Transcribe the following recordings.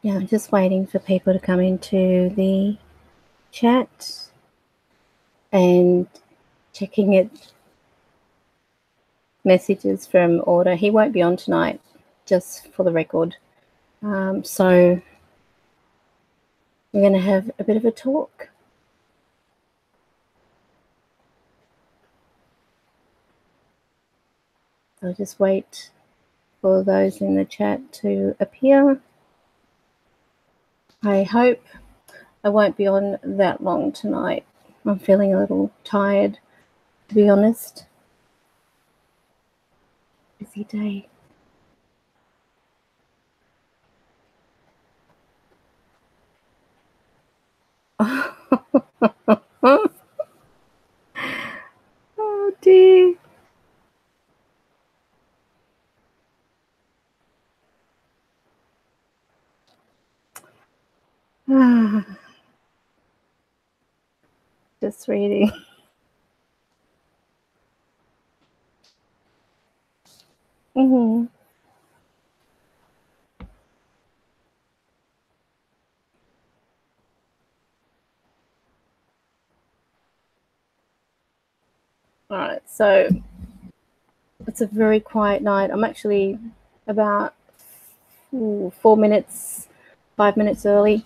Yeah, I'm just waiting for people to come into the chat and checking it. Messages from Order. He won't be on tonight, just for the record. So we're going to have a bit of a talk. I'll just wait for those in the chat to appear. I hope I won't be on that long tonight. I'm feeling a little tired, to be honest. Busy day. Oh dear. Just reading. Mm-hmm. All right, so it's a very quiet night. I'm actually about 5 minutes early.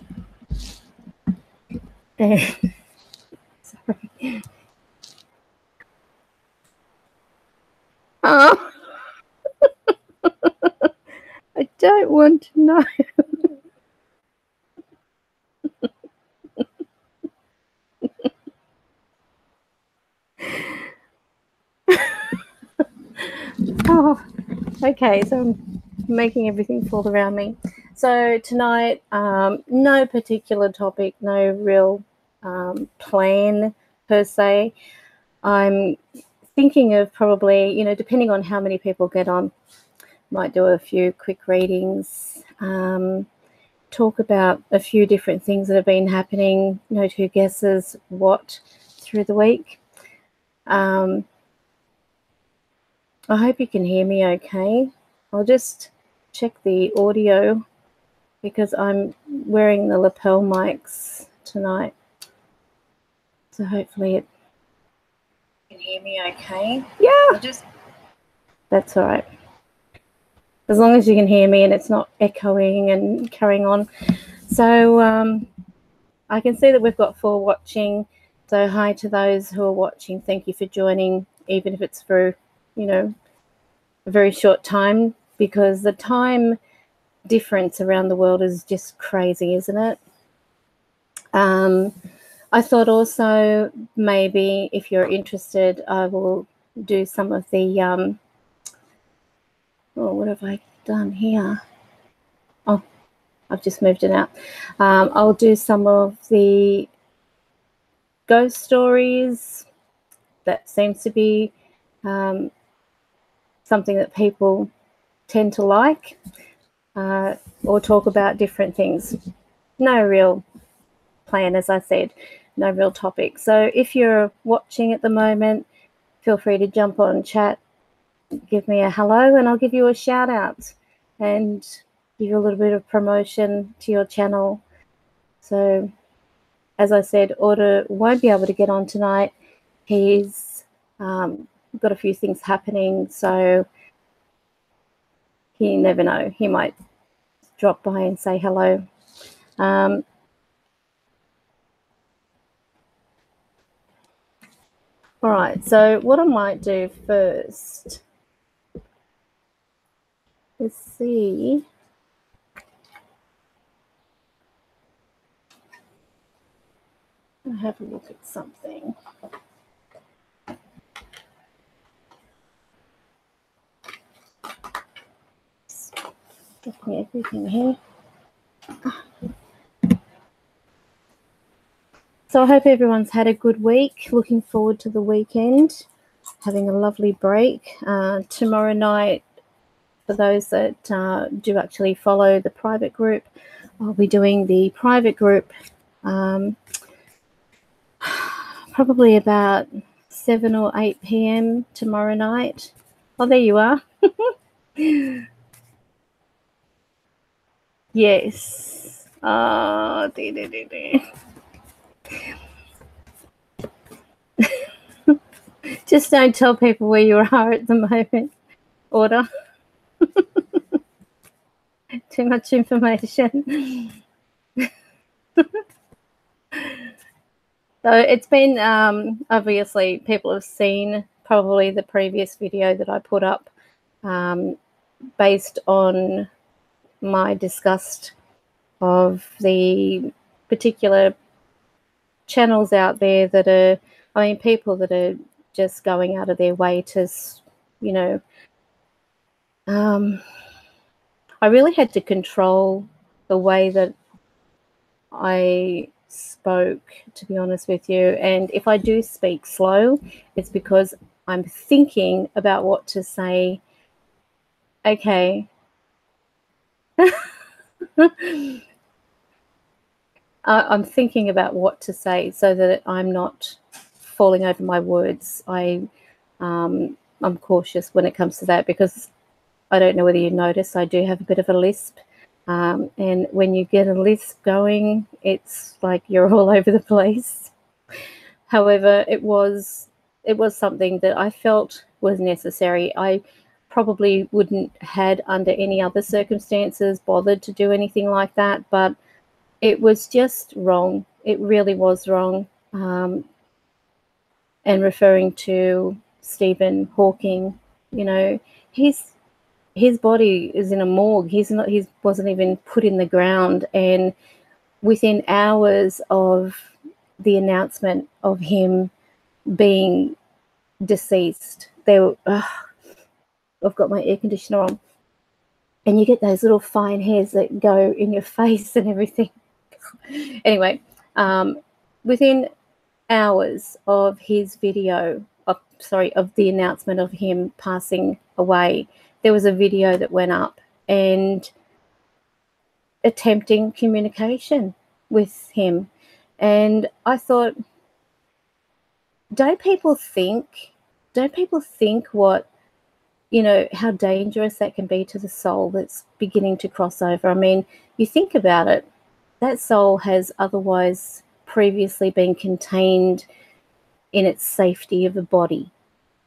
Sorry. Oh, I don't want to know. Oh, okay, so I'm making everything fall around me. So tonight, no particular topic, no real plan per se. I'm thinking of probably, depending on how many people get on, might do a few quick readings, talk about a few different things that have been happening, who guesses what through the week. I hope you can hear me okay. I'll just check the audio because I'm wearing the lapel mics tonight. So hopefully you can hear me okay. Yeah. That's all right. As long as you can hear me and it's not echoing and carrying on. So I can see that we've got 4 watching. So hi to those who are watching. Thank you for joining, even if it's for, a very short time, because the time difference around the world is just crazy, isn't it? I thought also maybe if you're interested, I will do some of the, what have I done here? Oh, I've just moved it out. I'll do some of the ghost stories. That seems to be something that people tend to like, or talk about different things. No real plan, as I said, no real topic. So if you're watching at the moment, feel free to jump on chat, give me a hello, and I'll give you a shout out and give you a little bit of promotion to your channel. So as I said, Order won't be able to get on tonight. He's got a few things happening, so you never know. He might drop by and say hello. All right, so what I might do first is see. I'll have a look at something. Getting everything here. So I hope everyone's had a good week. Looking forward to the weekend, having a lovely break. Tomorrow night, for those that do actually follow the private group, I'll be doing the private group probably about 7 or 8 p.m. tomorrow night. Oh, there you are. Yes. Oh, dear. Just don't tell people where you are at the moment. Order. Too much information. So it's been, obviously, people have seen probably the previous video that I put up based on my disgust of the particular channels out there that are, I mean, people that are just going out of their way to, you know, I really had to control the way that I spoke, to be honest with you. And if I do speak slow, it's because I'm thinking about what to say. Okay. I'm thinking about what to say so that I'm not falling over my words. I'm cautious when it comes to that, because I don't know whether you notice, I do have a bit of a lisp. And when you get a lisp going, it's like you're all over the place. However, it was something that I felt was necessary. I probably wouldn't had under any other circumstances bothered to do anything like that, but it was just wrong. It really was wrong. And referring to Stephen Hawking, you know, his body is in a morgue. He wasn't even put in the ground, and within hours of the announcement of him being deceased, I've got my air conditioner on, and you get those little fine hairs that go in your face and everything. Anyway, within hours of his video, of the announcement of him passing away, there was a video that went up and attempting communication with him. And I thought, don't people think what, you know, how dangerous that can be to the soul that's beginning to cross over? I mean, you think about it, that soul has otherwise previously been contained in its safety of the body.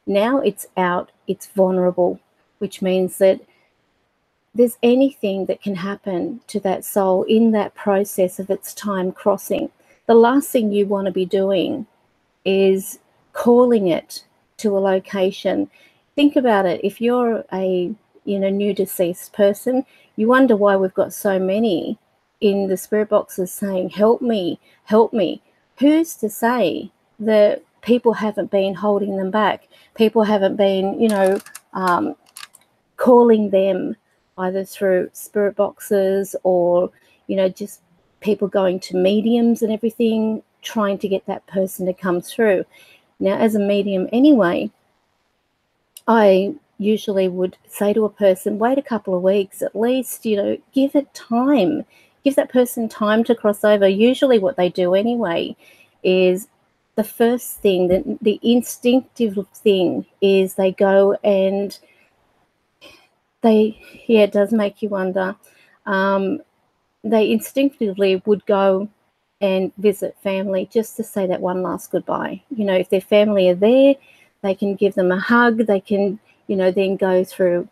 Now it's out, it's vulnerable, which means that there's anything that can happen to that soul in that process of its time crossing. The last thing you want to be doing is calling it to a location. Think about it. If you're a new deceased person, you wonder why we've got so many in the spirit boxes saying, help me, help me. Who's to say that people haven't been holding them back? People haven't been, calling them either through spirit boxes or, just people going to mediums and everything, trying to get that person to come through. Now, as a medium anyway, I usually would say to a person, wait a couple of weeks at least, give it time. Give that person time to cross over. Usually what they do anyway is the first thing, the instinctive thing is they go and it does make you wonder. They instinctively would go and visit family just to say that one last goodbye. If their family are there, they can give them a hug. They can, then go through,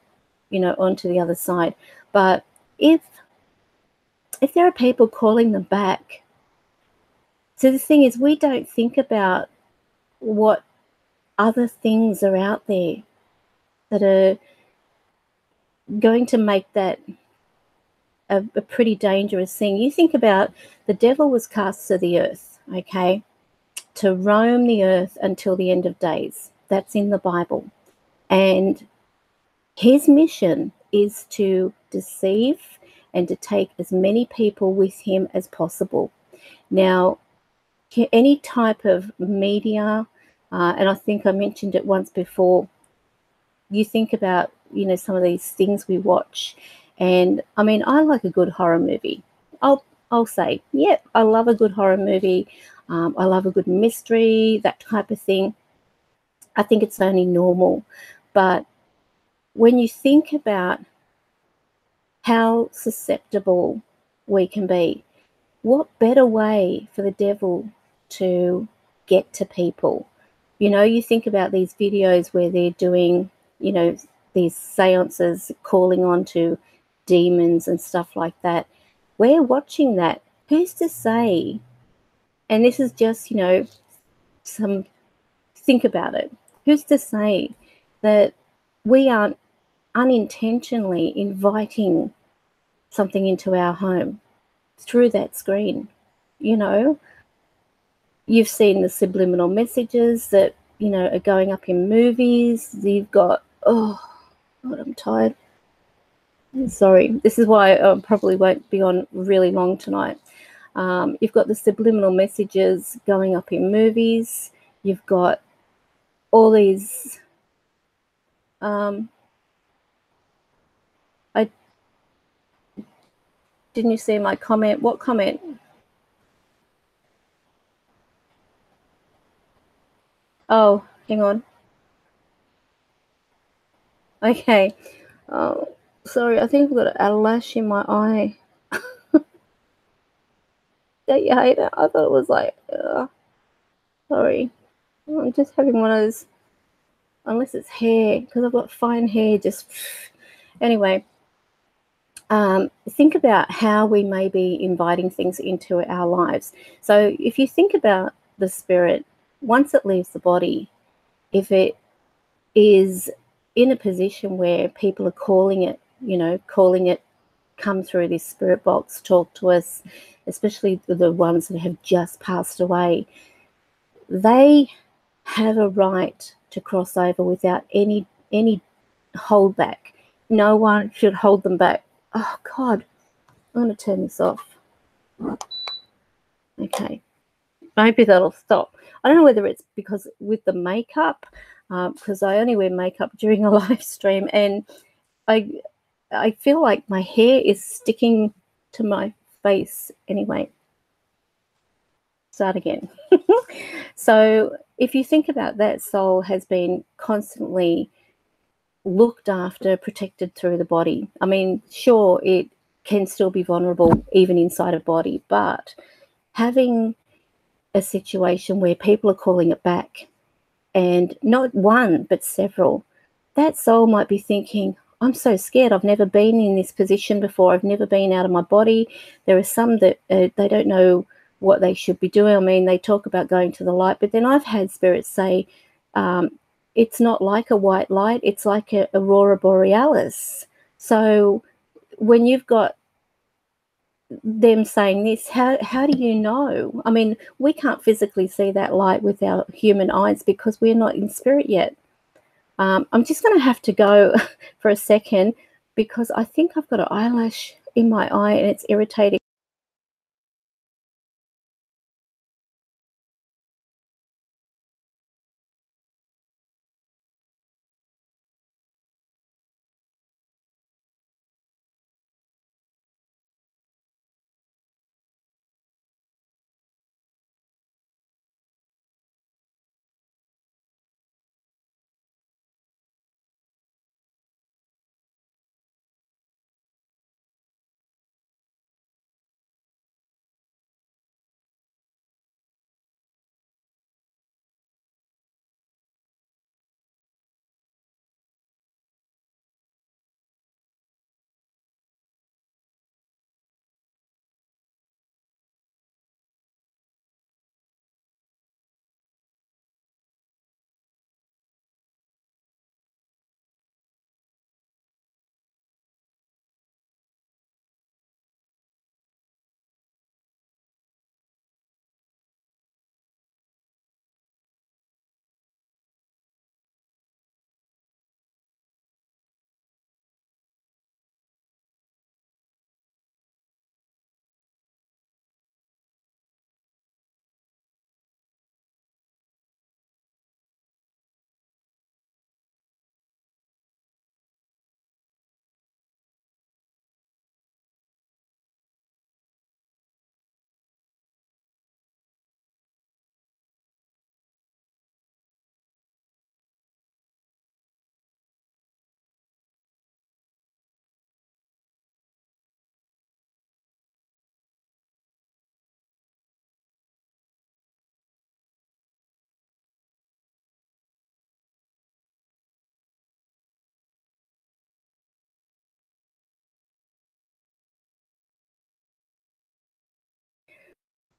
onto the other side. But if there are people calling them back, so the thing is, we don't think about what other things are out there that are going to make that a pretty dangerous thing. You think about, the devil was cast to the earth, okay, to roam the earth until the end of days. That's in the Bible. And his mission is to deceive and to take as many people with him as possible. Now, any type of media, and I think I mentioned it once before, you think about, some of these things we watch. And I mean, I like a good horror movie. I'll say, yeah, I love a good horror movie. I love a good mystery, that type of thing. I think it's only normal. But when you think about how susceptible we can be. What better way for the devil to get to people? You know, you think about these videos where they're doing, you know, these seances, calling on to demons and stuff like that. We're watching that. Who's to say? And this is just, you know, think about it. Who's to say that we aren't unintentionally inviting something into our home through that screen? You know, you've seen the subliminal messages that, you know, are going up in movies. You've got, oh, God, I'm tired. Sorry. This is why I probably won't be on really long tonight. You've got the subliminal messages going up in movies. You've got all these. Didn't you see my comment? What comment? Oh, hang on. Okay. Oh, sorry. I think I've got a lash in my eye. Don't you hate it? I thought it was like, sorry. I'm just having one of those, unless it's hair, because I've got fine hair. Just anyway. Think about how we may be inviting things into our lives. So if you think about the spirit, once it leaves the body, if it is in a position where people are calling it, you know, calling it, come through this spirit box, talk to us, especially the ones that have just passed away, they have a right to cross over without any holdback. No one should hold them back. Oh God, I'm going to turn this off. Okay, maybe that'll stop. I don't know whether it's because with the makeup, because I only wear makeup during a live stream, and I feel like my hair is sticking to my face. Anyway, start again. So if you think about that, soul has been constantly looked after, protected through the body. I mean, sure, it can still be vulnerable even inside a body, but having a situation where people are calling it back, and not one but several, that soul might be thinking, I'm so scared. I've never been in this position before. I've never been out of my body. There are some that they don't know what they should be doing. I mean, they talk about going to the light, but then I've had spirits say, it's not like a white light. It's like a aurora borealis. So when you've got them saying this, how do you know? I mean, we can't physically see that light with our human eyes because we're not in spirit yet. I'm just going to have to go for a second because I think I've got an eyelash in my eye and it's irritating.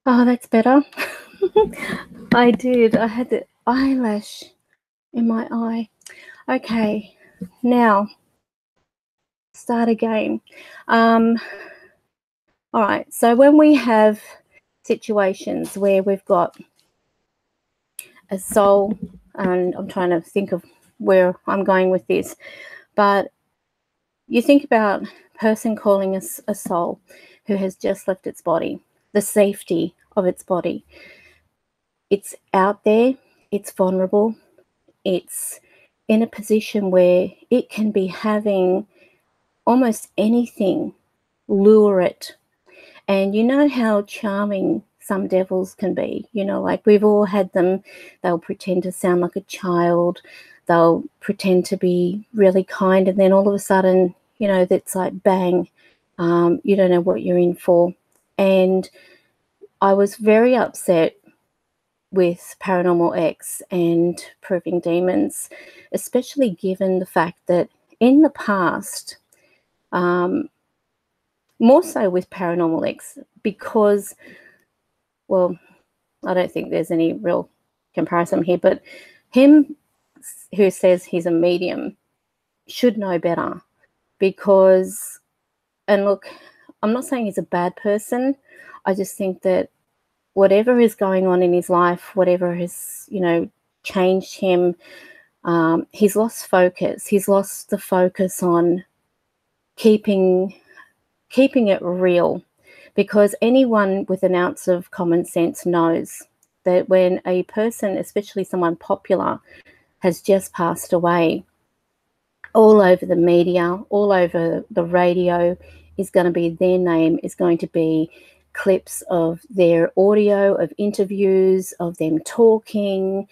Oh, that's better. I did. I had the eyelash in my eye. Okay, now start again. All right, so when we have situations where we've got a soul, and I'm trying to think of where I'm going with this, but you think about a person calling us a soul who has just left its body, the safety of its body. It's out there, it's vulnerable, it's in a position where it can be having almost anything lure it. And you know how charming some devils can be, like we've all had them. They'll pretend to sound like a child, they'll pretend to be really kind, and then all of a sudden, that's like bang, you don't know what you're in for. And I was very upset with Paranormal X and Proving Demons, especially given the fact that in the past, more so with Paranormal X, because, well, I don't think there's any real comparison here, but him who says he's a medium should know better, because, and look, I'm not saying he's a bad person. I just think that whatever is going on in his life, whatever has, changed him, he's lost focus. He's lost the focus on keeping it real, because anyone with an ounce of common sense knows that when a person, especially someone popular, has just passed away, all over the media, all over the radio is going to be their name, is going to be clips of their audio, of interviews, of them talking,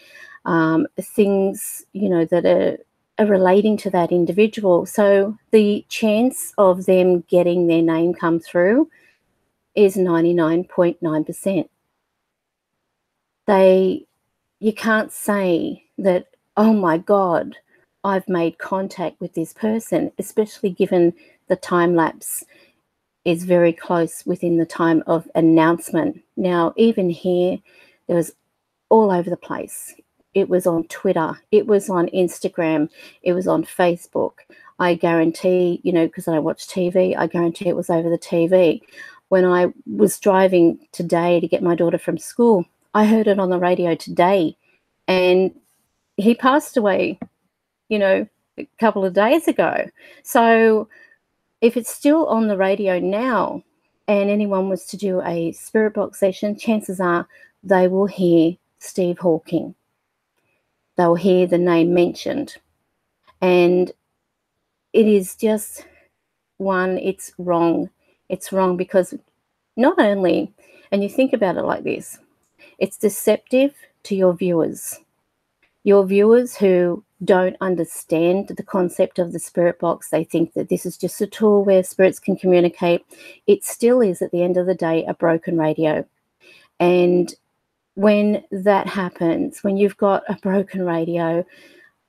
things, that are relating to that individual. So the chance of them getting their name come through is 99.9%. You can't say that, oh my God, I've made contact with this person, especially given the time lapse is very close within the time of announcement. Now, even here, there was all over the place. It was on Twitter, it was on Instagram, it was on Facebook. I guarantee, because I watch TV, I guarantee it was over the TV. When I was driving today to get my daughter from school, I heard it on the radio today, and he passed away, a couple of days ago. So if it's still on the radio now and anyone was to do a spirit box session, chances are they will hear Steve Hawking. They'll hear the name mentioned. And it is just, it's wrong. It's wrong because not only, and you think about it like this, it's deceptive to your viewers. Your viewers who don't understand the concept of the spirit box, they think that this is just a tool where spirits can communicate. It still is, at the end of the day, a broken radio. And when that happens, when you've got a broken radio,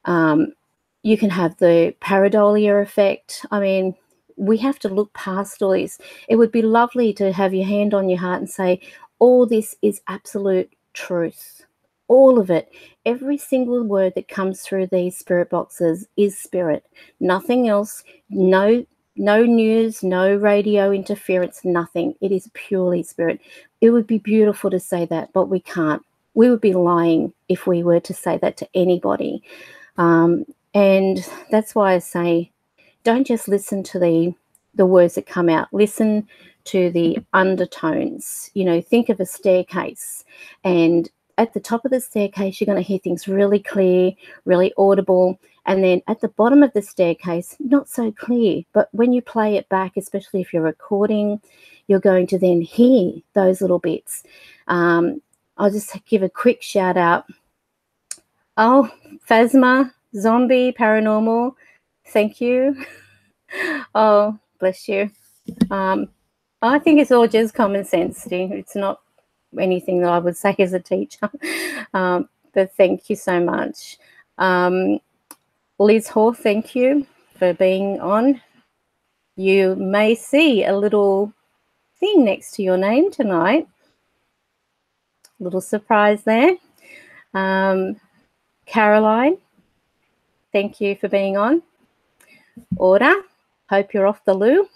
you can have the pareidolia effect. I mean, we have to look past all this. It would be lovely to have your hand on your heart and say, all this is absolute truth. All of it. Every single word that comes through these spirit boxes is spirit. Nothing else. No news, no radio interference, nothing. It is purely spirit. It would be beautiful to say that, but we can't. We would be lying if we were to say that to anybody. And that's why I say, don't just listen to the words that come out. Listen to the undertones. Think of a staircase, and at the top of the staircase, you're going to hear things really clear, really audible. And then at the bottom of the staircase, not so clear. But when you play it back, especially if you're recording, you're going to then hear those little bits. I'll just give a quick shout out. Oh, Phasma, Zombie, Paranormal, thank you. Oh, bless you. I think it's all just common sense, Steve. It's not anything that I would say as a teacher. But thank you so much. Liz Hall, thank you for being on. You may see a little thing next to your name tonight. Little surprise there. Caroline, thank you for being on. Order, hope you're off the loo.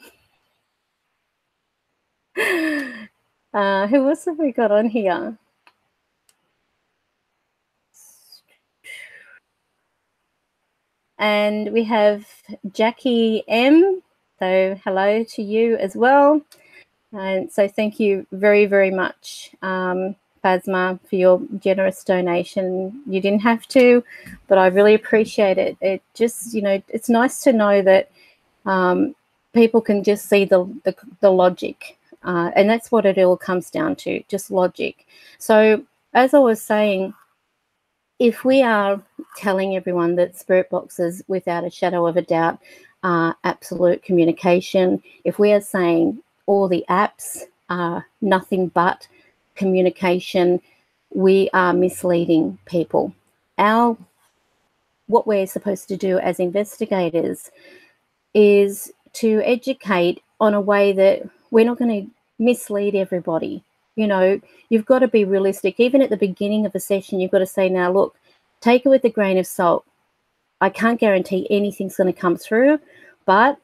Who else have we got on here? And we have Jackie M. So hello to you as well. And so thank you very, very much, Basma, for your generous donation. You didn't have to, but I really appreciate it. It just, it's nice to know that people can just see the logic. And that's what it all comes down to, just logic. So as I was saying, if we are telling everyone that spirit boxes, without a shadow of a doubt, are absolute communication, if we are saying all the apps are nothing but communication, we are misleading people. What we're supposed to do as investigators is to educate on a way that we're not going to mislead everybody. You've got to be realistic. Even at the beginning of a session, you've got to say, now, look, take it with a grain of salt. I can't guarantee anything's going to come through, but,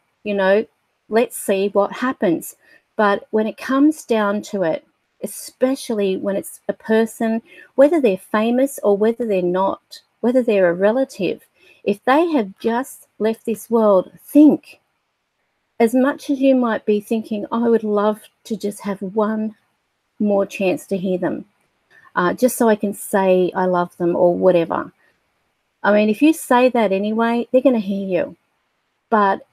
let's see what happens. But when it comes down to it, especially when it's a person, whether they're famous or whether they're not, whether they're a relative, if they have just left this world, think, as much as you might be thinking, I would love to just have one more chance to hear them, just so I can say I love them or whatever. I mean, if you say that anyway, they're going to hear you. But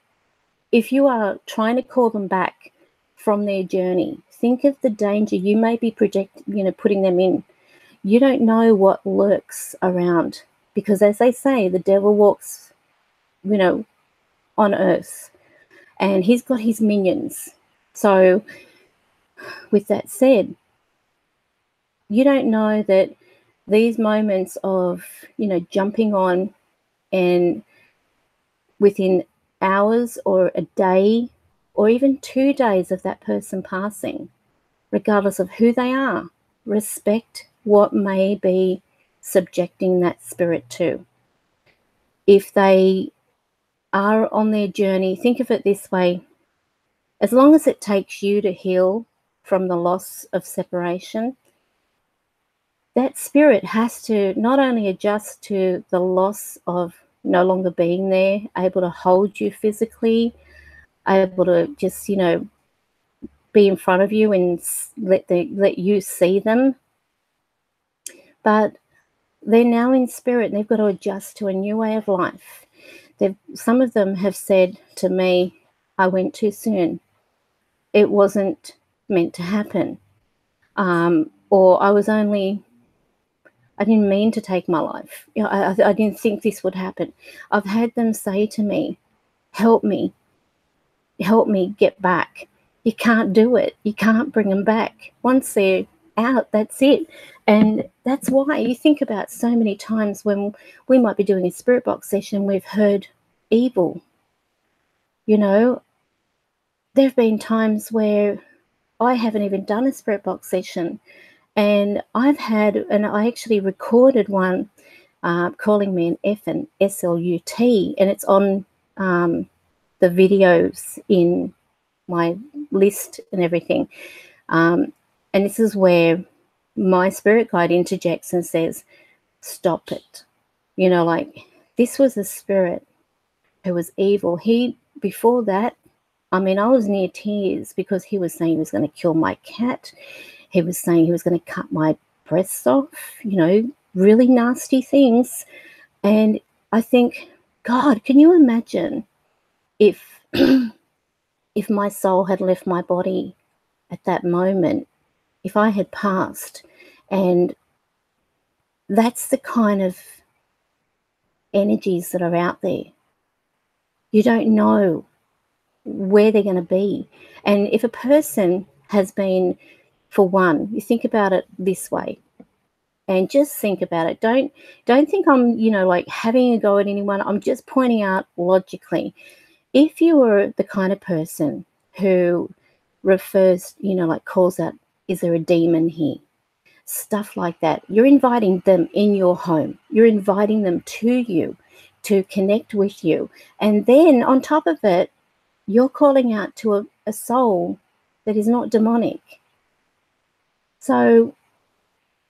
if you are trying to call them back from their journey, think of the danger you may be putting them in. You don't know what lurks around, because as they say, the devil walks, on earth, and he's got his minions. So with that said, you don't know that these moments of, jumping on, and within hours or a day or even 2 days of that person passing, regardless of who they are, respect what may be subjecting that spirit to. If they are on their journey, think of it this way: as long as it takes you to heal from the loss of separation, that spirit has to not only adjust to the loss of no longer being there, able to hold you physically, able to just, be in front of you and let you see them, but they're now in spirit and they've got to adjust to a new way of life. Some of them have said to me, I went too soon. It wasn't meant to happen. Or I didn't mean to take my life. I didn't think this would happen. I've had them say to me, help me get back. You can't do it. You can't bring them back. Once they're out, that's it. And that's why you think about so many times when we might be doing a spirit box session, we've heard evil. There have been times where I haven't even done a spirit box session, and I actually recorded one calling me an effing SLUT, and it's on the videos in my list and everything. And this is where my spirit guide interjects and says, stop it. This was a spirit who was evil. Before that, I was near tears, because he was saying he was going to kill my cat. He was saying he was going to cut my breasts off, really nasty things. And I think, God, can you imagine if if my soul had left my body at that moment, if I had passed? And that's the kind of energies that are out there. You don't know where they're going to be. And if a person has been, for one, you think about it this way, and just think about it. Don't think I'm, having a go at anyone. I'm just pointing out logically. If you were the kind of person who refers, calls out, is there a demon here? stuff like that. You're inviting them in your home. You're inviting them to you to connect with you. And then on top of it, you're calling out to a soul that is not demonic. So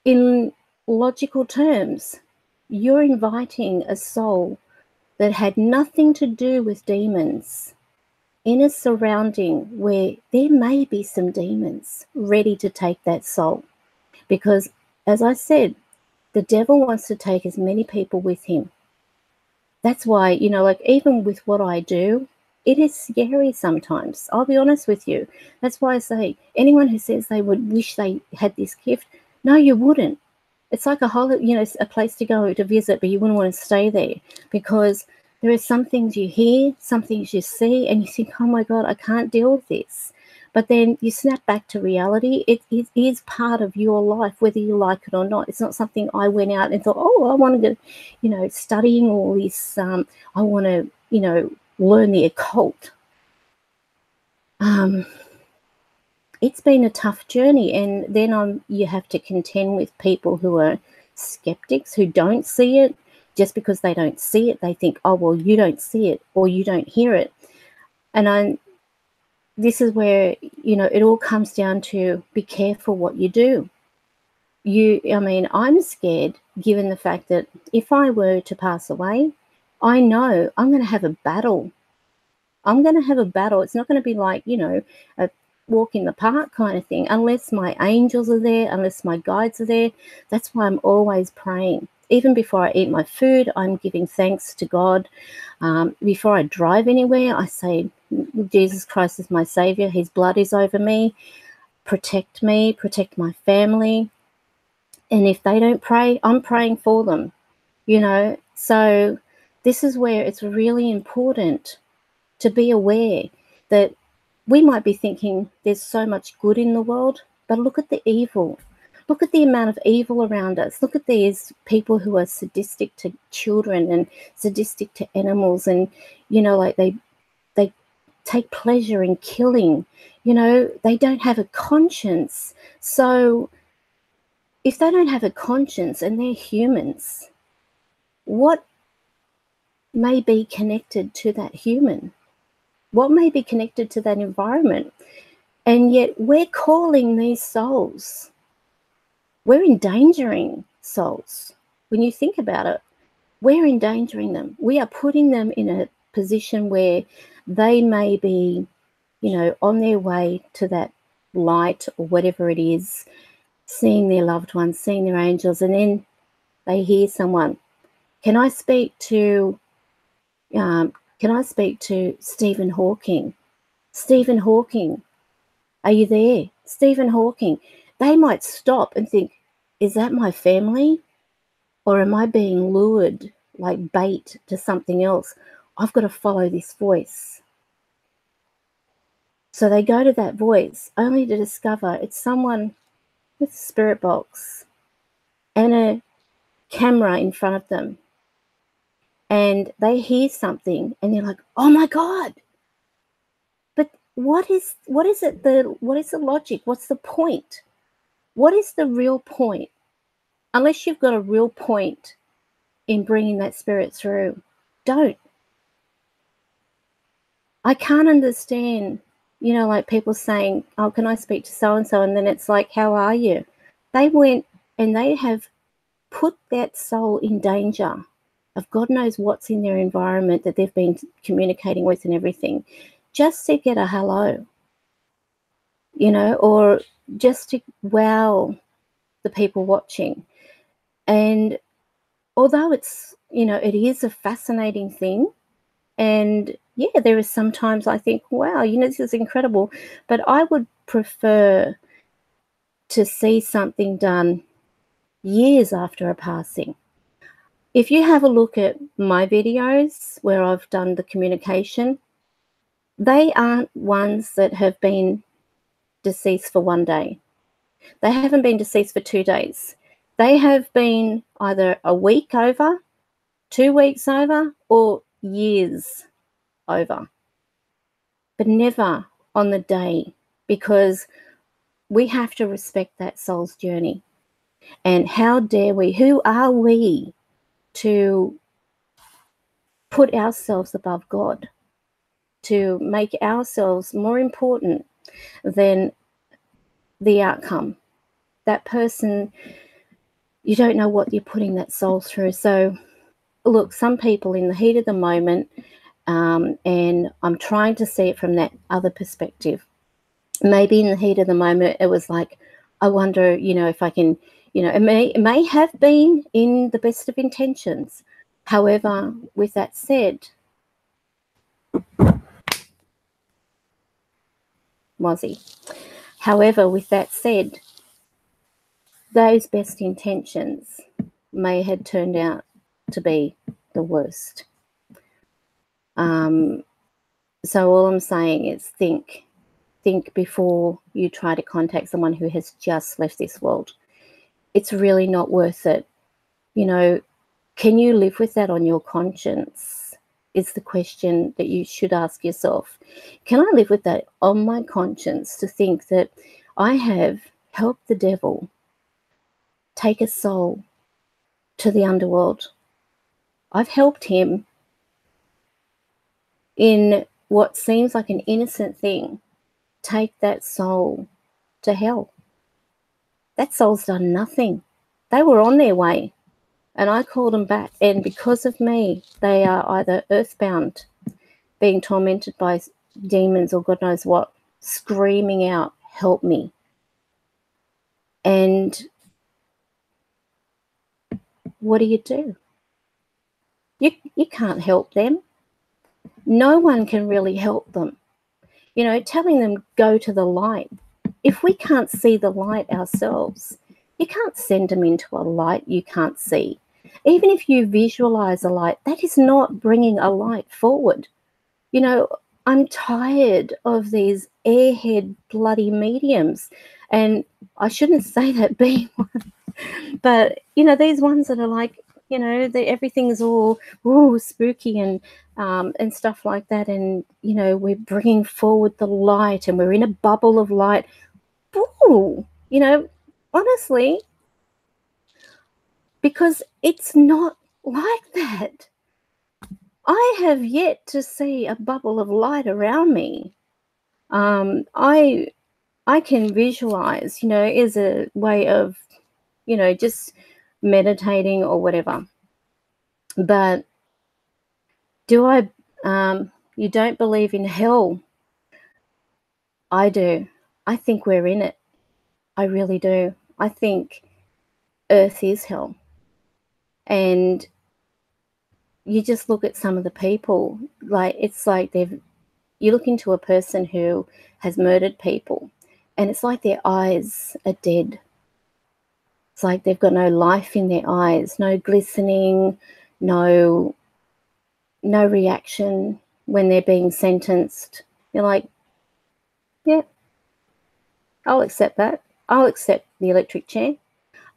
in logical terms, you're inviting a soul that had nothing to do with demons in a surrounding where there may be some demons ready to take that soul. Because, as I said, the devil wants to take as many people with him. That's why, you know, like even with what I do, it is scary sometimes. I'll be honest with you. That's why I say anyone who says they would wish they had this gift, no, you wouldn't. It's like a place to go to visit, but you wouldn't want to stay there because there are some things you hear, some things you see, and you think, oh my God, I can't deal with this. But then you snap back to reality. It is part of your life, whether you like it or not. It's not something I went out and thought, oh, I wanted to, studying all this. I want to, learn the occult. It's been a tough journey, and then you have to contend with people who are skeptics, who don't see it. Just because they don't see it, they think, oh, well, you don't see it or you don't hear it. And this is where, it all comes down to be careful what you do. I'm scared given the fact that if I were to pass away, I know I'm going to have a battle. I'm going to have a battle. It's not going to be like, a walk in the park kind of thing, unless my angels are there, unless my guides are there. That's why I'm always praying. Even before I eat my food, I'm giving thanks to God. Before I drive anywhere, I say, Jesus Christ is my Savior. His blood is over me. Protect me, protect my family. And if they don't pray, I'm praying for them, So this is where it's really important to be aware that we might be thinking there's so much good in the world, but look at the evil. Look at the amount of evil around us. Look at these people who are sadistic to children and sadistic to animals, and they take pleasure in killing. They don't have a conscience. So if they don't have a conscience and they're humans, what may be connected to that human? What may be connected to that environment? And yet we're calling these souls. We're endangering souls. When you think about it, we're endangering them. We are putting them in a position where they may be, on their way to that light or whatever it is, seeing their loved ones, seeing their angels, and then they hear someone. Can I speak to Stephen Hawking? Stephen Hawking, are you there? Stephen Hawking. They might stop and think, is that my family? Or am I being lured like bait to something else? I've got to follow this voice. So they go to that voice only to discover it's someone with a spirit box and a camera in front of them. And they hear something and they're like, oh my God. But what is the logic? What's the point? What is the real point? Unless you've got a real point in bringing that spirit through, don't. I can't understand, like people saying, oh, can I speak to so-and-so? And then it's like, how are you? They went and they have put that soul in danger of God knows what's in their environment that they've been communicating with and everything, just to get a hello, or just to wow the people watching. And although it's, it is a fascinating thing, and yeah, there is sometimes I think, wow, this is incredible, but I would prefer to see something done years after a passing. If you have a look at my videos where I've done the communication, they aren't ones that have been deceased for one day. They haven't been deceased for 2 days. They have been either a week over, 2 weeks over, or years over. But never on the day, because we have to respect that soul's journey. And how dare we, who are we to put ourselves above God, to make ourselves more important than the outcome? That person, you don't know what you're putting that soul through. So look, some people in the heat of the moment, and I'm trying to see it from that other perspective. Maybe in the heat of the moment, it was like, I wonder, if I can, it may have been in the best of intentions. However, with that said, however, with that said, those best intentions may have turned out to be the worst. So all I'm saying is think before you try to contact someone who has just left this world. It's really not worth it. Can you live with that on your conscience? Is the question that you should ask yourself. Can I live with that on my conscience, to think that I have helped the devil take a soul to the underworld? I've helped him in what seems like an innocent thing take that soul to hell. That soul's done nothing. They were on their way, and I called them back. And because of me, they are either earthbound, being tormented by demons or God knows what, screaming out, help me. And what do? You can't help them. No one can really help them. Telling them go to the light. If we can't see the light ourselves, you can't send them into a light you can't see. Even if you visualize a light, that is not bringing a light forward. I'm tired of these airhead bloody mediums. And I shouldn't say that being one, but, these ones that are like, everything's all spooky and stuff like that. And, we're bringing forward the light and we're in a bubble of light. Ooh, honestly, because it's not like that. I have yet to see a bubble of light around me. I can visualize, as a way of, just meditating or whatever. But do I, you don't believe in hell? I do. I think we're in it. I really do. I think Earth is hell. And you just look at some of the people, it's like you look into a person who has murdered people, and it's like their eyes are dead. It's like they've got no life in their eyes, no glistening, no reaction when they're being sentenced. You're like, yeah, I'll accept that. I'll accept the electric chair.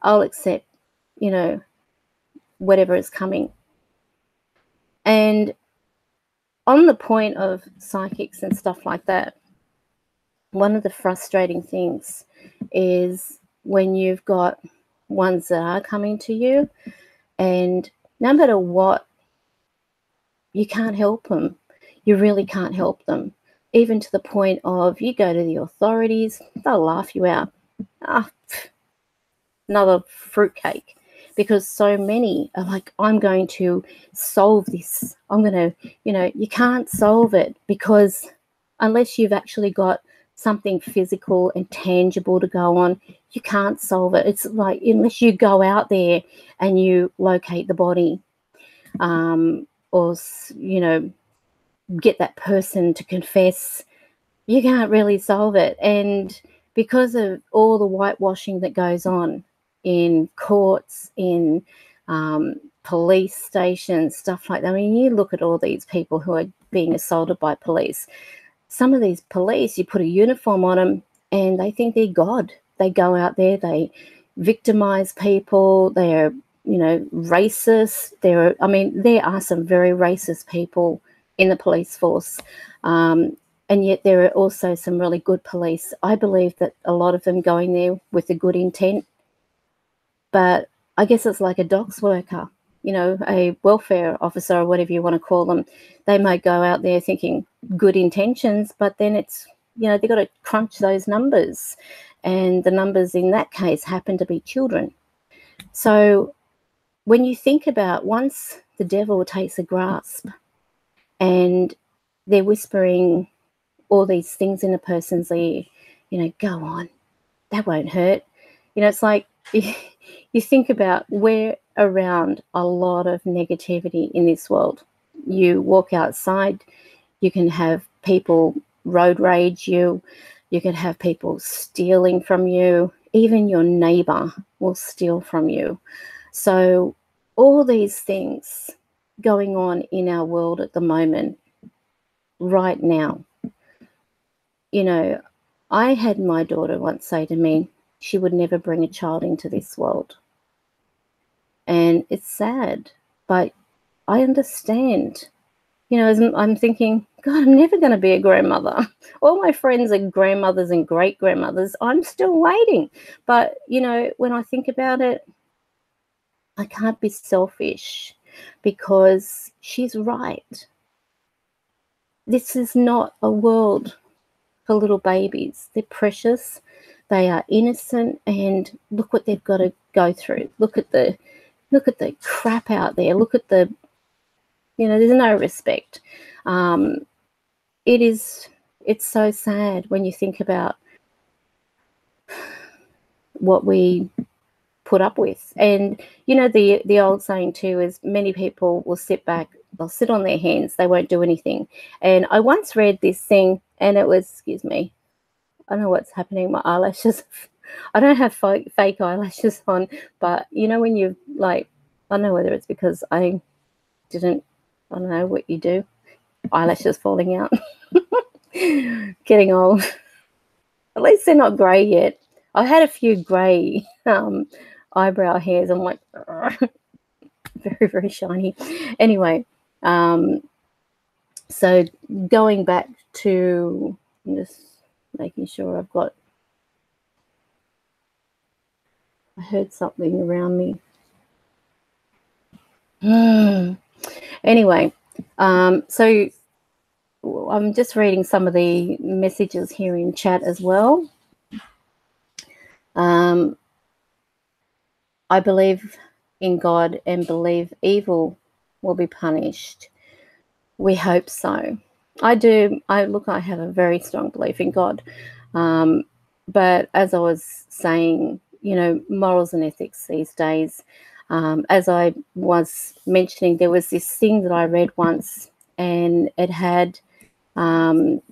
I'll accept, whatever is coming. And on the point of psychics and stuff like that, one of the frustrating things is when you've got ones that are coming to you, and no matter what, you can't help them. You really can't help them. Even to the point of, you go to the authorities, they'll laugh you out. Another fruitcake. Because so many are like, I'm going to solve this. I'm going to, you can't solve it, because unless you've actually got something physical and tangible to go on, you can't solve it. It's like, unless you go out there and you locate the body, or, get that person to confess, you can't really solve it. And because of all the whitewashing that goes on in courts, in police stations, stuff like that. I mean, you look at all these people who are being assaulted by police. Some of these police, you put a uniform on them and they think they're God. They go out there, they victimize people, they're, racist. There are some very racist people in the police force. And yet there are also some really good police. I believe that a lot of them going there with a good intent. But I guess it's like a docs worker, you know, a welfare officer or whatever you want to call them. They might go out there thinking good intentions, but then it's, you know, they've got to crunch those numbers. And the numbers in that case happen to be children. So when you think about once the devil takes a grasp and they're whispering all these things in a person's ear, you know, go on, that won't hurt. You know, it's like you think about we're around a lot of negativity in this world. You walk outside, you can have people road rage you, you can have people stealing from you, even your neighbor will steal from you. So all these things going on in our world at the moment, right now. You know, I had my daughter once say to me she would never bring a child into this world. And it's sad, but I understand. You know, as I'm thinking, God, I'm never going to be a grandmother. All my friends are grandmothers and great-grandmothers. I'm still waiting. But, you know, when I think about it, I can't be selfish because she's right. This is not a world for little babies. They're precious. They are innocent, and look what they've got to go through. Look at the crap out there. Look at the, you know, there's no respect. It's so sad when you think about what we put up with. And, you know, the old saying too is many people will sit back, they'll sit on their hands, they won't do anything. And I once read this thing, and it was, excuse me, I don't know what's happening. My eyelashes, I don't have fake eyelashes on, but you know, when you like, I don't know whether it's because I don't know what you do, eyelashes falling out, getting old. At least they're not grey yet. I had a few grey eyebrow hairs. I'm like, very, very shiny. Anyway, so going back to, I'm just making sure I've got, I heard something around me. Anyway, so I'm just reading some of the messages here in chat as well. I believe in God and believe evil will be punished. We hope so. I do. I have a very strong belief in God. But as I was saying, you know, morals and ethics these days, as I was mentioning, there was this thing that I read once, and it had, what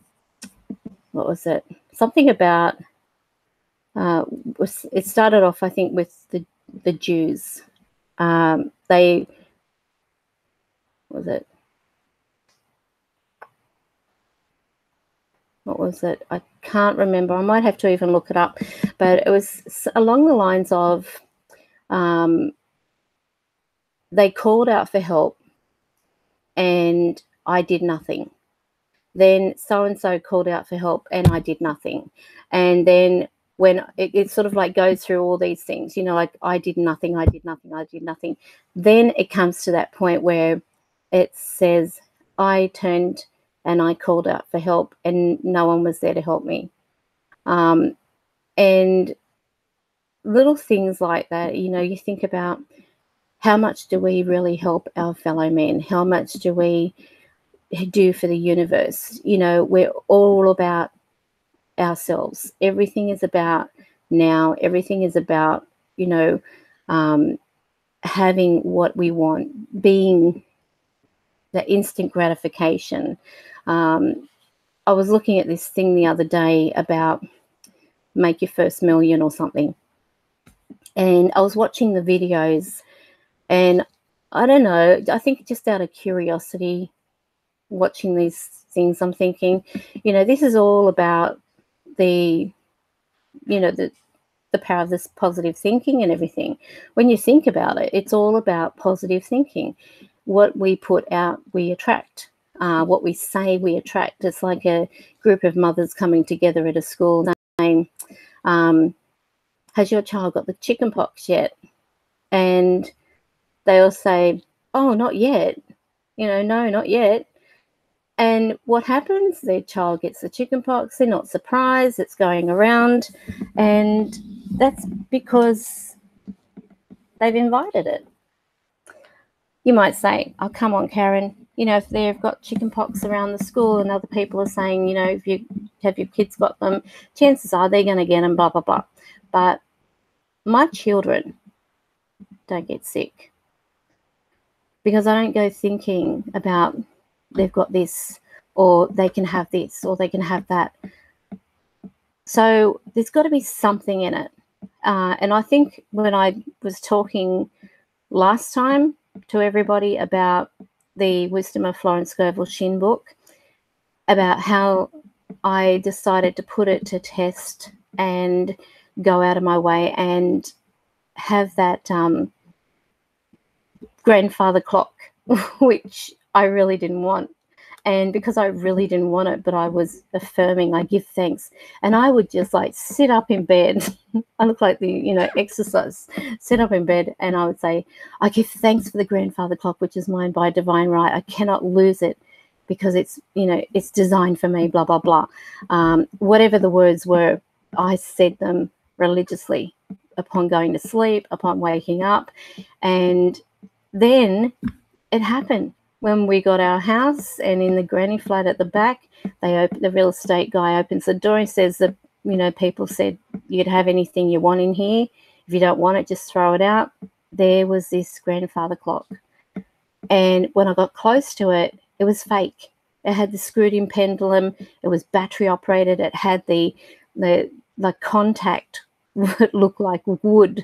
was it? Something about, it started off, I think, with the Jews. They, what was it? I can't remember. I might have to even look it up. But it was along the lines of, they called out for help and I did nothing. Then so-and-so called out for help and I did nothing. And then when it sort of like goes through all these things, you know, like I did nothing, I did nothing, I did nothing. Then it comes to that point where it says, I turned and I called out for help and no one was there to help me. And little things like that, you know, you think about how much do we really help our fellow men? How much do we do for the universe? You know, we're all about ourselves. Everything is about now. Everything is about, you know, having what we want, being the instant gratification. I was looking at this thing the other day about make your first million or something. And I was watching the videos and I don't know, I think just out of curiosity, watching these things, I'm thinking, you know, this is all about the, you know, the power of this positive thinking and everything. When you think about it, it's all about positive thinking. What we put out, we attract. What we say, we attract. It's like a group of mothers coming together at a school saying, has your child got the chicken pox yet? and they'll say, oh, not yet, no, not yet. And what happens? Their child gets the chicken pox. They're not surprised. It's going around. And that's because they've invited it. You might say, oh, come on, Karen. If they've got chicken pox around the school and other people are saying, if you have your kids got them, chances are they're going to get them, blah, blah, blah. But my children don't get sick because I don't go thinking about they've got this, or they can have this, or they can have that. So there's got to be something in it. And I think when I was talking last time to everybody about the Wisdom of Florence Scovel Shin book, about how I decided to put it to test and go out of my way and have that grandfather clock, which I really didn't want. And because I really didn't want it, but I was affirming, I give thanks. And I would just like sit up in bed. I look like the, exorcist, sit up in bed, and I would say, I give thanks for the grandfather clock, which is mine by divine right. I cannot lose it because it's, it's designed for me, blah, blah, blah. Whatever the words were, I said them religiously upon going to sleep, upon waking up. And then it happened. When we got our house, and in the granny flat at the back, the real estate guy opens the door and says that, people said you could have anything you want in here. If you don't want it, just throw it out. There was this grandfather clock. And when I got close to it, it was fake. It had the screwed-in pendulum. It was battery operated. It had the contact, what looked like wood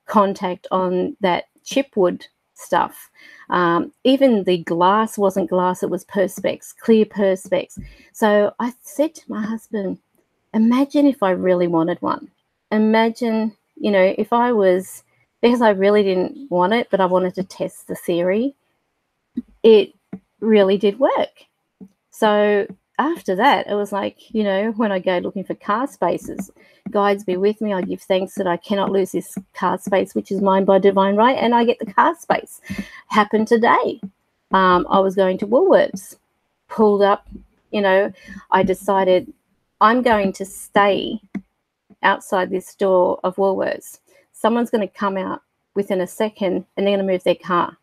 contact on that chipwood stuff. Even the glass wasn't glass, it was perspex, clear perspex. So I said to my husband, imagine if I really wanted one. Imagine, if I was, because I really didn't want it, but I wanted to test the theory, it really did work. So after that, it was like, when I go looking for car spaces, guides be with me. I give thanks that I cannot lose this car space, which is mine by divine right, and I get the car space. Happened today. I was going to Woolworths, pulled up, I decided I'm going to stay outside this door of Woolworths. Someone's going to come out within a second and they're going to move their car.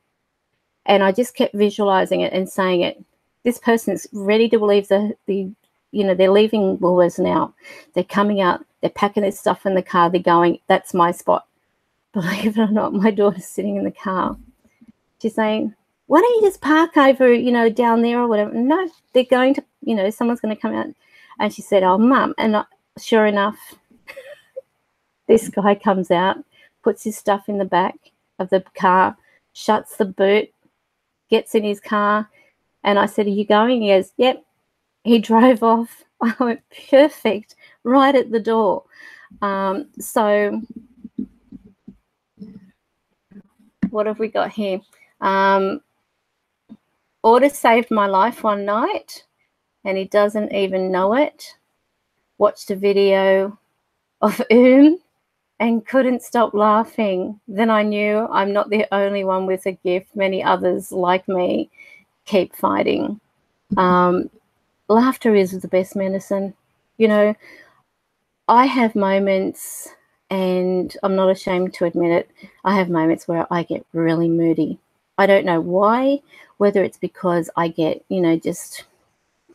And I just kept visualizing it and saying it. This person's ready to leave they're leaving Woolworths now. They're coming out, they're packing their stuff in the car, they're going, that's my spot. Believe it or not, my daughter's sitting in the car. She's saying, why don't you just park over, down there or whatever? No, they're going to, someone's going to come out. And she said, oh, Mum. And sure enough, this guy comes out, puts his stuff in the back of the car, shuts the boot, gets in his car. And I said, are you going? He goes, yep. He drove off. I went, perfect, right at the door. So what have we got here? Order saved my life one night, and he doesn't even know it. Watched a video of and couldn't stop laughing. Then I knew I'm not the only one with a gift. Many others like me keep fighting. Laughter is the best medicine. I have moments, and I'm not ashamed to admit it, I have moments where I get really moody. I don't know why, whether it's because I get, just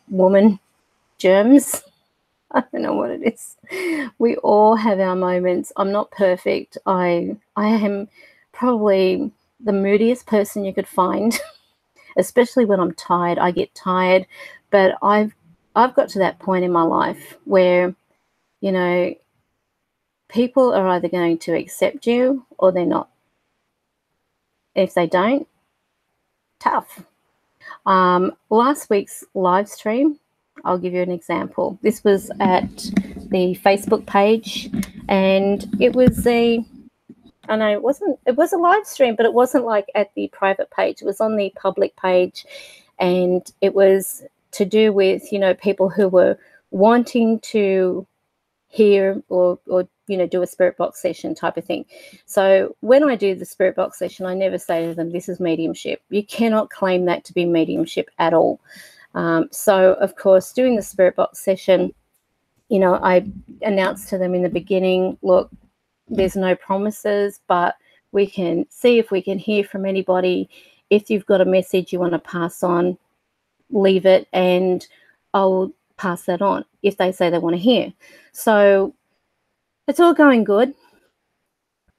woman germs. I don't know what it is. We all have our moments. I'm not perfect. I am probably the moodiest person you could find, especially when I'm tired. I get tired, but I've got to that point in my life where, people are either going to accept you or they're not. If they don't, tough. Last week's live stream, I'll give you an example. This was at the Facebook page, and it was it was a live stream, but it wasn't like at the private page. It was on the public page, and it was to do with, people who were wanting to hear or do a spirit box session type of thing. So when I do the spirit box session, I never say to them, this is mediumship. You cannot claim that to be mediumship at all. So of course, doing the spirit box session, I announced to them in the beginning, look, there's no promises, but we can see if we can hear from anybody. If you've got a message you want to pass on, leave it and I'll pass that on if they say they want to hear. So it's all going good.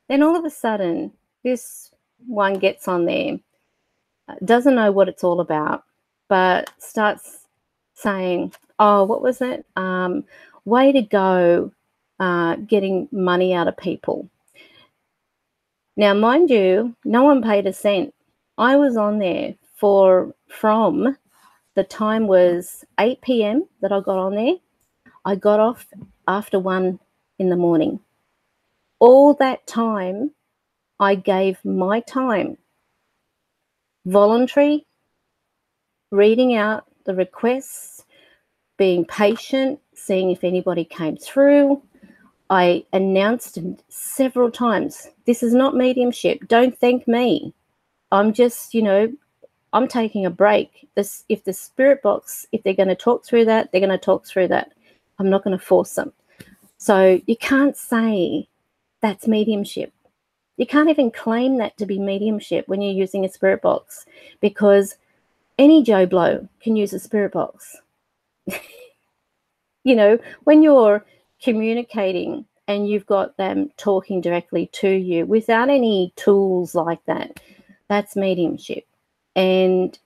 Then all of a sudden, this one gets on there, doesn't know what it's all about, but starts saying, oh, what was it? Way to go, getting money out of people. Now, mind you, no one paid a cent. I was on there from the time was 8 p.m. that I got on there. I got off after 1 in the morning. All that time, I gave my time, voluntary, reading out the requests, being patient, seeing if anybody came through. I announced several times, this is not mediumship. Don't thank me. I'm just, I'm taking a break. If the spirit box, if they're going to talk through that, they're going to talk through that. I'm not going to force them. So you can't say that's mediumship. You can't even claim that to be mediumship when you're using a spirit box, because any Joe Blow can use a spirit box. When you're communicating and you've got them talking directly to you without any tools like that, that's mediumship. And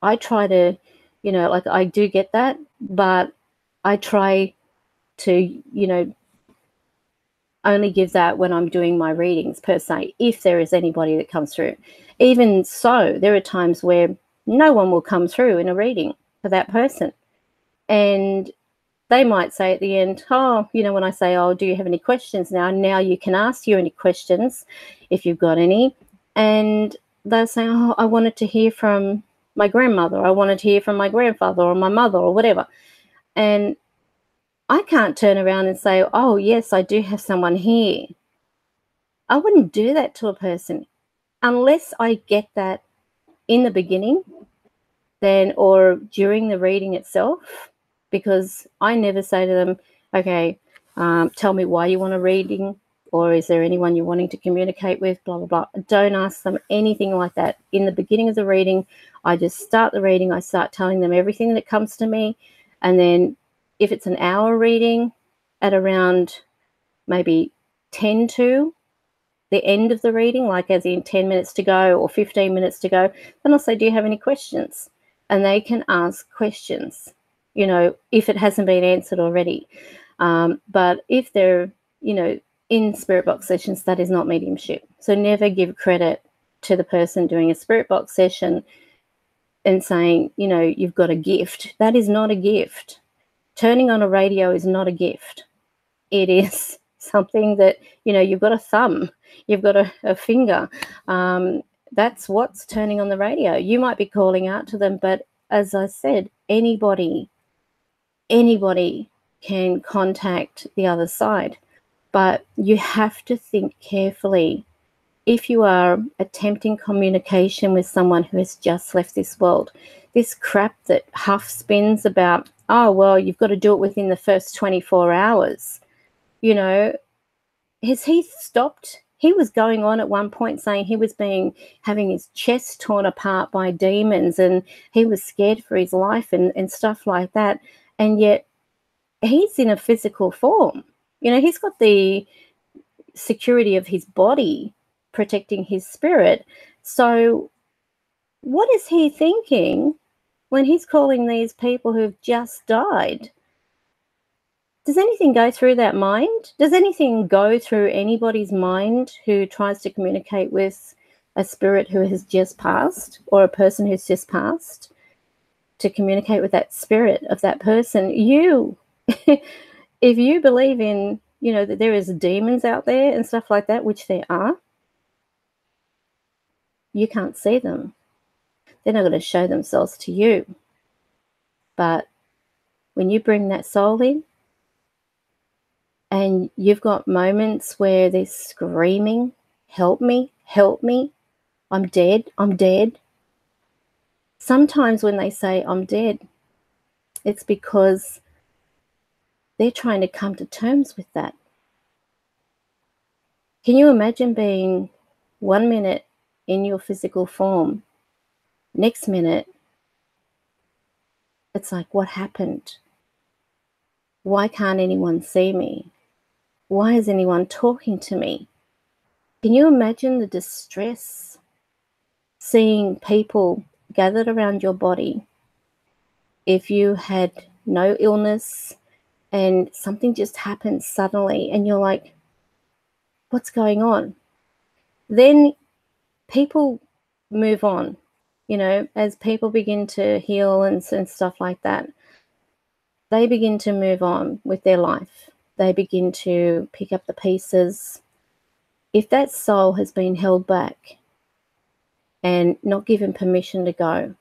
I try to, I do get that, but I try to, only give that when I'm doing my readings per se, if there is anybody that comes through. Even so, there are times where no one will come through in a reading for that person. And they might say at the end, when I say, do you have any questions now? Now you can ask you any questions if you've got any. And they'll say, I wanted to hear from my grandmother. I wanted to hear from my grandfather or my mother or whatever. And I can't turn around and say, oh, yes, I do have someone here. I wouldn't do that to a person unless I get that in the beginning or during the reading itself, because I never say to them, okay, tell me why you want a reading, or is there anyone you're wanting to communicate with, blah, blah, blah. Don't ask them anything like that. In the beginning of the reading, I just start the reading. I start telling them everything that comes to me. And then if it's an hour reading, at around maybe 10 to the end of the reading, like as in 10 minutes to go or 15 minutes to go, then I'll say, do you have any questions? And they can ask questions, if it hasn't been answered already. But if they're, in spirit box sessions, that is not mediumship. So never give credit to the person doing a spirit box session and saying, you've got a gift. That is not a gift. Turning on a radio is not a gift. It is something that, you've got a thumb, you've got a finger. That's what's turning on the radio. You might be calling out to them, but as I said, anybody can contact the other side. But you have to think carefully. If you are attempting communication with someone who has just left this world, this crap that Huff spins about, you've got to do it within the first 24 hours. Has he stopped? He was going on at one point saying he was having his chest torn apart by demons and he was scared for his life and stuff like that. And yet he's in a physical form. He's got the security of his body protecting his spirit. So what is he thinking when he's calling these people who've just died? Does anything go through that mind? Does anything go through anybody's mind who tries to communicate with a spirit who has just passed, or a person who's just passed, to communicate with that spirit of that person? If you believe in, that there is demons out there and stuff like that, which there are, you can't see them. They're not going to show themselves to you. But when you bring that soul in, And you've got moments where they're screaming, help me, I'm dead, I'm dead. Sometimes when they say I'm dead, it's because they're trying to come to terms with that. Can you imagine being 1 minute in your physical form, next minute, it's like, what happened? Why can't anyone see me? Why is anyone talking to me? Can you imagine the distress seeing people gathered around your body if you had no illness and something just happens suddenly and you're like, what's going on? Then people move on, you know, as people begin to heal and stuff like that. They begin to move on with their life. They begin to pick up the pieces. If that soul has been held back and not given permission to go,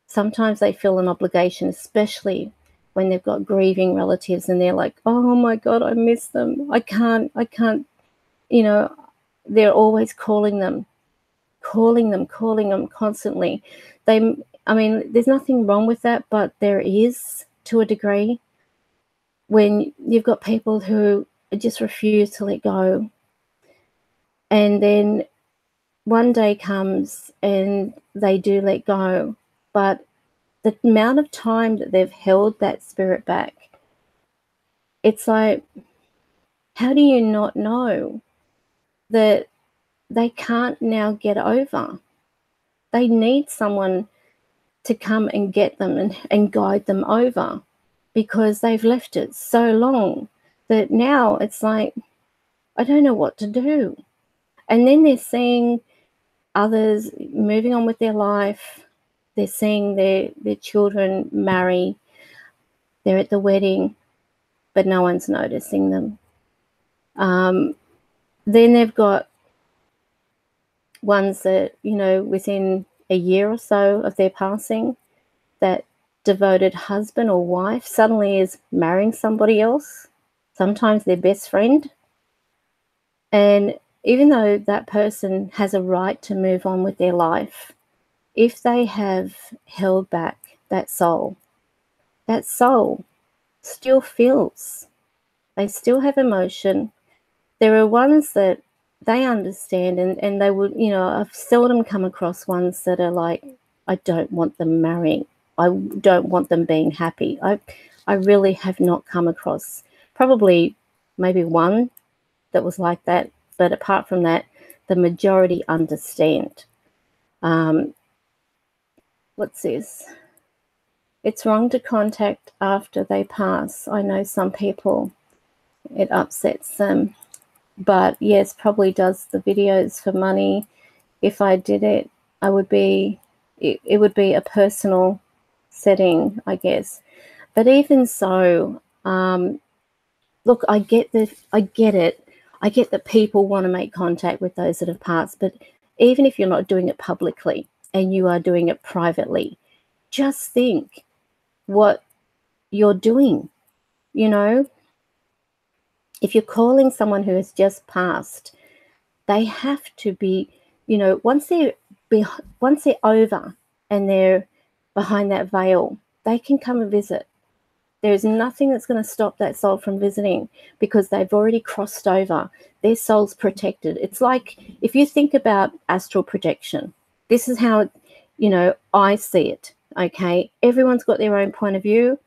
sometimes they feel an obligation, especially when they've got grieving relatives and they're like, oh my God, I miss them. I can't, you know, they're always calling them constantly. I mean, there's nothing wrong with that, but there is, to a degree, when you've got people who just refuse to let go. And then one day comes and they do let go, but the amount of time that they've held that spirit back, it's like, how do you not know that they can't now get over? They need someone to come and get them and guide them over, because they've left it so long that now it's like, I don't know what to do. And then they're seeing others moving on with their life. They're seeing their children marry. They're at the wedding, but no one's noticing them. Then they've got ones that, you know, within a year or so of their passing, that devoted husband or wife suddenly is marrying somebody else, sometimes their best friend. And even though that person has a right to move on with their life, if they have held back that soul still feels. They still have emotion. There are ones that they understand, and they would, you know, I've seldom come across ones that are like, I don't want them marrying. I don't want them being happy. I really have not come across, probably maybe one that was like that. But apart from that, the majority understand. What's this? It's wrong to contact after they pass. I know some people, it upsets them. But yes, probably does the videos for money. If I did it, I would be, it would be a personal setting, I guess. But even so, look, I get it. I get that people want to make contact with those that have passed. But even if you're not doing it publicly and you are doing it privately, just think what you're doing. You know, if you're calling someone who has just passed, they have to be, you know, once they're over and they're behind that veil, they can come and visit. There is nothing that's going to stop that soul from visiting, because they've already crossed over. Their soul's protected. It's like, if you think about astral projection, this is how, you know, I see it, okay? Everyone's got their own point of view.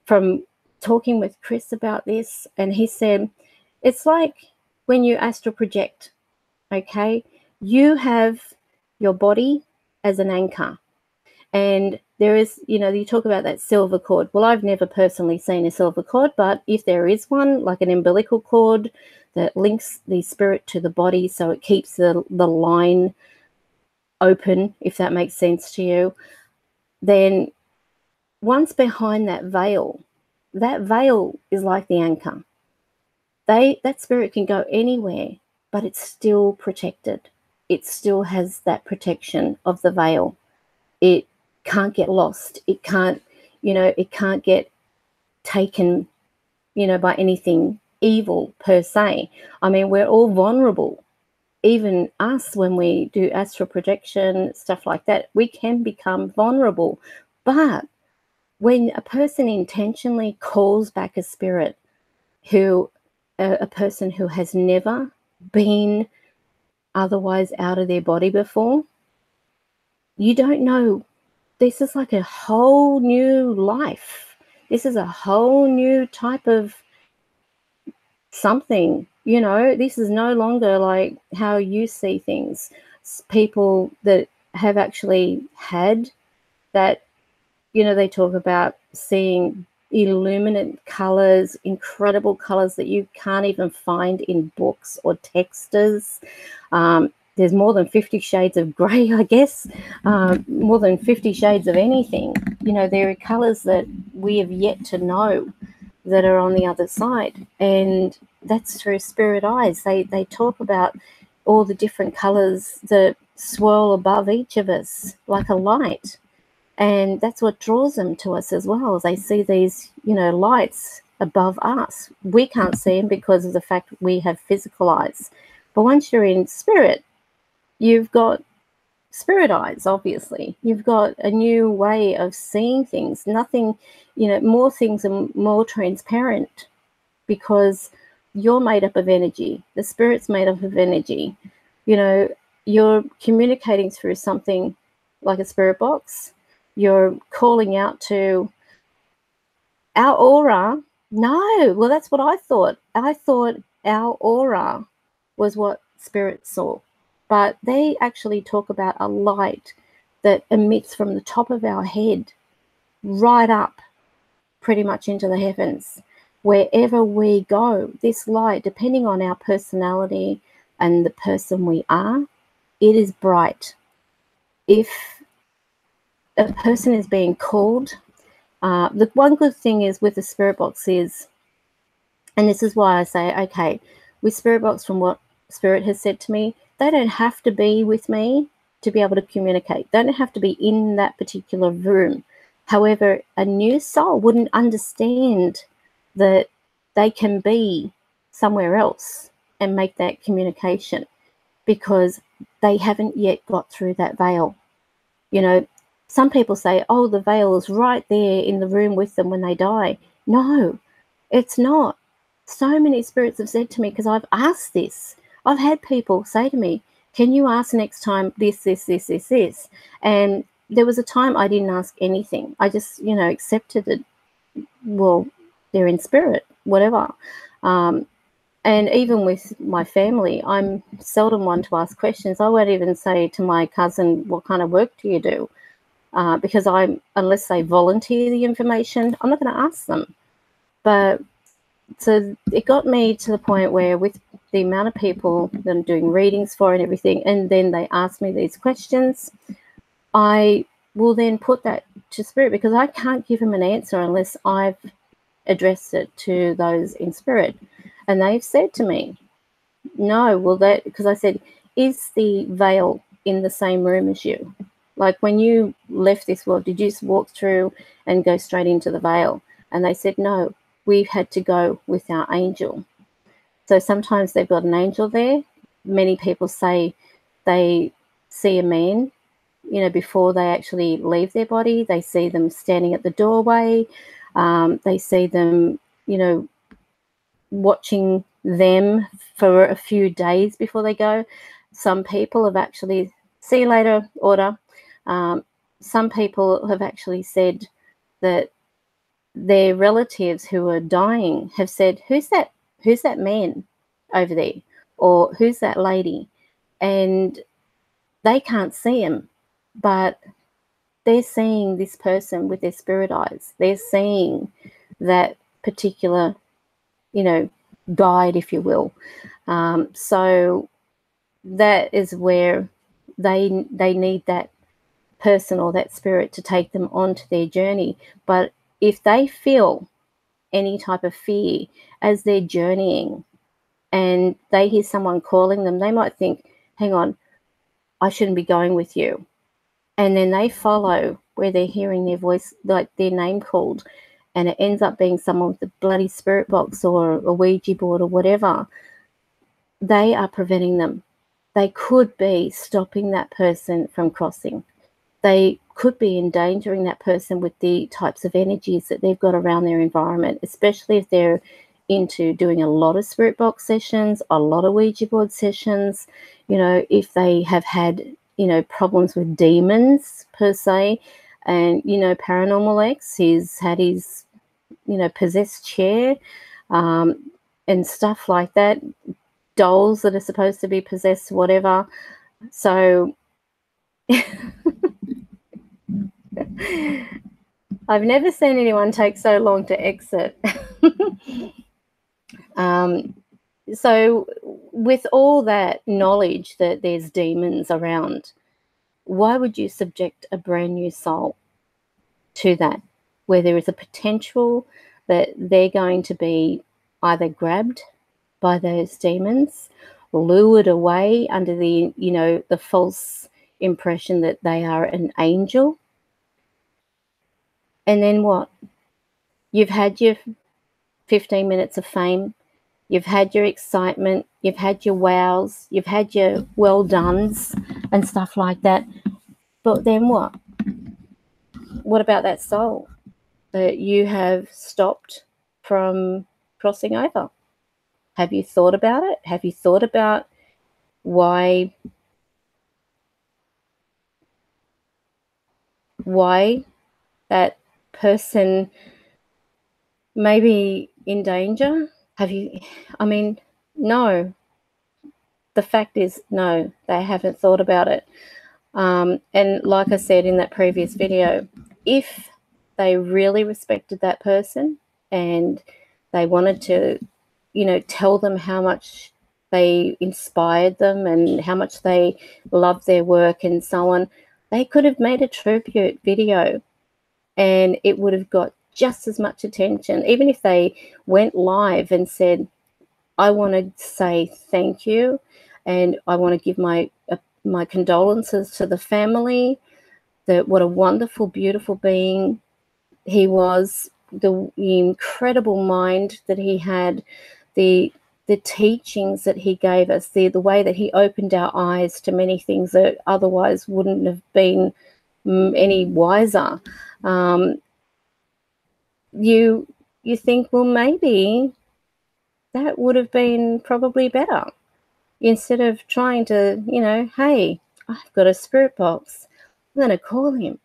From talking with Chris about this, and he said, it's like when you astral project, okay? You have your body as an anchor. And there is, you know, you talk about that silver cord. Well, I've never personally seen a silver cord, but if there is one, like an umbilical cord that links the spirit to the body, so it keeps the line open, if that makes sense to you, then once behind that veil is like the anchor. That spirit can go anywhere, but it's still protected. It still has that protection of the veil. It can't get lost. It can't, you know, it can't get taken, you know, by anything evil per se. I mean, we're all vulnerable. Even us, when we do astral projection, stuff like that, we can become vulnerable. But when a person intentionally calls back a spirit, a person who has never been otherwise out of their body before, you don't know. This is like a whole new life. This is a whole new type of something, this is no longer like how you see things. People that have actually had that, they talk about seeing illuminant colors, incredible colors that you can't even find in books or texters. There's more than 50 shades of grey, I guess, more than 50 shades of anything. There are colors that we have yet to know that are on the other side, and that's through spirit eyes. They talk about all the different colors that swirl above each of us like a light, and that's what draws them to us as well. They see these lights above us. We can't see them because of the fact we have physical eyes, but once you're in spirit, you've got spirit eyes. Obviously you've got a new way of seeing things. Nothing, more things are more transparent because you're made up of energy. The spirit's made up of energy. You're communicating through something like a spirit box. You're calling out to our aura. No, well, that's what I thought. I thought our aura was what spirit saw. But they actually talk about a light that emits from the top of our head right up pretty much into the heavens. Wherever we go, this light, depending on our personality and the person we are, it is bright. If a person is being called, the one good thing is with the spirit box is, and this is why I say, okay, with spirit box, from what spirit has said to me, they don't have to be with me to be able to communicate. They don't have to be in that particular room. However, a new soul wouldn't understand that they can be somewhere else and make that communication because they haven't yet got through that veil. Some people say, oh, the veil is right there in the room with them when they die. No, it's not. So many spirits have said to me, because I've asked this, I've had people say to me, can you ask next time this, this, this, this, this? And there was a time I didn't ask anything. I just, accepted it. Well, they're in spirit, whatever. And even with my family, I'm seldom one to ask questions. I won't even say to my cousin, what kind of work do you do? Because unless they volunteer the information, I'm not going to ask them. But so it got me to the point where, with the amount of people that I'm doing readings for and everything, and then they ask me these questions, I will then put that to spirit, because I can't give them an answer unless I've addressed it to those in spirit. And they've said to me, no, well, that, because I said, is the veil in the same room as you? Like when you left this world, did you just walk through and go straight into the veil? And they said, no, we've had to go with our angel. So sometimes they've got an angel there. Many people say they see a man, before they actually leave their body. They see them standing at the doorway. They see them, watching them for a few days before they go. Some people have actually, see you later, order. Some people have actually said that their relatives who are dying have said, who's that man over there? Or who's that lady? And they can't see him, but they're seeing this person with their spirit eyes. They're seeing that particular, guide, if you will. So that is where they need that person or that spirit to take them onto their journey. But if they feel any type of fear as they're journeying and they hear someone calling them, they might think, hang on, I shouldn't be going with you. And then they follow where they're hearing their voice, like their name called, and it ends up being someone with a bloody spirit box or a Ouija board or whatever, they are preventing them. They could be stopping that person from crossing. They could be endangering that person with the types of energies that they've got around their environment, especially if they're into doing a lot of spirit box sessions, a lot of Ouija board sessions, if they have had, problems with demons per se. And, Paranormal X, he's had his, possessed chair and stuff like that, dolls that are supposed to be possessed, whatever. So I've never seen anyone take so long to exit. So with all that knowledge that there's demons around, why would you subject a brand new soul to that, where there is a potential that they're going to be either grabbed by those demons, lured away under the, the false impression that they are an angel? And then what? You've had your 15 minutes of fame. You've had your excitement. You've had your wows. You've had your well dones and stuff like that. But then what? What about that soul that you have stopped from crossing over? Have you thought about it? Have you thought about why that person may be in danger? No. The fact is, no, they haven't thought about it. And like I said in that previous video, if they really respected that person and they wanted to, tell them how much they inspired them and how much they loved their work and so on, they could have made a tribute video and it would have got just as much attention. Even if they went live and said, I want to say thank you and I want to give my condolences to the family, that what a wonderful, beautiful being he was, the incredible mind that he had, the teachings that he gave us, the way that he opened our eyes to many things that otherwise wouldn't have been any wiser. You think, well, maybe that would have been probably better, instead of trying to, hey, I've got a spirit box, I'm going to call him.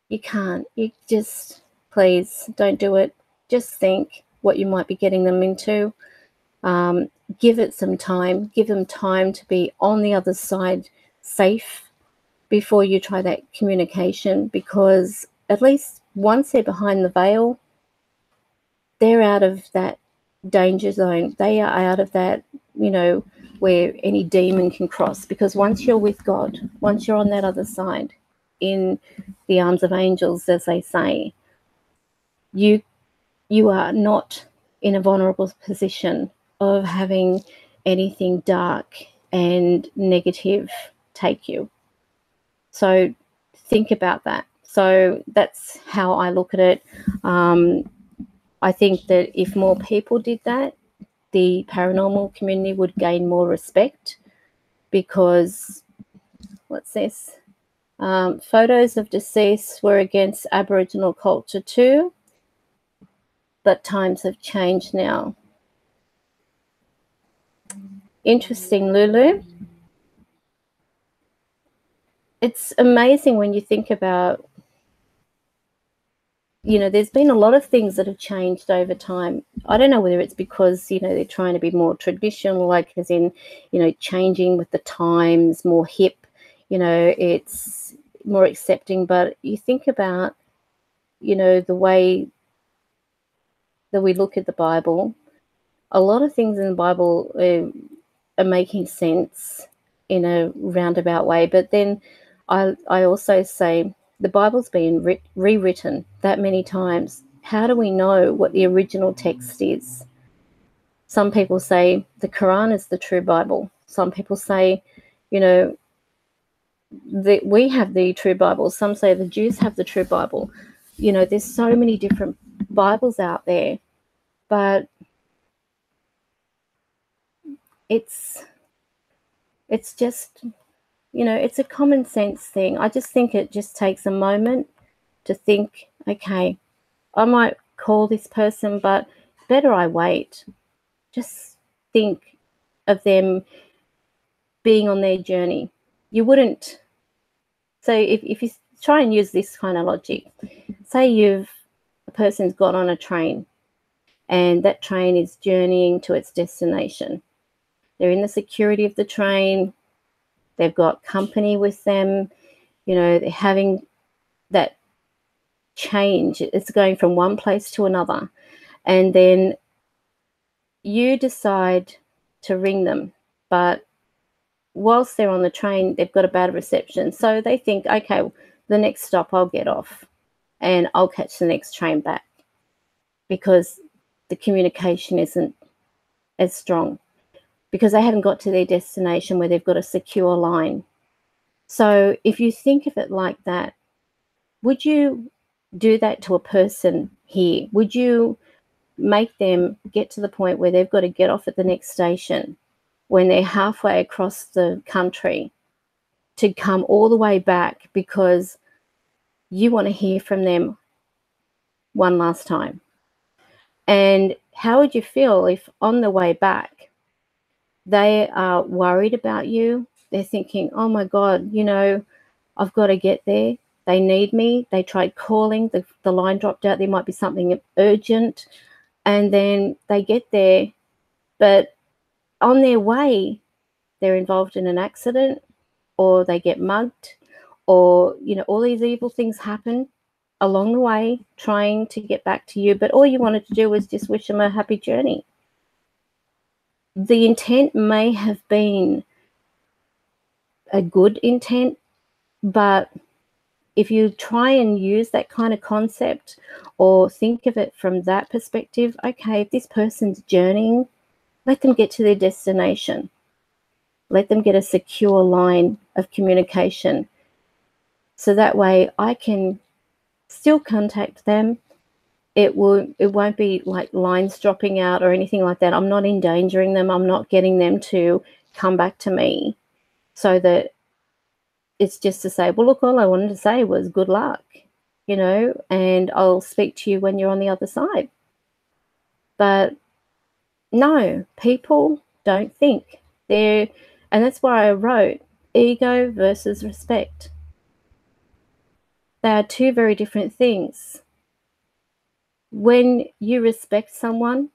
You can't. You just, please don't do it. Just think what you might be getting them into. Give it some time. Give them time to be on the other side safe before you try that communication, because at least once they're behind the veil, they're out of that danger zone. They are out of that, where any demon can cross. Because once you're with God, once you're on that other side, in the arms of angels, as they say, you are not in a vulnerable position of having anything dark and negative take you. So think about that. So that's how I look at it. I think that if more people did that, the paranormal community would gain more respect, because, what's this? Photos of deceased were against Aboriginal culture too, but times have changed now. Interesting, Lulu. It's amazing when you think about, there's been a lot of things that have changed over time. I don't know whether it's because, they're trying to be more traditional, like as in, changing with the times, more hip, it's more accepting. But you think about, the way that we look at the Bible, a lot of things in the Bible are making sense in a roundabout way. But then I also say, the Bible's been rewritten that many times. How do we know what the original text is? Some people say the Quran is the true Bible. Some people say, that we have the true Bible. Some say the Jews have the true Bible. You know, there's so many different Bibles out there, but it's just, you know, it's a common sense thing. I just think it just takes a moment to think, okay, I might call this person, but better I wait. Just think of them being on their journey. You wouldn't. So if you try and use this kind of logic, say a person's got on a train and that train is journeying to its destination. They're in the security of the train. They've got company with them. You know, they're having that change. It's going from one place to another. And then you decide to ring them. But whilst they're on the train, they've got a bad reception. So they think, okay, the next stop I'll get off and I'll catch the next train back, because the communication isn't as strong, because they haven't got to their destination where they've got a secure line. So if you think of it like that, would you do that to a person here? Would you make them get to the point where they've got to get off at the next station when they're halfway across the country to come all the way back because you want to hear from them one last time? And how would you feel if on the way back they are worried about you? They're thinking, oh my God, you know, I've got to get there. They need me. They tried calling. The line dropped out. There might be something urgent. And then they get there, but on their way, they're involved in an accident, or they get mugged, or, you know, all these evil things happen along the way trying to get back to you. But all you wanted to do was just wish them a happy journey. The intent may have been a good intent, but if you try and use that kind of concept or think of it from that perspective, okay, if this person's journeying, let them get to their destination. Let them get a secure line of communication. So that way I can still contact them. It won't be like lines dropping out or anything like that. I'm not endangering them. I'm not getting them to come back to me, so that it's just to say, well, look, all I wanted to say was good luck, you know, and I'll speak to you when you're on the other side. But no, people don't think. And that's why I wrote ego versus respect. They are two very different things. When you respect someone,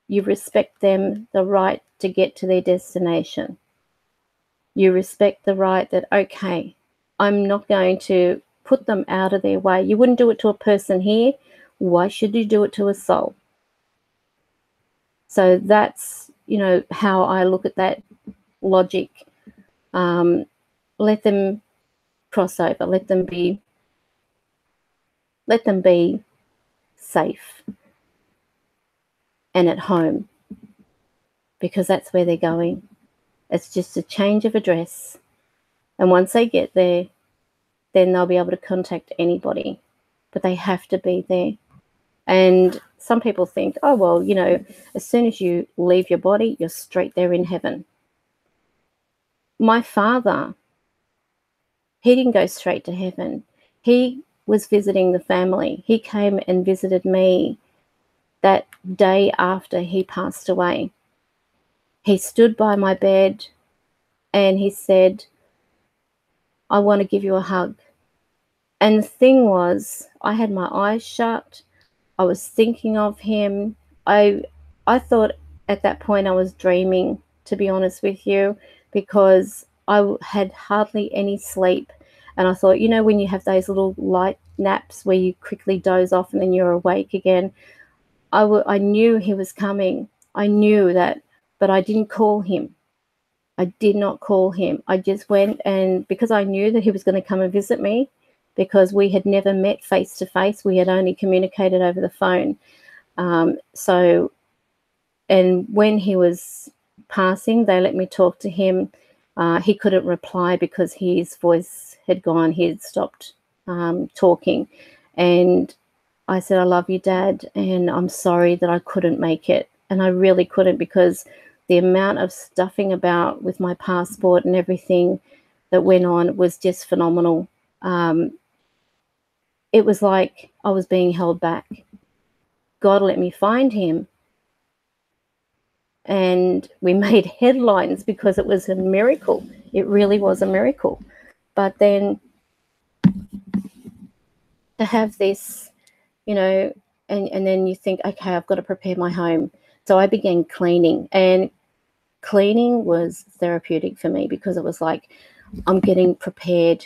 you respect them the right to get to their destination. You respect the right that, okay, I'm not going to put them out of their way. You wouldn't do it to a person here. Why should you do it to a soul? So that's, you know, how I look at that logic. Let them cross over. Let them be safe and at home, because that's where they're going. It's just a change of address. And once they get there, then they'll be able to contact anybody, but they have to be there. And some people think, oh, well, you know, as soon as you leave your body, you're straight there in heaven. My father, he didn't go straight to heaven. He was visiting the family. He came and visited me that day after he passed away. He stood by my bed and he said, I want to give you a hug. And the thing was, I had my eyes shut. I was thinking of him. I thought at that point I was dreaming, to be honest with you, because I had hardly any sleep. And I thought, you know, when you have those little light naps where you quickly doze off and then you're awake again, I knew he was coming. I knew that, but I didn't call him. I did not call him. I just went, and because I knew that he was going to come and visit me, because we had never met face to face, we had only communicated over the phone. And when he was passing, they let me talk to him. He couldn't reply because his voice had gone. He had stopped talking. And I said, I love you, Dad, and I'm sorry that I couldn't make it. And I really couldn't, because the amount of stuffing about with my passport and everything that went on was just phenomenal. It was like I was being held back. God let me find him. And we made headlines because it was a miracle. It really was a miracle. But then to have this, you know, and then you think, okay, I've got to prepare my home. So I began cleaning, and cleaning was therapeutic for me, because it was like, I'm getting prepared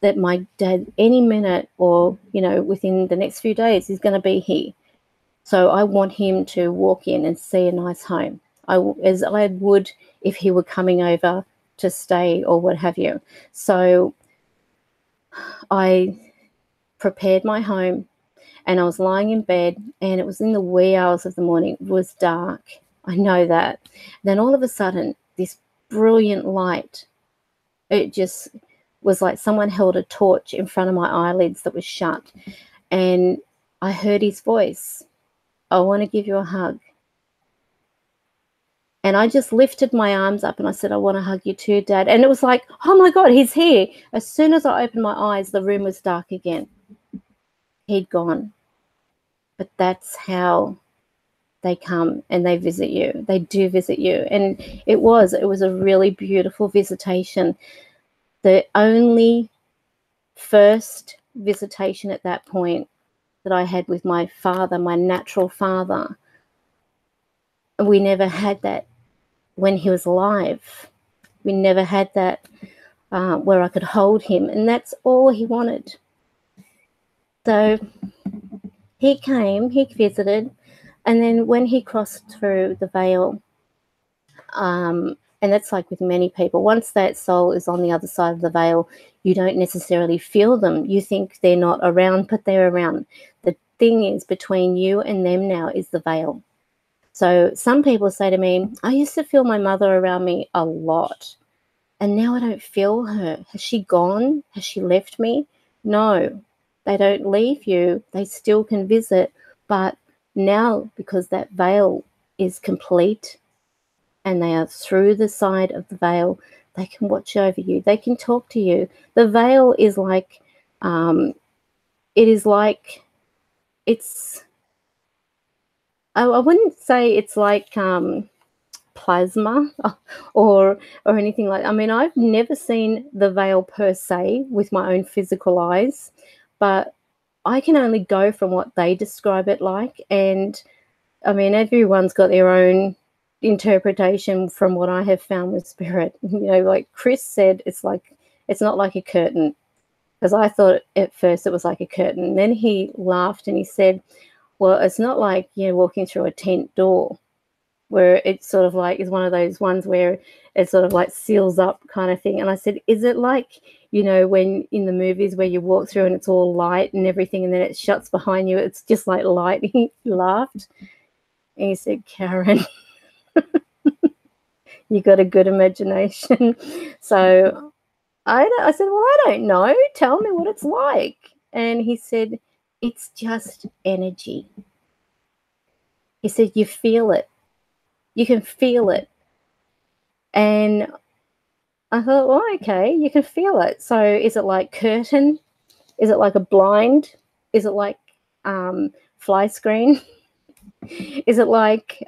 that my dad any minute, or, you know, within the next few days, is going to be here. So I want him to walk in and see a nice home, as I would if he were coming over to stay or what have you. So I prepared my home, and I was lying in bed, and it was in the wee hours of the morning. It was dark. I know that. Then all of a sudden, this brilliant light, it just was like someone held a torch in front of my eyelids that was shut. And I heard his voice. I want to give you a hug. And I just lifted my arms up and I said, I want to hug you too, Dad. And it was like, oh my God, he's here. As soon as I opened my eyes, the room was dark again. He'd gone. But that's how they come and they visit you. They do visit you. And it was a really beautiful visitation. The only first visitation at that point that I had with my father, my natural father, we never had that when he was alive. We never had that where I could hold him, and that's all he wanted. So he came, he visited, and then when he crossed through the veil, and that's like with many people, once that soul is on the other side of the veil, you don't necessarily feel them. You think they're not around, but they're around. The thing is, between you and them now is the veil. So some people say to me, I used to feel my mother around me a lot, and now I don't feel her. Has she gone? Has she left me? No, they don't leave you. They still can visit, but now, because that veil is complete and they are through the side of the veil, they can watch over you. They can talk to you. The veil is like, I wouldn't say it's like plasma or anything like that. I mean, I've never seen the veil per se with my own physical eyes, but I can only go from what they describe it like. And I mean, everyone's got their own interpretation from what I have found with spirit. You know, like Chris said, it's not like a curtain, because I thought at first it was like a curtain. And then he laughed and he said, well, it's not like, you know, walking through a tent door, where it's sort of like is one of those ones where it sort of like seals up kind of thing. And I said, is it like, you know, when in the movies where you walk through and it's all light and everything and then it shuts behind you, it's just like light? He laughed and he said, Karen, you got a good imagination. So I said, well, I don't know. Tell me what it's like. And he said, it's just energy. He said, you feel it. You can feel it. And I thought, well, okay, you can feel it. So is it like curtain? Is it like a blind? Is it like fly screen? Is it like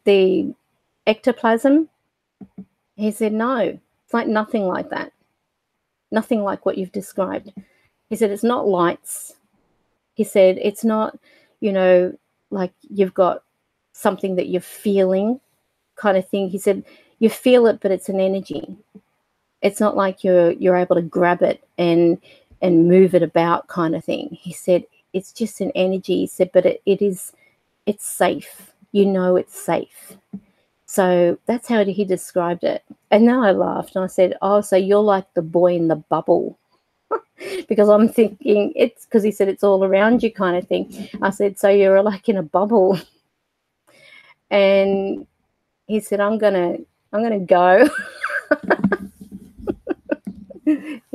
the ectoplasm? He said, no, it's like nothing like that. Nothing like what you've described. He said, it's not lights. He said, it's not, you know, like you've got something that you're feeling kind of thing. He said, you feel it, but it's an energy. It's not like you're able to grab it and move it about kind of thing. He said, it's just an energy. He said, but it's safe. You know, it's safe. So that's how he described it. And then I laughed and I said, oh, so you're like the boy in the bubble. Because I'm thinking it's because he said it's all around you kind of thing. I said, so you're like in a bubble. And he said, I'm gonna go.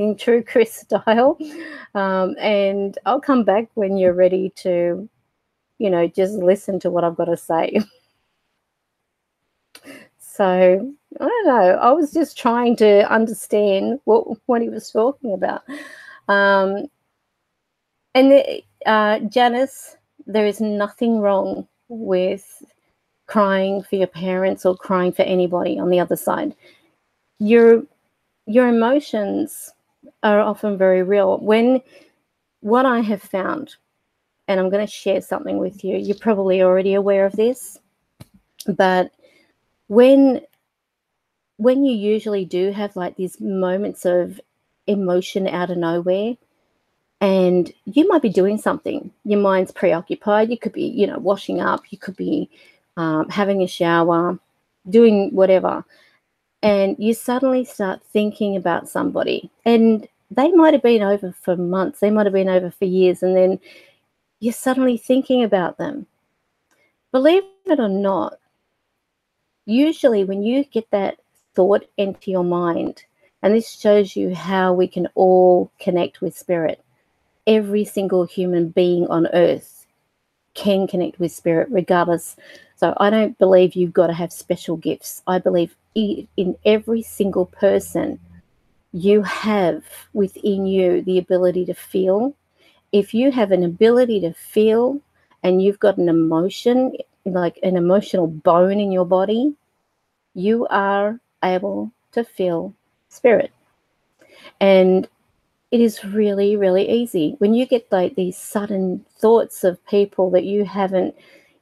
talking true Chris style. And I'll come back when you're ready to, you know, just listen to what I've got to say. So, I don't know. I was just trying to understand what he was talking about. And Janise, there is nothing wrong with crying for your parents or crying for anybody on the other side. Your emotions are often very real. What I have found, and I'm going to share something with you, you're probably already aware of this, but when you usually do have like these moments of emotion out of nowhere, and you might be doing something, your mind's preoccupied, you could be, you know, washing up, you could be having a shower, doing whatever, and you suddenly start thinking about somebody, and they might have been over for months, they might have been over for years, and then you're suddenly thinking about them. Believe it or not, usually when you get that thought into your mind, and this shows you how we can all connect with spirit. Every single human being on earth can connect with spirit regardless. So I don't believe you've got to have special gifts. I believe in every single person you have within you the ability to feel. If you have an ability to feel and you've got an emotion, like an emotional bone in your body, you are able to feel spirit. And it is really, really easy. When you get like these sudden thoughts of people that you haven't,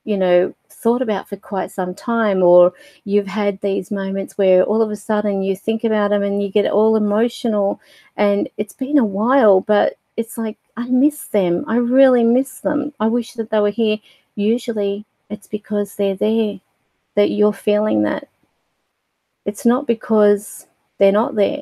you know, thought about for quite some time, or you've had these moments where all of a sudden you think about them and you get all emotional, and it's been a while, but it's like, I miss them. I really miss them. I wish that they were here. Usually it's because they're there, that you're feeling that. It's not because they're not there.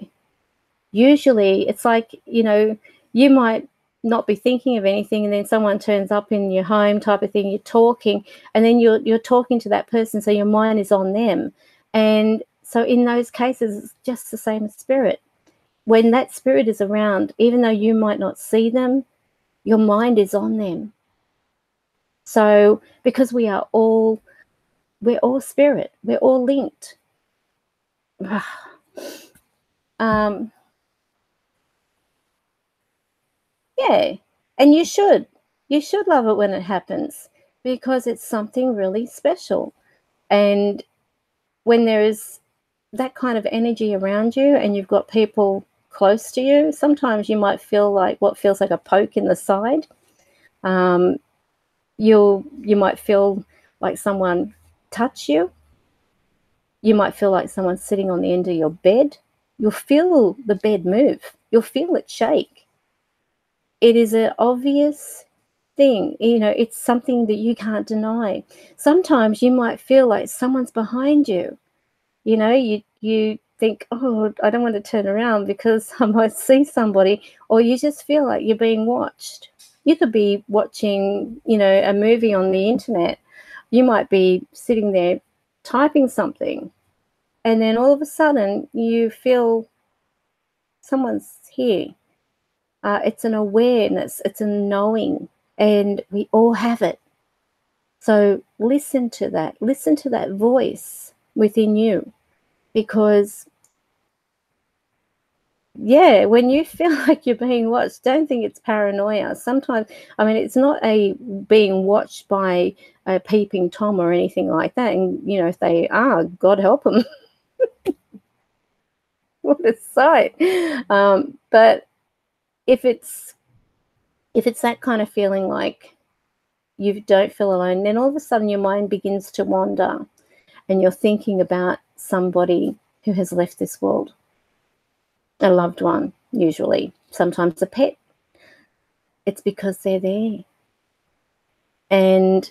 Usually it's like, you know, you might not be thinking of anything, and then someone turns up in your home type of thing, you're talking, and then you're talking to that person, so your mind is on them. And so in those cases, it's just the same as spirit. When that spirit is around, even though you might not see them, your mind is on them. So because we're all spirit, we're all linked. Yeah, and you should love it when it happens, because it's something really special. And when there is that kind of energy around you and you've got people close to you, sometimes you might feel like what feels like a poke in the side. You might feel like someone touch you. You might feel like someone's sitting on the end of your bed. You'll feel the bed move. You'll feel it shake. It is an obvious thing, you know, it's something that you can't deny. Sometimes you might feel like someone's behind you. You know, you think, oh, I don't want to turn around because I might see somebody, or you just feel like you're being watched. You could be watching, you know, a movie on the internet. You might be sitting there typing something, and then all of a sudden you feel someone's here. It's an awareness, it's a knowing, and we all have it. So listen to that voice within you, because yeah, when you feel like you're being watched, don't think it's paranoia. Sometimes, I mean, it's not a being watched by a peeping Tom or anything like that. And, you know, if they are, God help them. What a sight. But if it's that kind of feeling like you don't feel alone, then all of a sudden your mind begins to wander and you're thinking about somebody who has left this world, a loved one, usually, sometimes a pet. It's because they're there. And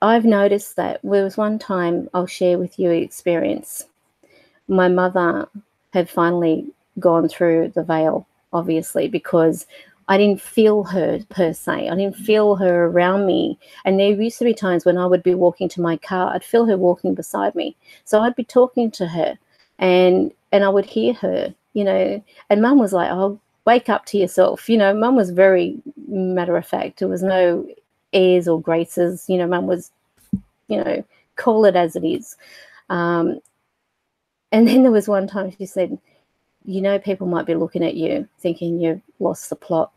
I've noticed that there was one time, I'll share with you an experience. My mother had finally gone through the veil, obviously, because I didn't feel her per se. I didn't feel her around me. And there used to be times when I would be walking to my car, I'd feel her walking beside me. So I'd be talking to her and I would hear her, you know. And Mum was like, oh, wake up to yourself. You know, Mum was very matter of fact. There was no airs or graces. You know, Mum was, you know, call it as it is. And then there was one time she said, you know, people might be looking at you thinking you've lost the plot.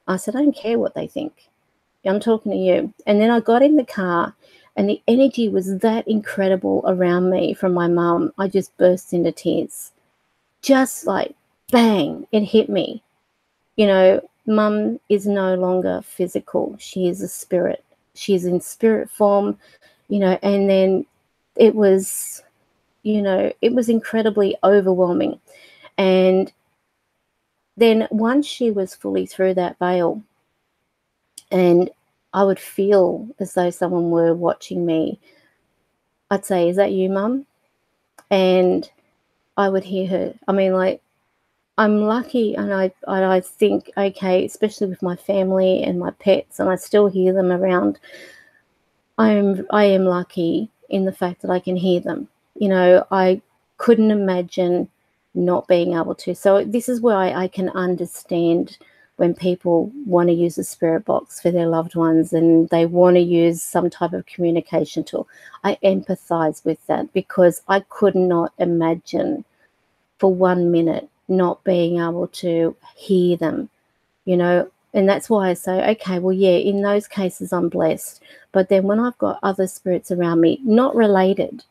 I said, I don't care what they think. I'm talking to you. And then I got in the car and the energy was that incredible around me from my mum. I just burst into tears. Just like, bang, it hit me. You know, Mum is no longer physical. She is a spirit. She is in spirit form, you know, and then it was, you know, it was incredibly overwhelming. And then once she was fully through that veil, and I would feel as though someone were watching me, I'd say, is that you, Mum? And I would hear her. I mean, like, I'm lucky, and I think, okay, especially with my family and my pets, and I still hear them around, I am lucky in the fact that I can hear them. You know, I couldn't imagine not being able to. So this is why I can understand when people want to use a spirit box for their loved ones and they want to use some type of communication tool. I empathize with that because I could not imagine for 1 minute not being able to hear them, you know. And that's why I say, okay, well, yeah, in those cases I'm blessed. But then when I've got other spirits around me, not related,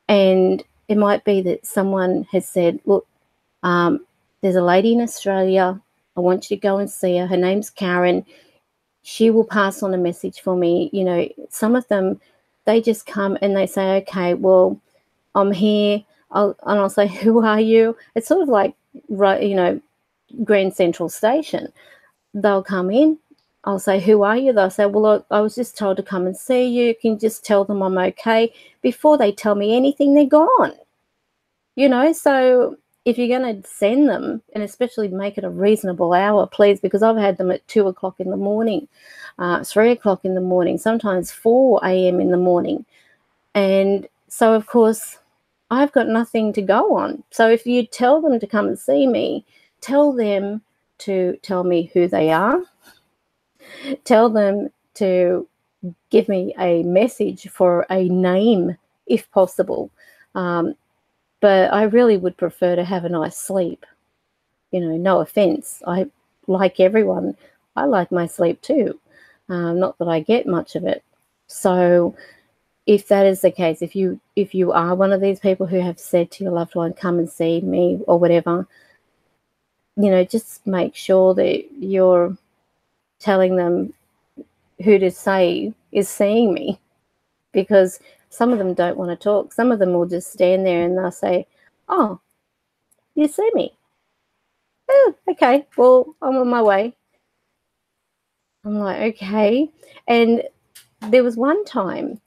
and it might be that someone has said, look, there's a lady in Australia. I want you to go and see her. Her name's Karen. She will pass on a message for me. You know, some of them, they just come and they say, okay, well, I'm here. And I'll say, who are you? It's sort of like, you know, Grand Central Station. They'll come in. I'll say, who are you? They'll say, well, look, I was just told to come and see you. You can just tell them I'm okay. Before they tell me anything, they're gone. You know, so if you're going to send them, and especially make it a reasonable hour, please, because I've had them at 2 o'clock in the morning, 3 o'clock in the morning, sometimes 4 a.m. in the morning. And so, of course, I've got nothing to go on. So if you tell them to come and see me, tell them to tell me who they are. Tell them to give me a message for a name, if possible. But I really would prefer to have a nice sleep. You know, no offense. I like everyone. I like my sleep too. Not that I get much of it. So if that is the case, if you are one of these people who have said to your loved one, come and see me or whatever, you know, just make sure that you're telling them who to say is seeing me, because some of them don't want to talk. Some of them will just stand there and they'll say, oh, you see me? Oh, okay, well, I'm on my way. I'm like, okay. And there was one time,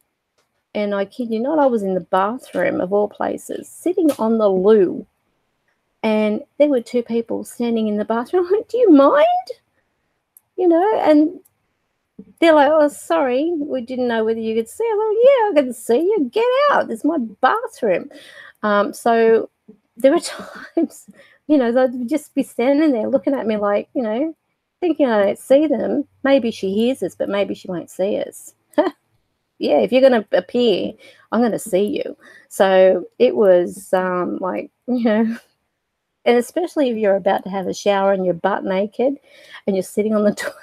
and I kid you not, I was in the bathroom of all places, sitting on the loo, and there were two people standing in the bathroom. I'm like, do you mind? You know, and they're like, oh, sorry, we didn't know whether you could see. I'm like, yeah, I can see you. Get out. It's my bathroom. So there are times, you know, they'd just be standing there looking at me like, you know, thinking I don't see them. Maybe she hears us, but maybe she won't see us. Yeah, if you're going to appear, I'm going to see you. So it was like, you know, and especially if you're about to have a shower and you're butt naked and you're sitting on the toilet.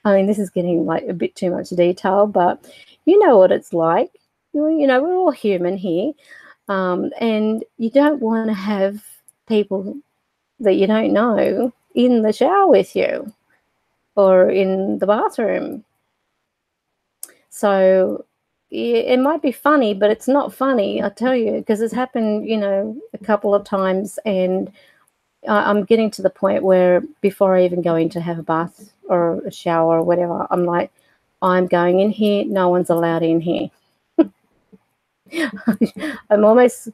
I mean, this is getting like a bit too much detail, but you know what it's like. You know, we're all human here. And you don't want to have people that you don't know in the shower with you or in the bathroom. So it might be funny, but it's not funny, I tell you, because it's happened, you know, a couple of times, and I'm getting to the point where before I even go in to have a bath or a shower or whatever, I'm like, I'm going in here. No one's allowed in here. I'm almost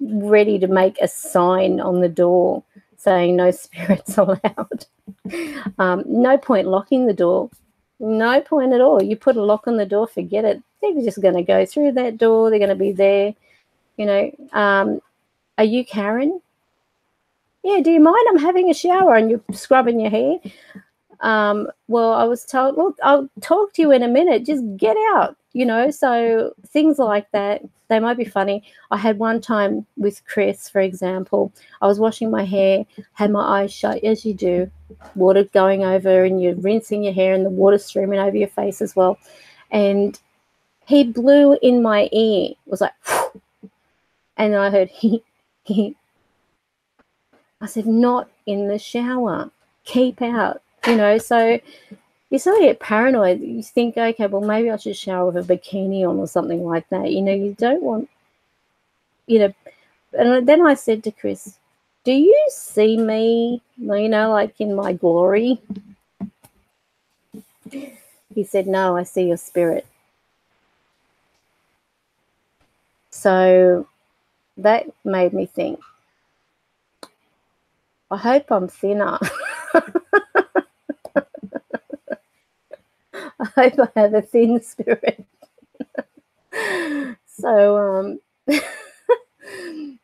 ready to make a sign on the door saying no spirits allowed. No point locking the door. No point at all. You put a lock on the door, forget it. They're just going to go through that door. They're going to be there. You know, are you Karen? yeah, do you mind? I'm having a shower and you're scrubbing your hair. Well, I was told, look, I'll talk to you in a minute. Just get out, you know. So things like that, they might be funny. I had one time with Chris, for example, I was washing my hair, had my eyes shut, as you do, water going over, and you're rinsing your hair and the water streaming over your face as well. And he blew in my ear. It was like, and I heard he. I said, not in the shower. Keep out, you know. So you sort of get paranoid. You think, okay, well, maybe I should shower with a bikini on or something like that. You know, you don't want, you know. And then I said to Chris, do you see me, you know, like in my glory? He said, no, I see your spirit. So that made me think, I hope I'm thinner. I hope I have a thin spirit. So,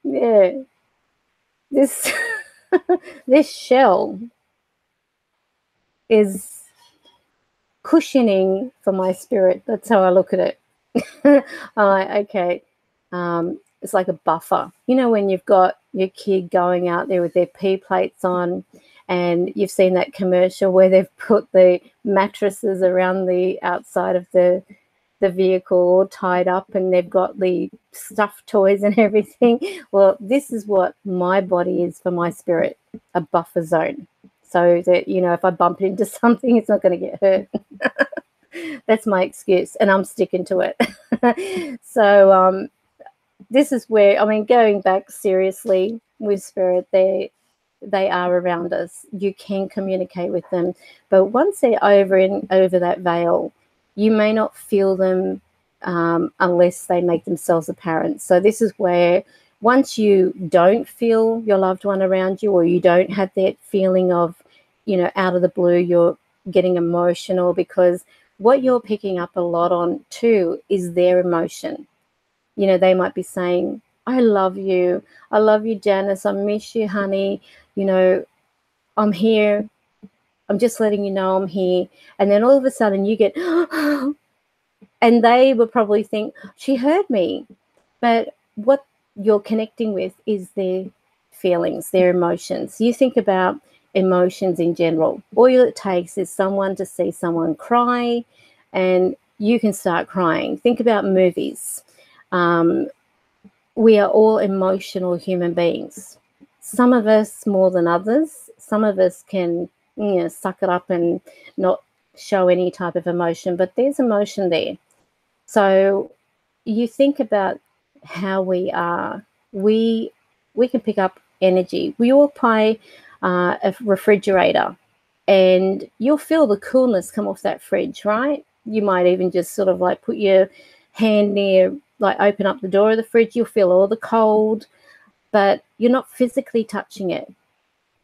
yeah, this this shell is cushioning for my spirit. That's how I look at it. I'm like, okay, it's like a buffer. You know, when you've got your kid going out there with their pee plates on, and you've seen that commercial where they've put the mattresses around the outside of the vehicle all tied up, and they've got the stuffed toys and everything. Well, this is what my body is for my spirit, a buffer zone. So that, you know, if I bump into something, it's not going to get hurt. That's my excuse, and I'm sticking to it. So this is where, I mean, going back seriously with spirit, they are around us. You can communicate with them, but once they're over that veil, you may not feel them unless they make themselves apparent. So this is where, once you don't feel your loved one around you, or you don't have that feeling of, you know, out of the blue, you're getting emotional, because what you're picking up a lot on too is their emotion. You know, they might be saying, I love you, Janice, I miss you, honey, you know, I'm here, I'm just letting you know I'm here. And then all of a sudden you get, and they will probably think, she heard me. But what you're connecting with is their feelings, their emotions. You think about emotions in general. All it takes is someone to see someone cry, and you can start crying. Think about movies. We are all emotional human beings. Some of us more than others. Some of us can, you know, suck it up and not show any type of emotion, but there's emotion there. So you think about how we are. We can pick up energy. We all play a refrigerator, and you'll feel the coolness come off that fridge, right? You might even just sort of like put your hand near, like open up the door of the fridge. You'll feel all the cold, but you're not physically touching it.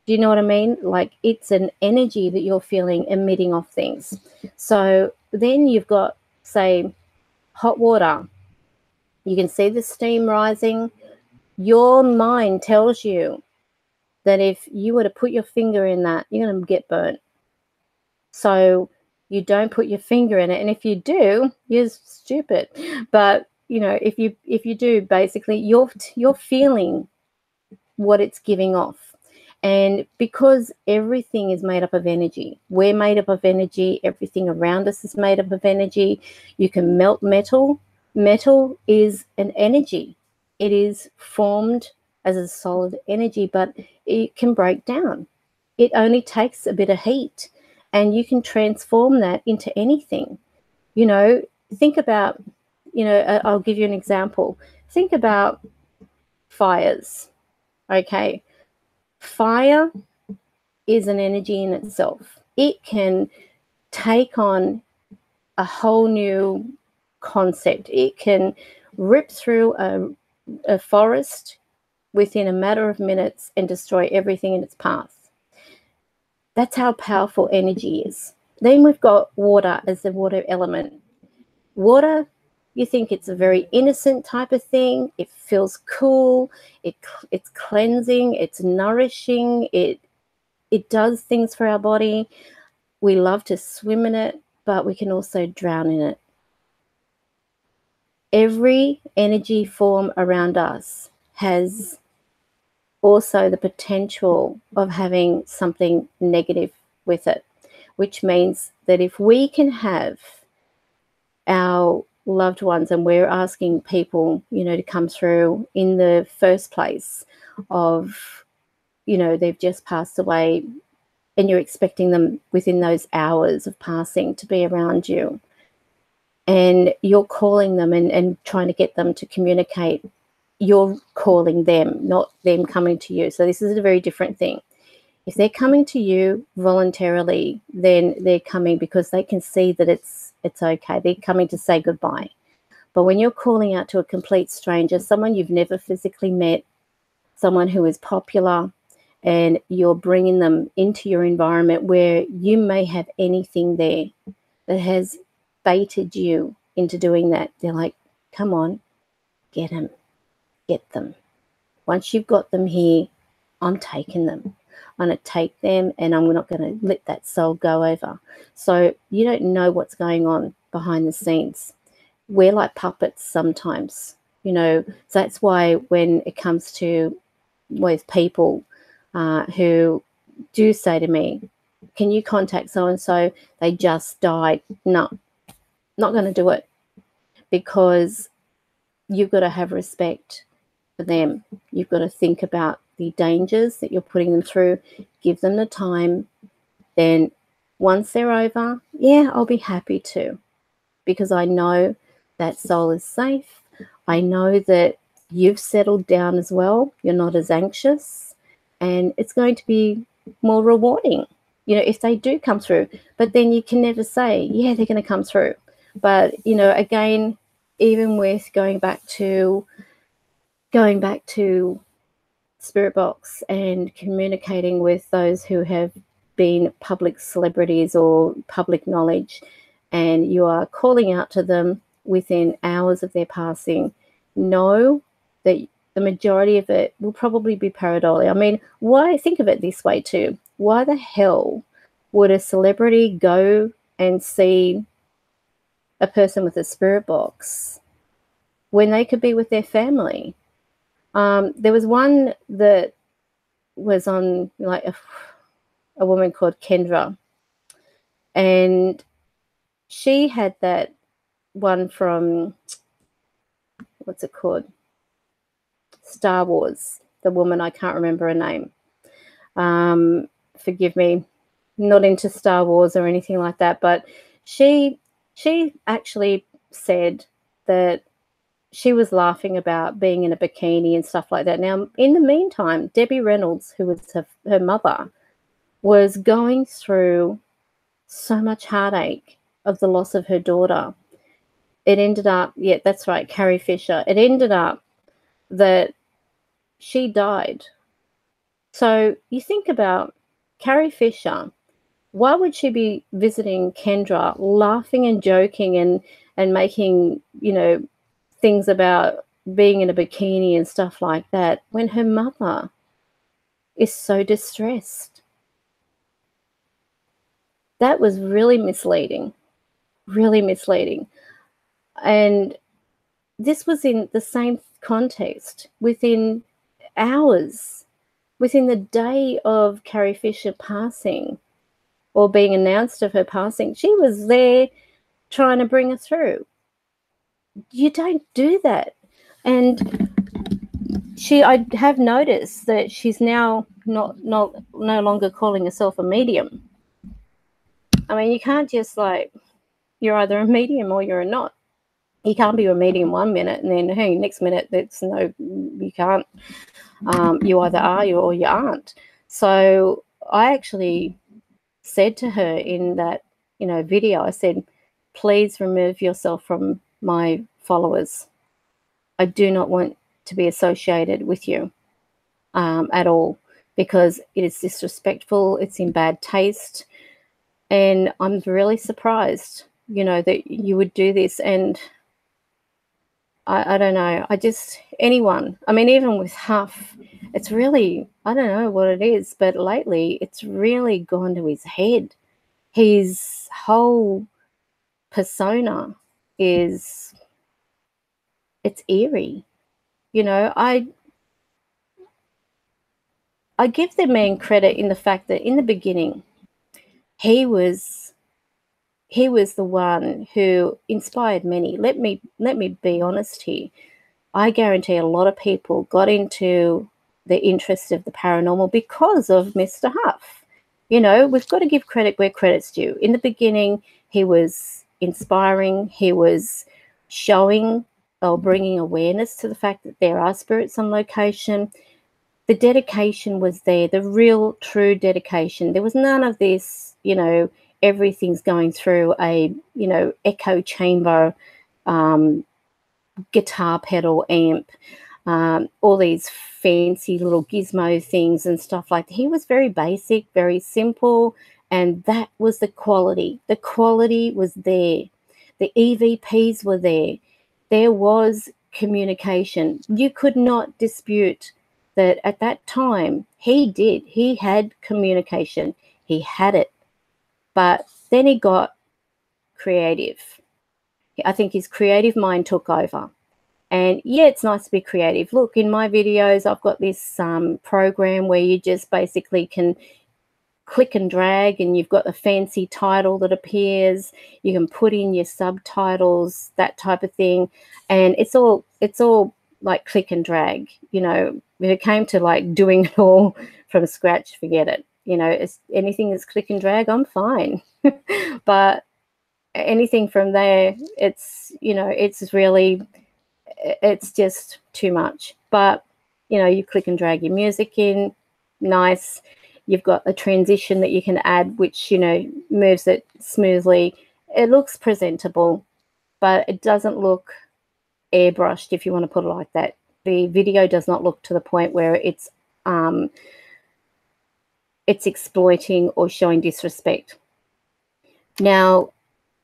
Do you know what I mean? Like, it's an energy that you're feeling emitting off things. So then you've got, say, hot water. You can see the steam rising. Your mind tells you that if you were to put your finger in that, you're going to get burnt. So you don't put your finger in it. And if you do, you're stupid. But, you know, if you do, basically you're feeling what it's giving off. And because everything is made up of energy, we're made up of energy, everything around us is made up of energy. You can melt metal. Metal is an energy. It is formed as a solid energy, but it can break down. It only takes a bit of heat, and you can transform that into anything. You know, think about, you know, I'll give you an example. Think about fires. Okay. Fire is an energy in itself. It can take on a whole new concept. It can rip through a forest within a matter of minutes and destroy everything in its path. That's how powerful energy is. Then we've got water as the water element. Water You think it's a very innocent type of thing. It feels cool. It's cleansing. It's nourishing. It does things for our body. We love to swim in it, but we can also drown in it. Every energy form around us has also the potential of having something negative with it, which means that if we can have our loved ones, and we're asking people, to come through in the first place of, they've just passed away, and you're expecting them within those hours of passing to be around you, and you're calling them and trying to get them to communicate. You're calling them, not them coming to you. So this is a very different thing. If they're coming to you voluntarily, then they're coming because they can see that it's okay. They're coming to say goodbye. But when you're calling out to a complete stranger, someone you've never physically met, someone who is popular, and you're bringing them into your environment where you may have anything there that has baited you into doing that, they're like, come on, get them. Once you've got them here, I'm taking them. I'm going to take them, and I'm not going to let that soul go over. So you don't know what's going on behind the scenes. We're like puppets sometimes, So that's why when it comes to with people who do say to me, can you contact so-and-so? They just died. No, not going to do it, because you've got to have respect for them. You've got to think about the dangers that you're putting them through, give them the time. Then once they're over, yeah, I'll be happy to, because I know that soul is safe. I know that you've settled down as well. You're not as anxious, and it's going to be more rewarding, if they do come through. But then you can never say, yeah, they're going to come through. But, again, even with going back to Spirit Box and communicating with those who have been public celebrities or public knowledge, and you are calling out to them within hours of their passing, know that the majority of it will probably be pareidolia. I mean, why think of it this way too? Why the hell would a celebrity go and see a person with a spirit box when they could be with their family? There was one that was on like a woman called Kendra, and she had that one from, what's it called? Star Wars. The woman, I can't remember her name. Forgive me, not into Star Wars or anything like that, but she actually said that she was laughing about being in a bikini and stuff like that. Now, in the meantime, Debbie Reynolds, who was her mother, was going through so much heartache of the loss of her daughter. It ended up, yeah, that's right, Carrie Fisher. It ended up that she died. So you think about Carrie Fisher. Why would she be visiting Kendra, laughing and joking and making, things about being in a bikini and stuff like that, when her mother is so distressed? That was really misleading. And this was in the same context, within hours, within the day of Carrie Fisher passing, or being announced of her passing. She was there trying to bring her through. You don't do that. And I have noticed that she's now no longer calling herself a medium. I mean, you can't just you're either a medium or you're not. You can't be a medium 1 minute and then, hey, next minute, you can't. You either are or you aren't. So I actually said to her in that, video, I said, please remove yourself from my followers. I do not want to be associated with you at all, because it is disrespectful. It's in bad taste. And I'm really surprised, that you would do this. And I don't know. Anyone. I mean, even with Huff, it's really, I don't know what it is, but lately it's really gone to his head. His whole persona it's eerie. You know, I give the man credit in the fact that in the beginning, he was the one who inspired many. Let me be honest here. I guarantee a lot of people got into the interest of the paranormal because of Mr. Huff. You know, we've got to give credit where credit's due. In the beginning, he was inspiring. He was showing or bringing awareness to the fact that there are spirits on location. The dedication was there, the real, true dedication. There was none of this, you know, everything's going through a, you know, echo chamber, guitar pedal amp, all these fancy little gizmo things and stuff like that. He was very basic, very simple, and that was the quality. The quality was there. The EVPs were there. There was communication. You could not dispute that at that time he had communication. He had it. But then he got creative. I think his creative mind took over. And yeah, it's nice to be creative. Look, in my videos, I've got this program where you just basically can click and drag, and you've got a fancy title that appears. You can put in your subtitles, that type of thing. And it's all like click and drag. You know, if it came to like doing it all from scratch, forget it. You know, it's anything that's click and drag, I'm fine. But anything from there, it's, you know, it's just too much. But, you know, you click and drag your music in, nice. You've got a transition that you can add, which, you know, moves it smoothly. It looks presentable, but it doesn't look airbrushed, if you want to put it like that. The video does not look to the point where it's exploiting or showing disrespect. Now,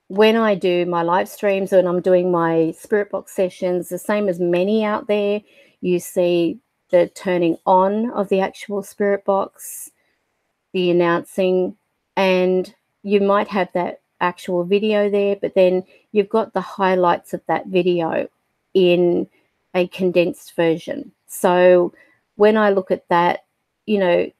when I do my live streams and I'm doing my spirit box sessions, the same as many out there, you see the turning on of the actual spirit box, the announcing, and you might have that actual video there, but then you've got the highlights of that video in a condensed version. So when I look at that, you know,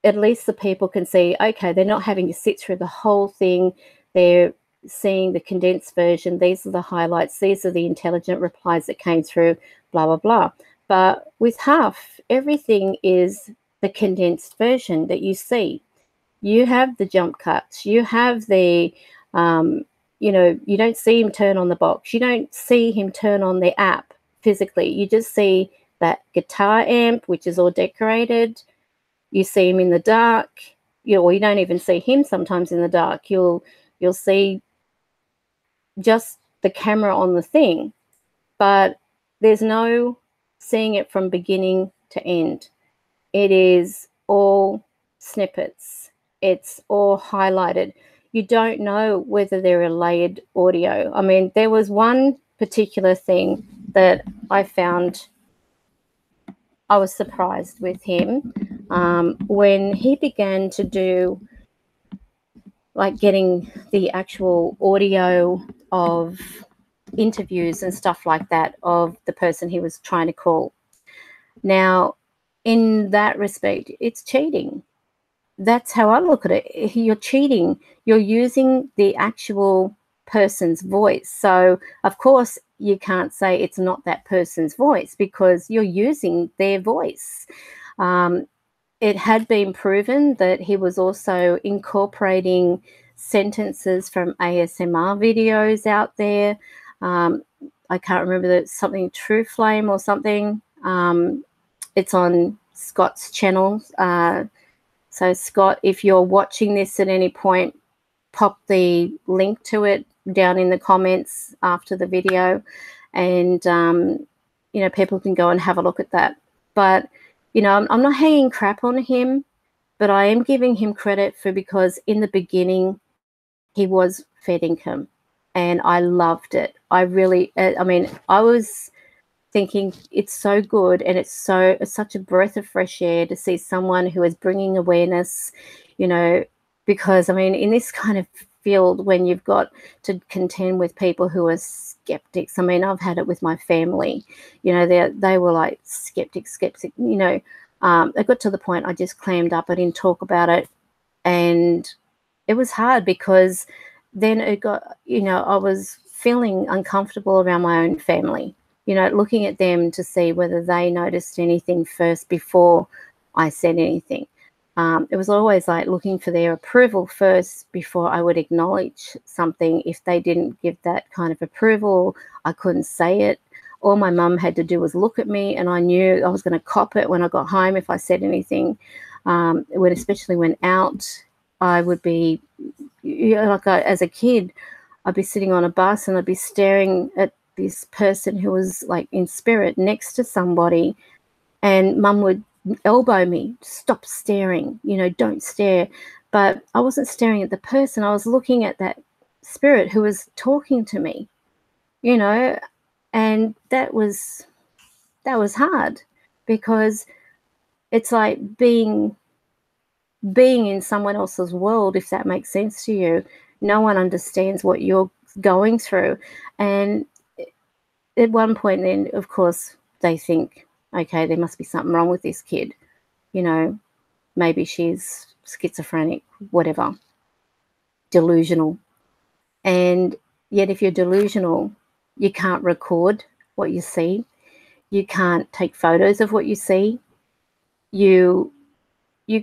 at least the people can see, okay, they're not having to sit through the whole thing. They're seeing the condensed version. These are the highlights. These are the intelligent replies that came through, blah, blah, blah. But with Huff, everything is the condensed version that you see. You have the jump cuts. You have the, you know, you don't see him turn on the box. You don't see him turn on the app physically. You just see that guitar amp, which is all decorated. You see him in the dark. Or you don't even see him sometimes in the dark. You'll see just the camera on the thing, but there's no seeing it from beginning to end. It is all snippets. It's all highlighted. You don't know whether they're a layered audio. I mean, there was one particular thing that I found I was surprised with him when he began to do like getting the actual audio of interviews and stuff like that of the person he was trying to call. Now, in that respect, it's cheating. That's how I look at it. You're cheating. You're using the actual person's voice. So, of course, you can't say it's not that person's voice because you're using their voice. It had been proven that he was also incorporating sentences from ASMR videos out there. I can't remember that, something True Flame or something. It's on Scott's channel. So Scott, if you're watching this at any point, pop the link to it down in the comments after the video, and you know, people can go and have a look at that. But you know, I'm not hanging crap on him, but I am giving him credit for, because in the beginning he was fair income. and I loved it. I really, I mean, I was thinking it's so good, and it's such a breath of fresh air to see someone who is bringing awareness, you know, because I mean, in this kind of field, when you've got to contend with people who are skeptics, I mean, I've had it with my family, you know, they were like skeptic, you know. It got to the point I just clammed up. I didn't talk about it, and it was hard because then it got, you know, I was feeling uncomfortable around my own family, you know, looking at them to see whether they noticed anything first before I said anything. It was always like looking for their approval first before I would acknowledge something. If they didn't give that kind of approval, I couldn't say it. All my mum had to do was look at me, and I knew I was going to cop it when I got home if I said anything. Especially when out, I would be, you know, like as a kid, I'd be sitting on a bus and I'd be staring at this person who was like in spirit next to somebody, and mum would elbow me, stop staring, you know, don't stare. But I wasn't staring at the person, I was looking at that spirit who was talking to me, you know. And that was hard, because it's like being in someone else's world, if that makes sense to you. No one understands what you're going through. And at one point then, of course, they think, okay, there must be something wrong with this kid, you know, maybe she's schizophrenic, whatever, delusional. And yet if you're delusional, you can't record what you see, you can't take photos of what you see, you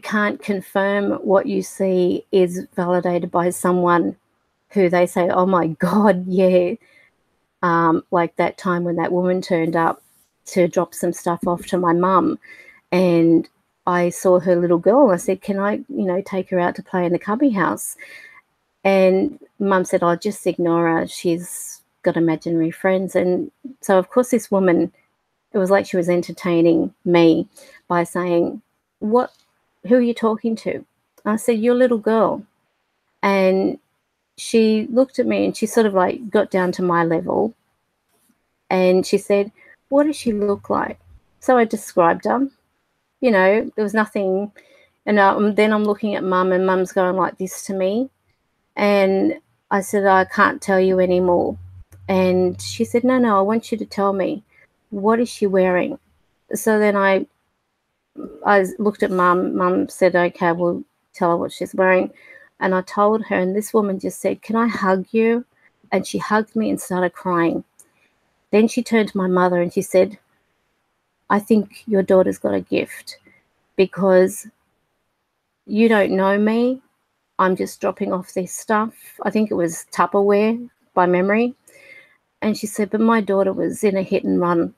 can't confirm what you see is validated by someone who they say, oh my God, yeah. Like that time when that woman turned up to drop some stuff off to my mum, and I saw her little girl, and I said, can I, you know, take her out to play in the cubby house? And mum said, oh, just ignore her, she's got imaginary friends. And so of course this woman, it was like she was entertaining me by saying, who are you talking to? I said, your little girl. And she looked at me and she sort of like got down to my level, and she said, what does she look like? So I described her. You know, there was nothing. And then I'm looking at mum, and mum's going like this to me. And I said, I can't tell you anymore. And she said, no, I want you to tell me. What is she wearing? So then I looked at mum. Mum said, okay, we'll tell her what she's wearing. And I told her, and this woman just said, can I hug you? And she hugged me and started crying. Then she turned to my mother and she said, I think your daughter's got a gift, because you don't know me. I'm just dropping off this stuff. I think it was Tupperware by memory. And she said, but my daughter was in a hit and run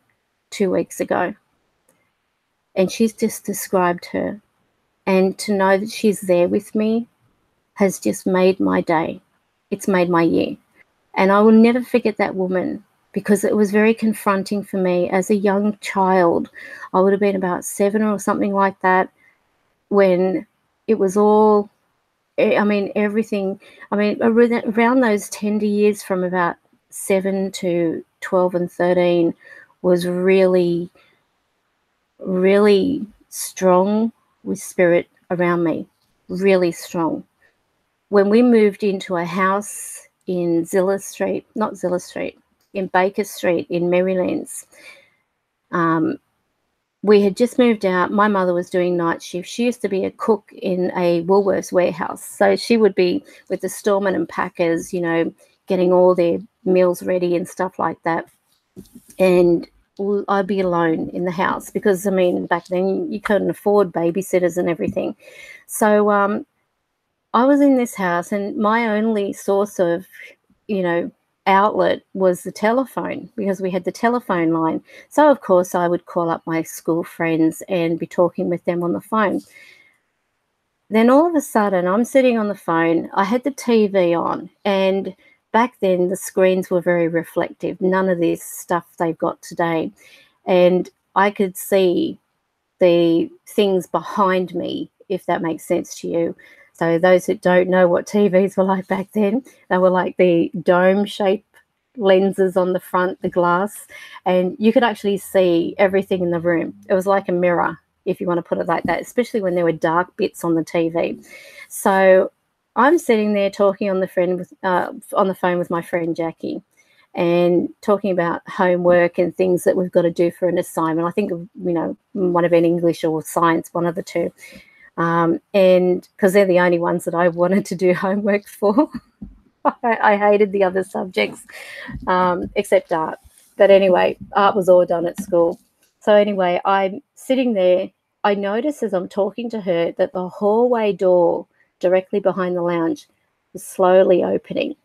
2 weeks ago. And she's just described her. And to know that she's there with me has just made my day. It's made my year. And I will never forget that woman, because it was very confronting for me as a young child. I would have been about 7 or something like that, when it was all, I mean, everything, I mean, around those tender years from about 7 to 12 and 13 was really, really strong with spirit around me, really strong. When we moved into a house in in Baker Street in Merrylands, we had just moved out. My mother was doing night shift. She used to be a cook in a Woolworths warehouse. So she would be with the storemen and packers, you know, getting all their meals ready and stuff like that. And I'd be alone in the house because, I mean, back then you couldn't afford babysitters and everything. So I was in this house, and my only source of, you know, outlet was the telephone, because we had the telephone line. So of course I would call up my school friends and be talking with them on the phone. Then all of a sudden I'm sitting on the phone. I had the TV on, and back then the screens were very reflective, none of this stuff they've got today. And I could see the things behind me, if that makes sense to you. So those who don't know what TVs were like back then, they were like the dome-shaped lenses on the front, the glass, and you could actually see everything in the room. It was like a mirror, if you want to put it like that, especially when there were dark bits on the TV. So I'm sitting there talking on the phone with my friend Jackie, and talking about homework and things that we've got to do for an assignment. I think, might have been English or science, one of the two. And because they're the only ones that I wanted to do homework for. I hated the other subjects, except art. But anyway, art was all done at school. So anyway, I'm sitting there. I notice as I'm talking to her that the hallway door directly behind the lounge was slowly opening.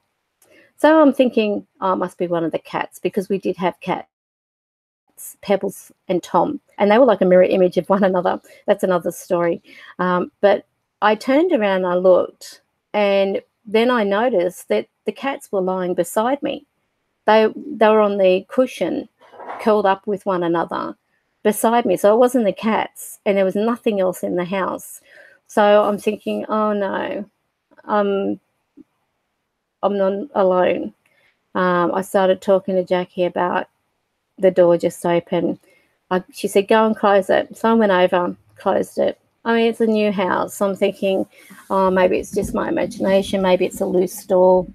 So I'm thinking, oh, it must be one of the cats, because we did have cats, Pebbles and Tom, and they were like a mirror image of one another. That's another story. But I turned around and I looked, and then I noticed that the cats were lying beside me. They were on the cushion, curled up with one another beside me. So it wasn't the cats, and there was nothing else in the house. So I'm thinking, oh no, I'm not alone. I started talking to Jackie about the door just open. She said, go and close it. So I went over, closed it. I mean, it's a new house. So I'm thinking, oh, maybe it's just my imagination. Maybe it's a loose door,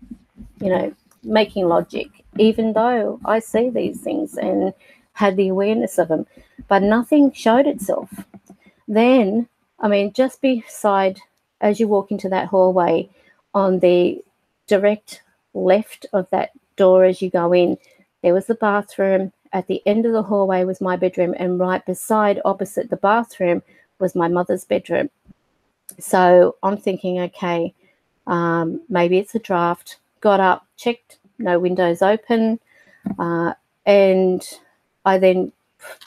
making logic, even though I see these things and had the awareness of them. But nothing showed itself. Then, just beside, as you walk into that hallway, on the direct left of that door as you go in, there was the bathroom. At the end of the hallway was my bedroom, and right beside, opposite the bathroom, was my mother's bedroom. So I'm thinking, okay, maybe it's a draft. Got up, checked, no windows open, and I then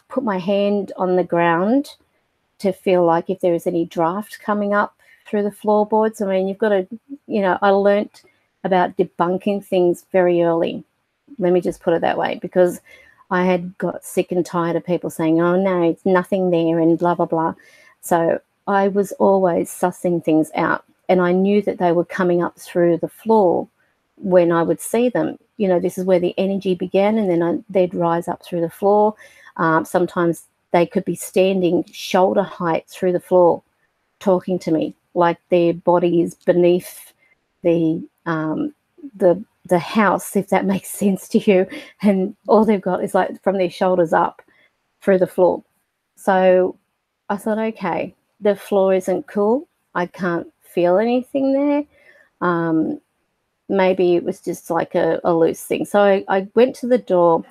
put my hand on the ground to feel like if there was any draft coming up through the floorboards. You've got to, I learnt about debunking things very early. Let me just put it that way, because I had got sick and tired of people saying, oh, no, it's nothing there and blah, blah, blah. So I was always sussing things out, and I knew that they were coming up through the floor when I would see them. This is where the energy began, and then they'd rise up through the floor. Sometimes they could be standing shoulder height through the floor talking to me, like their body is beneath the house, if that makes sense to you, and all they've got is like from their shoulders up through the floor. So I thought, okay, the floor isn't cool. I can't feel anything there. Maybe it was just like a loose thing. So I went to the door,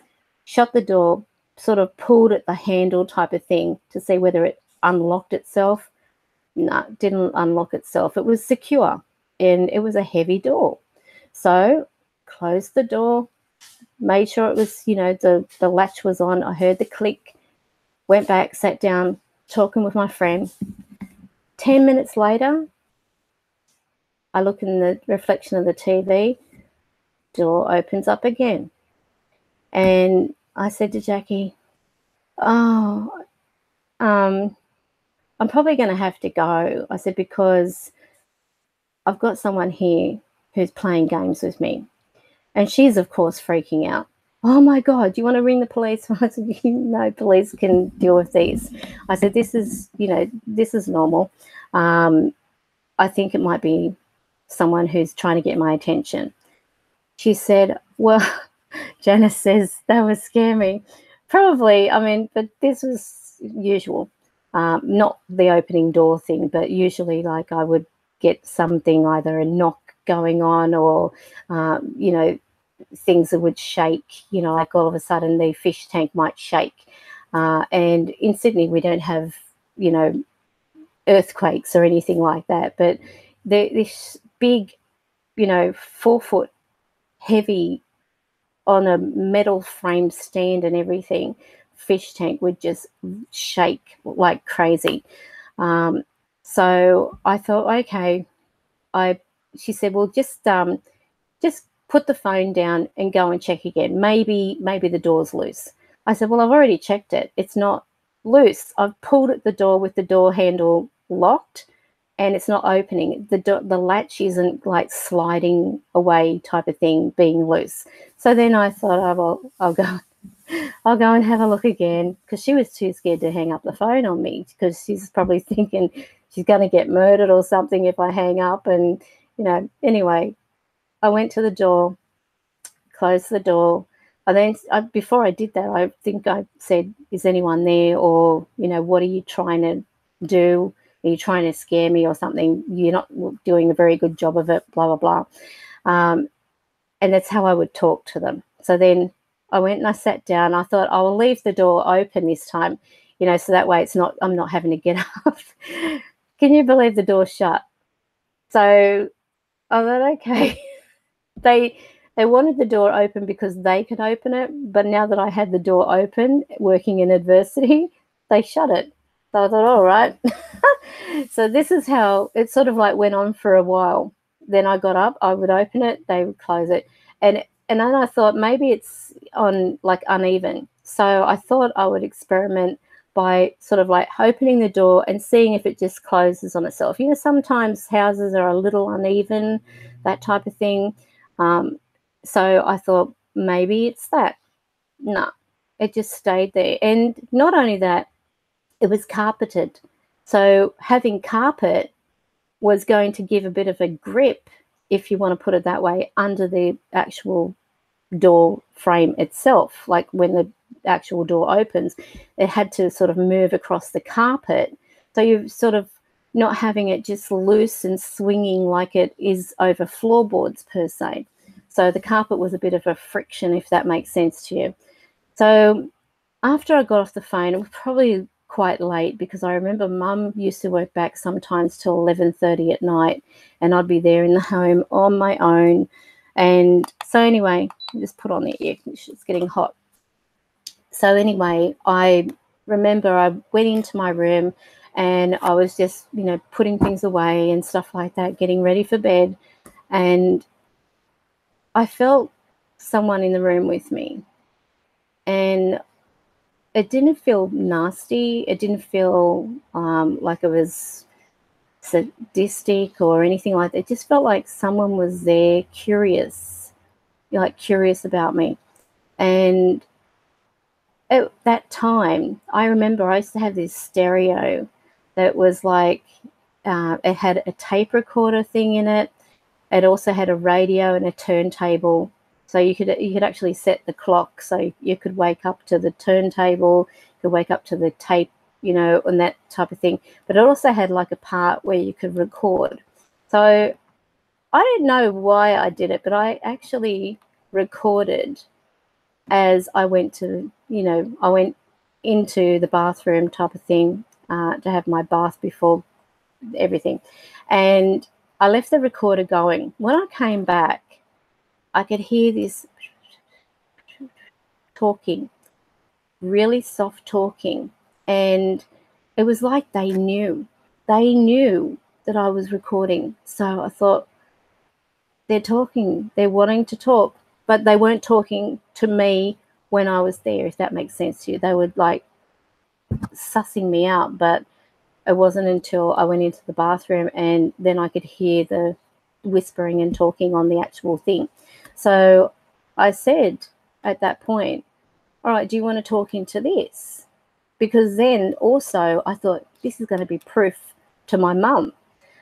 shut the door, sort of pulled at the handle type of thing to see whether it unlocked itself. No, it didn't unlock itself. It was secure, and it was a heavy door. So closed the door, made sure it was, the latch was on. I heard the click, went back, sat down, talking with my friend. 10 minutes later, I look in the reflection of the TV, door opens up again. And I said to Jackie, oh, I'm probably going to have to go. I said, because I've got someone here who's playing games with me. And she's, of course, freaking out. Oh, my God, do you want to ring the police? I said, no, police can deal with these. I said, this is normal. I think it might be someone who's trying to get my attention. She said, well, Janice says that would scare me. Probably, but this was usual. Not the opening door thing, but usually like I would get something, either a knock going on or, things that would shake, like all of a sudden the fish tank might shake. And in Sydney, we don't have, earthquakes or anything like that. But this big, 4-foot heavy on a metal frame stand and everything, fish tank would just shake like crazy. So I thought, okay, she said, well, just put the phone down and go and check again. Maybe the door's loose. I said, well, I've already checked it. It's not loose. I've pulled at the door with the door handle locked, and it's not opening. The latch isn't like sliding away type of thing, being loose. So then I thought, oh, well, I'll go and have a look again, because she was too scared to hang up the phone on me, because she's probably thinking she's going to get murdered or something if I hang up. And, anyway, I went to the door, closed the door. And then before I did that, I think I said, is anyone there? Or, what are you trying to do? Are you trying to scare me or something? You're not doing a very good job of it, blah, blah, blah. And that's how I would talk to them. So then I went and I sat down. I thought, I'll leave the door open this time, so that way I'm not having to get up. Can you believe the door shut? So I thought, okay. They wanted the door open because they could open it, but now that I had the door open, working in adversity, they shut it. So I thought, all right. So this is how it sort of like went on for a while. Then I got up, I would open it, they would close it. And then I thought maybe it's on like uneven. So I thought I would experiment by sort of like opening the door and seeing if it just closes on itself. Sometimes houses are a little uneven, that type of thing. So I thought maybe it's that. No, it just stayed there. And not only that, it was carpeted. So having carpet was going to give a bit of a grip, if you want to put it that way, under the actual door frame itself. Like when the actual door opens, it had to sort of move across the carpet. So you're sort of not having it just loose and swinging like it is over floorboards per se. So the carpet was a bit of a friction, if that makes sense to you. So after I got off the phone, it was probably quite late, because I remember Mum used to work back sometimes till 11:30 at night, and I'd be there in the home on my own. And so anyway, just put on the air conditioner, it's getting hot. So anyway, I remember I went into my room and I was just, putting things away and stuff like that, getting ready for bed. And I felt someone in the room with me. And it didn't feel nasty. It didn't feel like it was sadistic or anything like that. It just felt like someone was there, curious about me. And at that time, I remember I used to have this stereo that was like, it had a tape recorder thing in it. It also had a radio and a turntable. So you could actually set the clock, so you could wake up to the turntable, you could wake up to the tape, and that type of thing. But it also had like a part where you could record. So I didn't know why I did it, but I actually recorded as I went to, I went into the bathroom type of thing to have my bath before everything. And I left the recorder going. When I came back, I could hear this talking, really soft talking. And it was like they knew that I was recording. So I thought, they're talking, they're wanting to talk, but they weren't talking to me when I was there, if that makes sense to you. They were like sussing me out, but it wasn't until I went into the bathroom and then I could hear the whispering and talking on the actual thing. So I said at that point, all right, do you want to talk into this? Because then also I thought, this is going to be proof to my mum.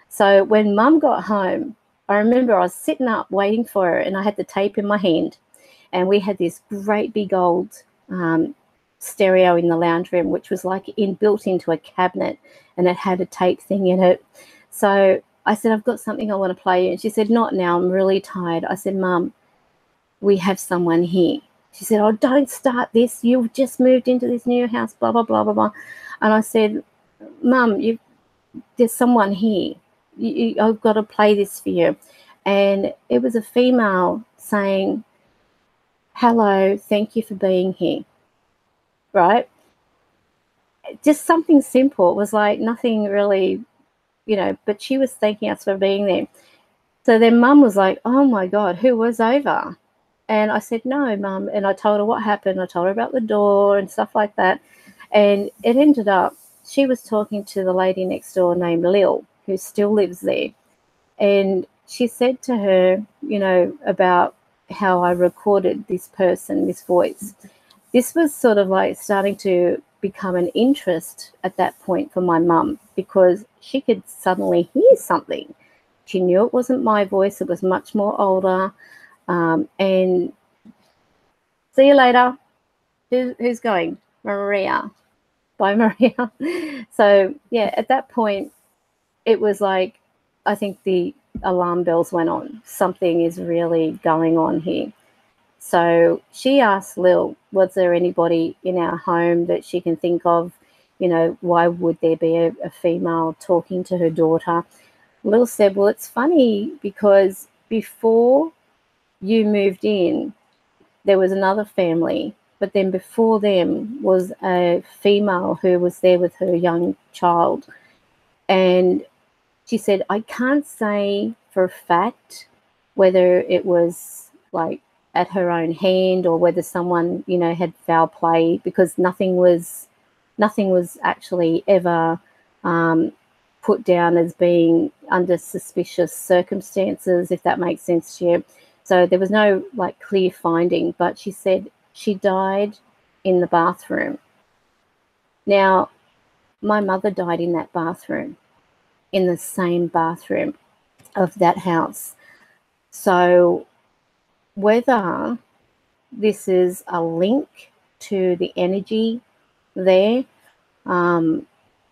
So when Mum got home, I remember I was sitting up waiting for her, and I had the tape in my hand, and we had this great big old stereo in the lounge room, which was like built into a cabinet, and it had a tape thing in it. So I said, I've got something I want to play you. And she said, not now, I'm really tired. I said, Mum, we have someone here. She said, oh, don't start this. You've just moved into this new house, blah, blah, blah, blah, blah. And I said, Mum, there's someone here. I've got to play this for you. And it was a female saying, hello, thank you for being here, right? Just something simple. It was like nothing really, but she was thanking us for being there. So then Mum was like, oh my God, who was over? And I said, no, Mum. And I told her what happened. I told her about the door and stuff like that. And it ended up, she was talking to the lady next door named Lil. who still lives there. And she said to her, you know, about how I recorded this person, this voice. This was sort of like starting to become an interest at that point for my mum, because she could suddenly hear something. She knew it wasn't my voice. It was much more older. And see you later. Who's going? Maria. Bye, Maria. So, yeah, at that point, it was like, I think the alarm bells went on. Something is really going on here. So she asked Lil, was there anybody in our home that she can think of? You know, why would there be a female talking to her daughter? Lil said, well, it's funny because before you moved in, there was another family, but then before them was a female who was there with her young child. And she said, I can't say for a fact whether it was like at her own hand or whether someone, you know, had foul play, because nothing was actually ever put down as being under suspicious circumstances, if that makes sense to you. So there was no like clear finding, but she said she died in the bathroom. Now, my mother died in that bathroom, in the same bathroom of that house. So whether this is a link to the energy there, who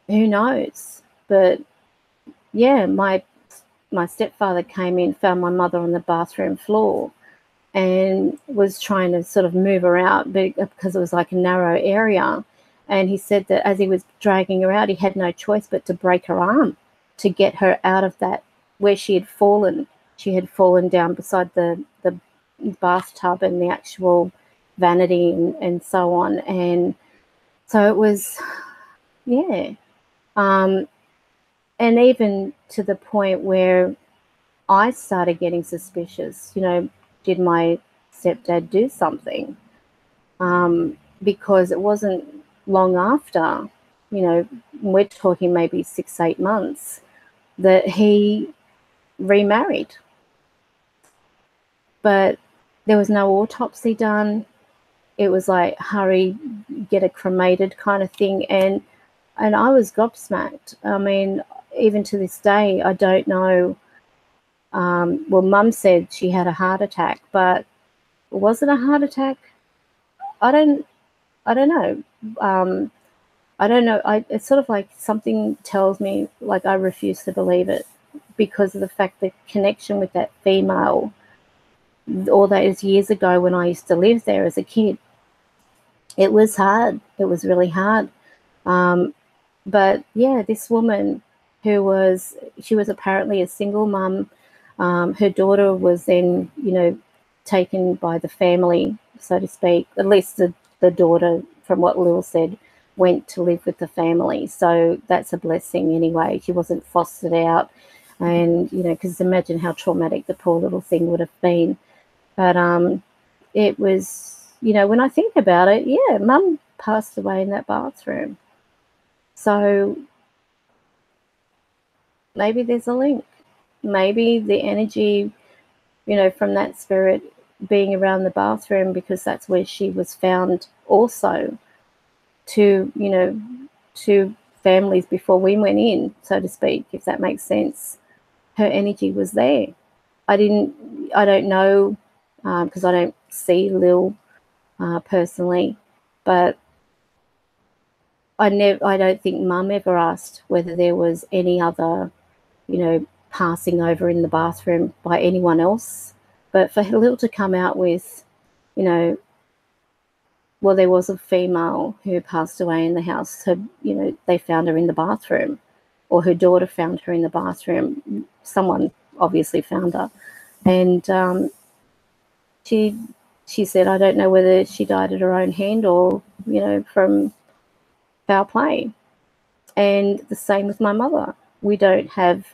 knows? But yeah, my stepfather came in, found my mother on the bathroom floor, and was trying to sort of move her out because it was like a narrow area. And he said that as he was dragging her out, he had no choice but to break her arm to get her out of that, where she had fallen. She had fallen down beside the bathtub and the actual vanity and so on. And so it was, yeah. And even to the point where I started getting suspicious, you know, did my stepdad do something? Because it wasn't long after, you know, we're talking maybe 6-8 months, that he remarried. But there was no autopsy done. It was like, hurry, get a cremated kind of thing. And I was gobsmacked. I mean, even to this day, I don't know. Well, Mum said she had a heart attack, but was it a heart attack? I don't know. I don't know. It's sort of like something tells me, like, I refuse to believe it, because of the fact that connection with that female all those years ago when I used to live there as a kid, it was hard. It was really hard. But yeah, this woman she was apparently a single mum. Her daughter was then, you know, taken by the family, so to speak. At least the daughter, from what Lil said, went to live with the family. So that's a blessing anyway. She wasn't fostered out. And, you know, because imagine how traumatic the poor little thing would have been. But it was, you know, when I think about it, yeah, Mum passed away in that bathroom. So maybe there's a link. Maybe the energy, you know, from that spirit being around the bathroom, because that's where she was found also, to, you know, to families before we went in, so to speak, if that makes sense. Her energy was there. I don't know, because I don't see Lil personally, but I don't think Mum ever asked whether there was any other, you know, passing over in the bathroom by anyone else. But for Lil to come out with, you know, well, there was a female who passed away in the house. So, you know, they found her in the bathroom, or her daughter found her in the bathroom. Someone obviously found her. And she said, I don't know whether she died at her own hand or, you know, from foul play. And the same with my mother. We don't have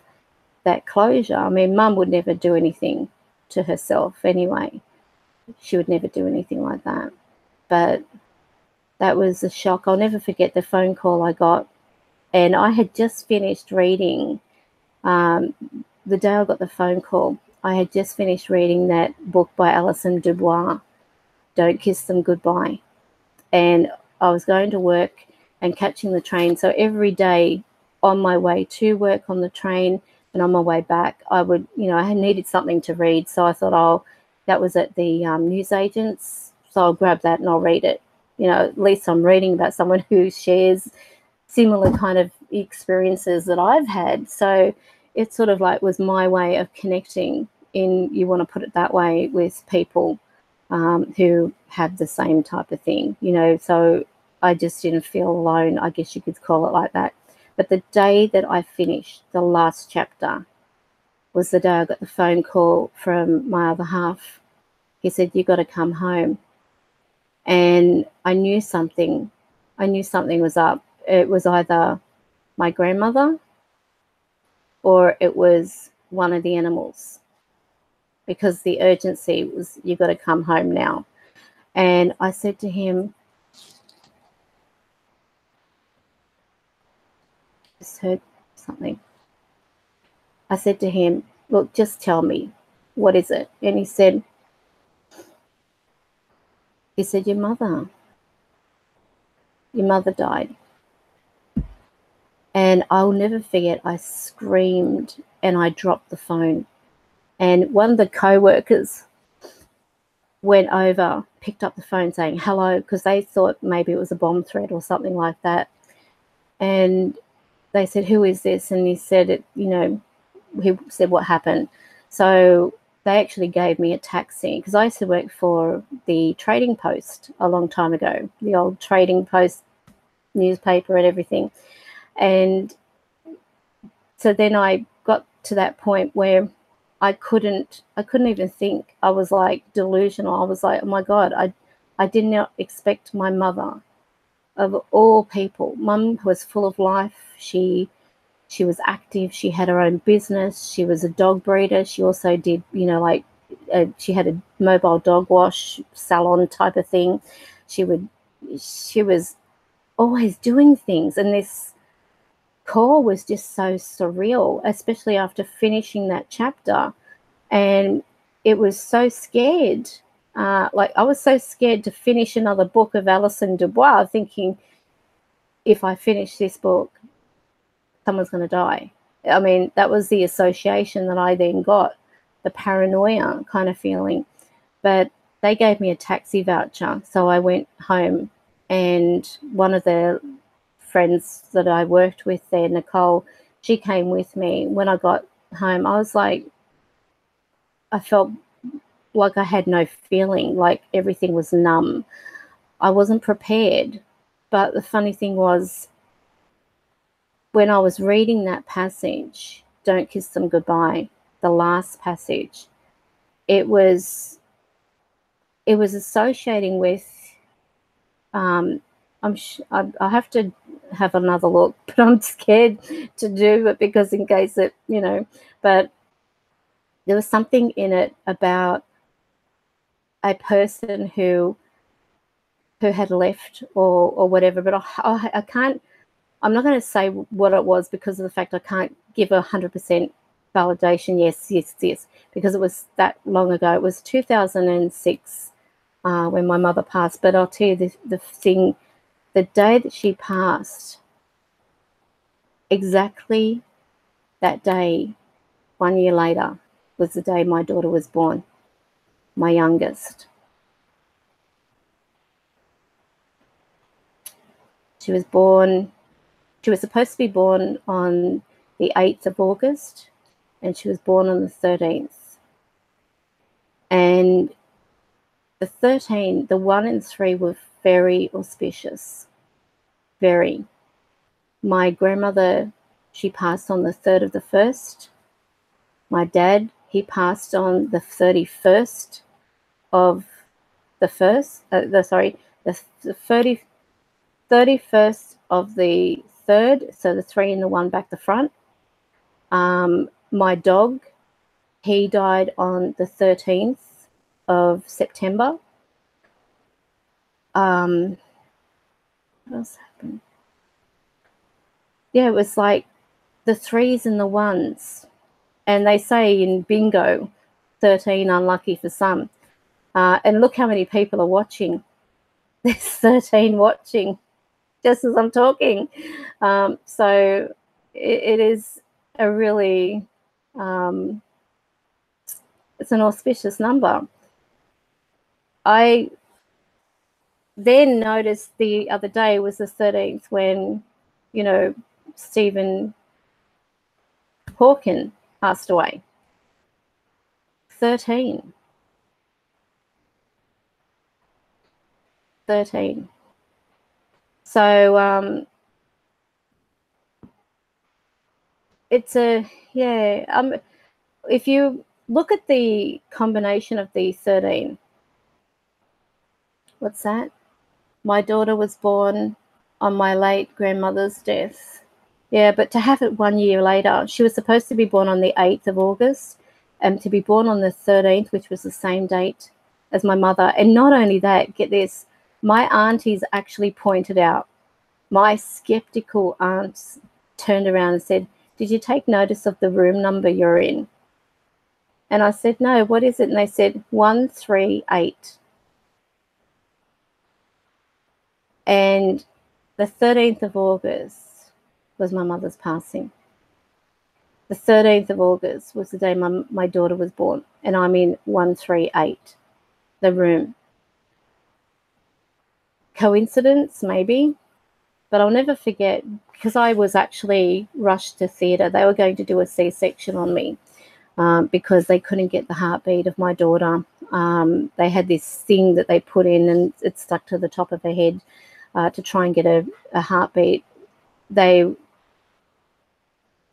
that closure. I mean, Mum would never do anything to herself anyway. She would never do anything like that. But that was a shock. I'll never forget the phone call I got. And I had just finished reading The day I got the phone call, I had just finished reading that book by Alison Dubois, Don't Kiss Them Goodbye. And I was going to work and catching the train. So every day on my way to work on the train and on my way back, I would, I had needed something to read. So I thought, that was at the newsagents. So I'll grab that and I'll read it. At least I'm reading about someone who shares similar kind of experiences that I've had. So it sort of like was my way of connecting, you want to put it that way, with people who have the same type of thing, so I just didn't feel alone, I guess you could call it like that. But the day that I finished the last chapter was the day I got the phone call from my other half. He said, "You got to come home." And I knew something was up. It was either my grandmother or it was one of the animals, because the urgency was, "You got to come home now." And I said to him, just heard something. I said to him, "Look, just tell me, what is it?" And he said, "Your mother died." And I'll never forget, I screamed and I dropped the phone. And one of the co-workers went over, picked up the phone saying hello, because they thought maybe it was a bomb threat or something like that. And they said, "Who is this?" And he said, he said, "What happened?" So they actually gave me a taxi, because I used to work for the Trading Post a long time ago, the old Trading Post newspaper and everything. And so then I got to that point where I couldn't even think. I was like delusional. I was like, oh my God, I did not expect my mother, of all people. Mum was full of life. She was active. She had her own business. She was a dog breeder. She also did, she had a mobile dog wash salon type of thing. She was always doing things. And this call was just so surreal, especially after finishing that chapter. And it was so scared. I was so scared to finish another book of Alison Dubois, thinking, if I finish this book, someone's going to die. I mean, that was the association that I then got, the paranoia kind of feeling. But they gave me a taxi voucher, so I went home, and one of the friends that I worked with there, Nicole, she came with me. When I got home, I was like, I felt like I had no feeling, like everything was numb. I wasn't prepared. But the funny thing was, when I was reading that passage, Don't Kiss Them Goodbye, the last passage, it was associating with, I have to have another look, but I'm scared to do it, because in case it, but there was something in it about a person who had left or whatever, but I can't, I'm not going to say what it was, because of the fact I can't give 100% validation. Yes, because it was that long ago. It was 2006 when my mother passed. But I'll tell you the thing, the day that she passed, exactly that day, 1 year later, was the day my daughter was born, my youngest. She was supposed to be born on the 8th of August, and she was born on the 13th. And the 13, the 1 and 3 were very auspicious, very. My grandmother, she passed on the 3rd of the 1st. My dad, he passed on the 31st of the 1st, the 31st of the 3rd, so the 3 and the 1 back the front. My dog, he died on the 13th of September. What else happened? Yeah, it was like the 3s and the 1s. And they say in bingo, 13 unlucky for some. And look how many people are watching. There's 13 watching just as I'm talking. So it is a really, it's an auspicious number. I then noticed the other day was the 13th when, you know, Stephen Hawking passed away. 13. So it's a, yeah, if you look at the combination of the 13, what's that? My daughter was born on my late grandmother's death. Yeah, but to have it 1 year later, she was supposed to be born on the 8th of August and to be born on the 13th, which was the same date as my mother. And not only that, get this, my aunties actually pointed out, my skeptical aunts turned around and said, "Did you take notice of the room number you're in?" And I said, "No, what is it?" And they said, 138. And the 13th of August was my mother's passing. The 13th of August was the day my daughter was born, and I'm in 138, the room. Coincidence, maybe, but I'll never forget, because I was actually rushed to theatre. They were going to do a C-section on me because they couldn't get the heartbeat of my daughter. They had this thing that they put in and it stuck to the top of her head to try and get a heartbeat. I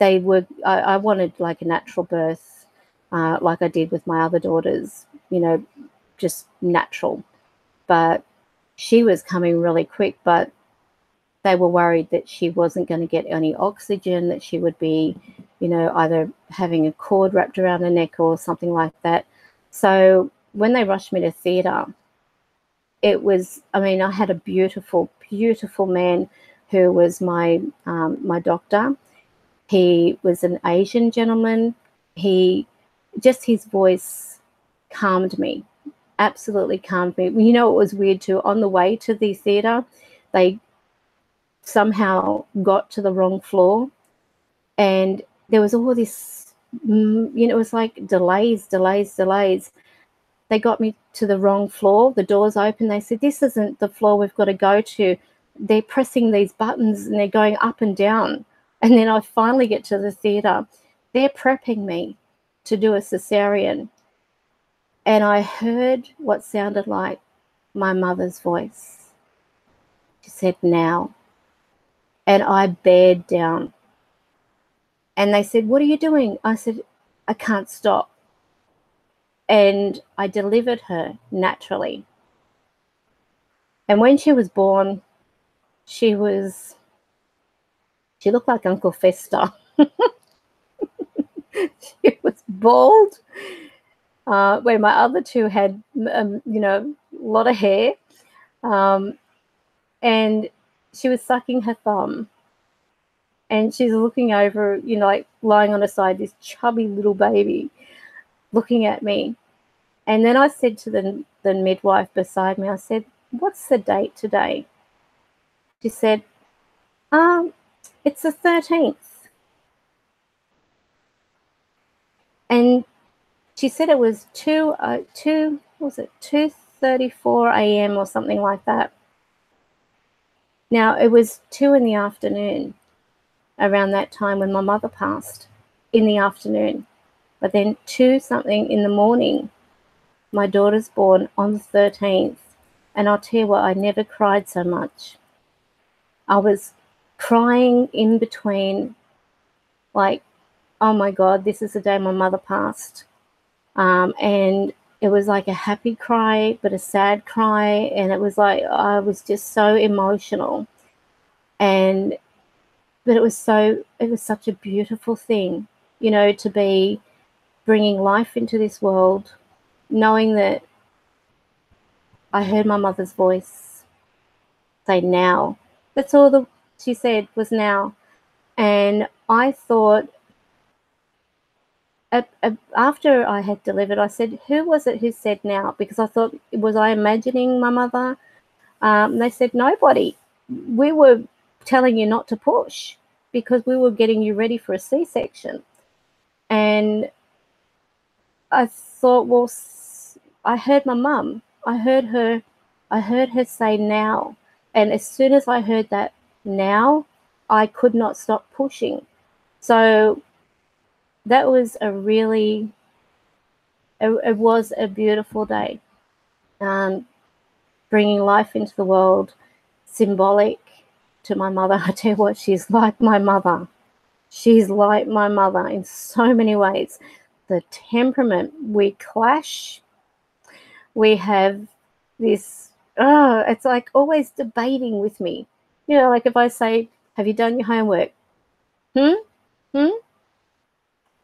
wanted like a natural birth, like I did with my other daughters, you know, just natural. But she was coming really quick, but they were worried that she wasn't going to get any oxygen, that she would be, you know, either having a cord wrapped around her neck or something like that. So when they rushed me to theatre, it was, I mean, I had a beautiful, beautiful man who was my doctor. He was an Asian gentleman. His voice calmed me, absolutely calmed me. You know, it was weird too. On the way to the theatre, they somehow got to the wrong floor, and there was all this, you know, it was like delays. They got me to the wrong floor. The doors open. They said, "This isn't the floor we've got to go to." They're pressing these buttons and they're going up and down. And then I finally get to the theatre. They're prepping me to do a cesarean. And I heard what sounded like my mother's voice. She said, "Now." And I bared down. And they said, "What are you doing?" I said, "I can't stop." And I delivered her naturally. And when she was born, she looked like Uncle Fester. She was bald, where my other two had, you know, a lot of hair. And she was sucking her thumb. And she's looking over, you know, like lying on her side, this chubby little baby looking at me. And then I said to the midwife beside me, I said, "What's the date today?" She said, "It's the 13th. And she said it was 2:34 a.m. or something like that. Now, it was 2 in the afternoon around that time when my mother passed, in the afternoon. But then 2 something in the morning, my daughter's born on the 13th. And I'll tell you what, I never cried so much. I was crying in between, like, oh my God, this is the day my mother passed. And it was like a happy cry, but a sad cry. And it was like, I was just so emotional. But it was such a beautiful thing, you know, to be bringing life into this world, knowing that I heard my mother's voice say, "Now." That's all she said was "now." And I thought, after I had delivered, I said, who was it who said now? Because I thought, was I imagining my mother? They said, nobody. We were telling you not to push because we were getting you ready for a C-section. And I thought, well, I heard my mum. I heard her say now. And as soon as I heard that now, I could not stop pushing. So that was it was a beautiful day. Bringing life into the world, symbolic to my mother. I tell you what, she's like my mother. She's like my mother in so many ways. The temperament, we clash. We have this, it's like always debating with me. You know, like if I say, have you done your homework? Go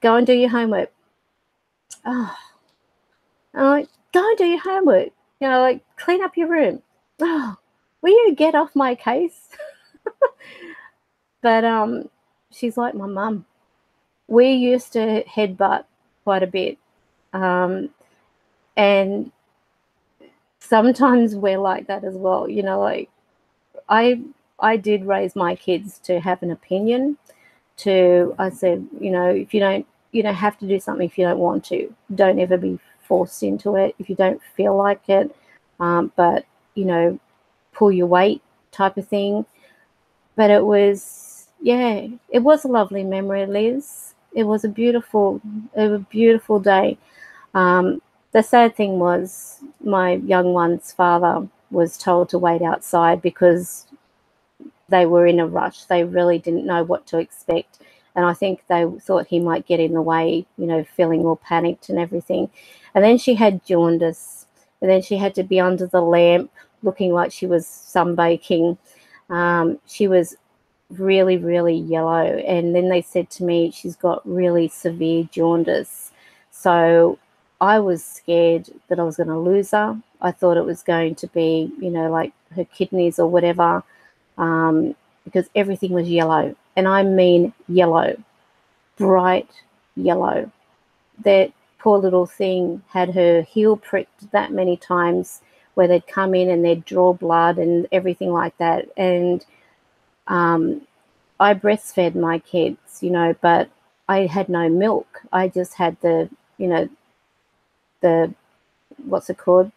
and do your homework. Oh, I'm like, go and do your homework. You know, like clean up your room. Oh, will you get off my case? But she's like my mum. We used to headbutt quite a bit. And sometimes we're like that as well. You know, like I did raise my kids to have an opinion. I said, you know, if you don't have to do something if you don't want to. Don't ever be forced into it if you don't feel like it. But, you know, pull your weight type of thing. But it was a lovely memory, Liz. It was a beautiful day. The sad thing was my young one's father was told to wait outside because they were in a rush. They really didn't know what to expect. And I think they thought he might get in the way, you know, feeling all panicked and everything. And then she had jaundice. And then she had to be under the lamp looking like she was sunbaking. She was really, really yellow. And then they said to me, she's got really severe jaundice. So I was scared that I was going to lose her. I thought it was going to be, you know, like her kidneys or whatever, because everything was yellow. And I mean yellow, bright yellow. That poor little thing had her heel pricked that many times where they'd come in and they'd draw blood and everything like that. And I breastfed my kids, you know, but I had no milk. I just had the what's it called?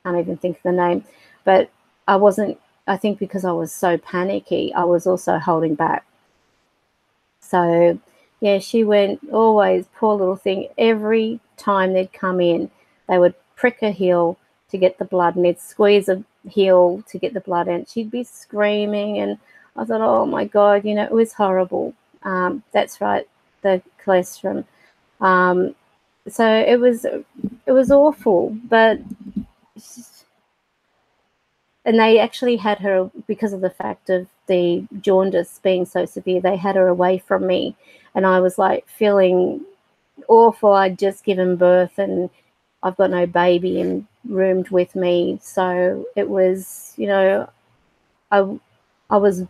Can't even think of the name. But I think because I was so panicky, I was also holding back. So, yeah, she went always, poor little thing. Every time they'd come in, they would prick her heel to get the blood and they'd squeeze a heel to get the blood and she'd be screaming. And I thought, oh, my God, you know, it was horrible. That's right, the cholesterol. So it was awful, and they actually had her, because of the fact of the jaundice being so severe, they had her away from me. And I was like feeling awful. I'd just given birth and I've got no baby and roomed with me. So it was, you know, I was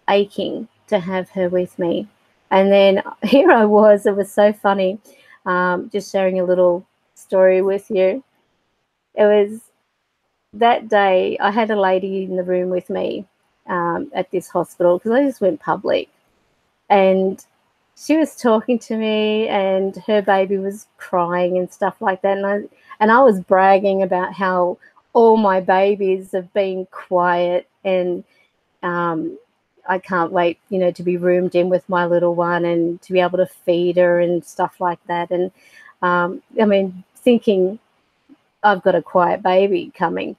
aching to have her with me. And then here I was, it was so funny, just sharing a little story with you. It was that day I had a lady in the room with me at this hospital because I just went public, and she was talking to me and her baby was crying and stuff like that, and I was bragging about how all my babies have been quiet, and I can't wait, you know, to be roomed in with my little one and to be able to feed her and stuff like that. And I mean, thinking I've got a quiet baby coming.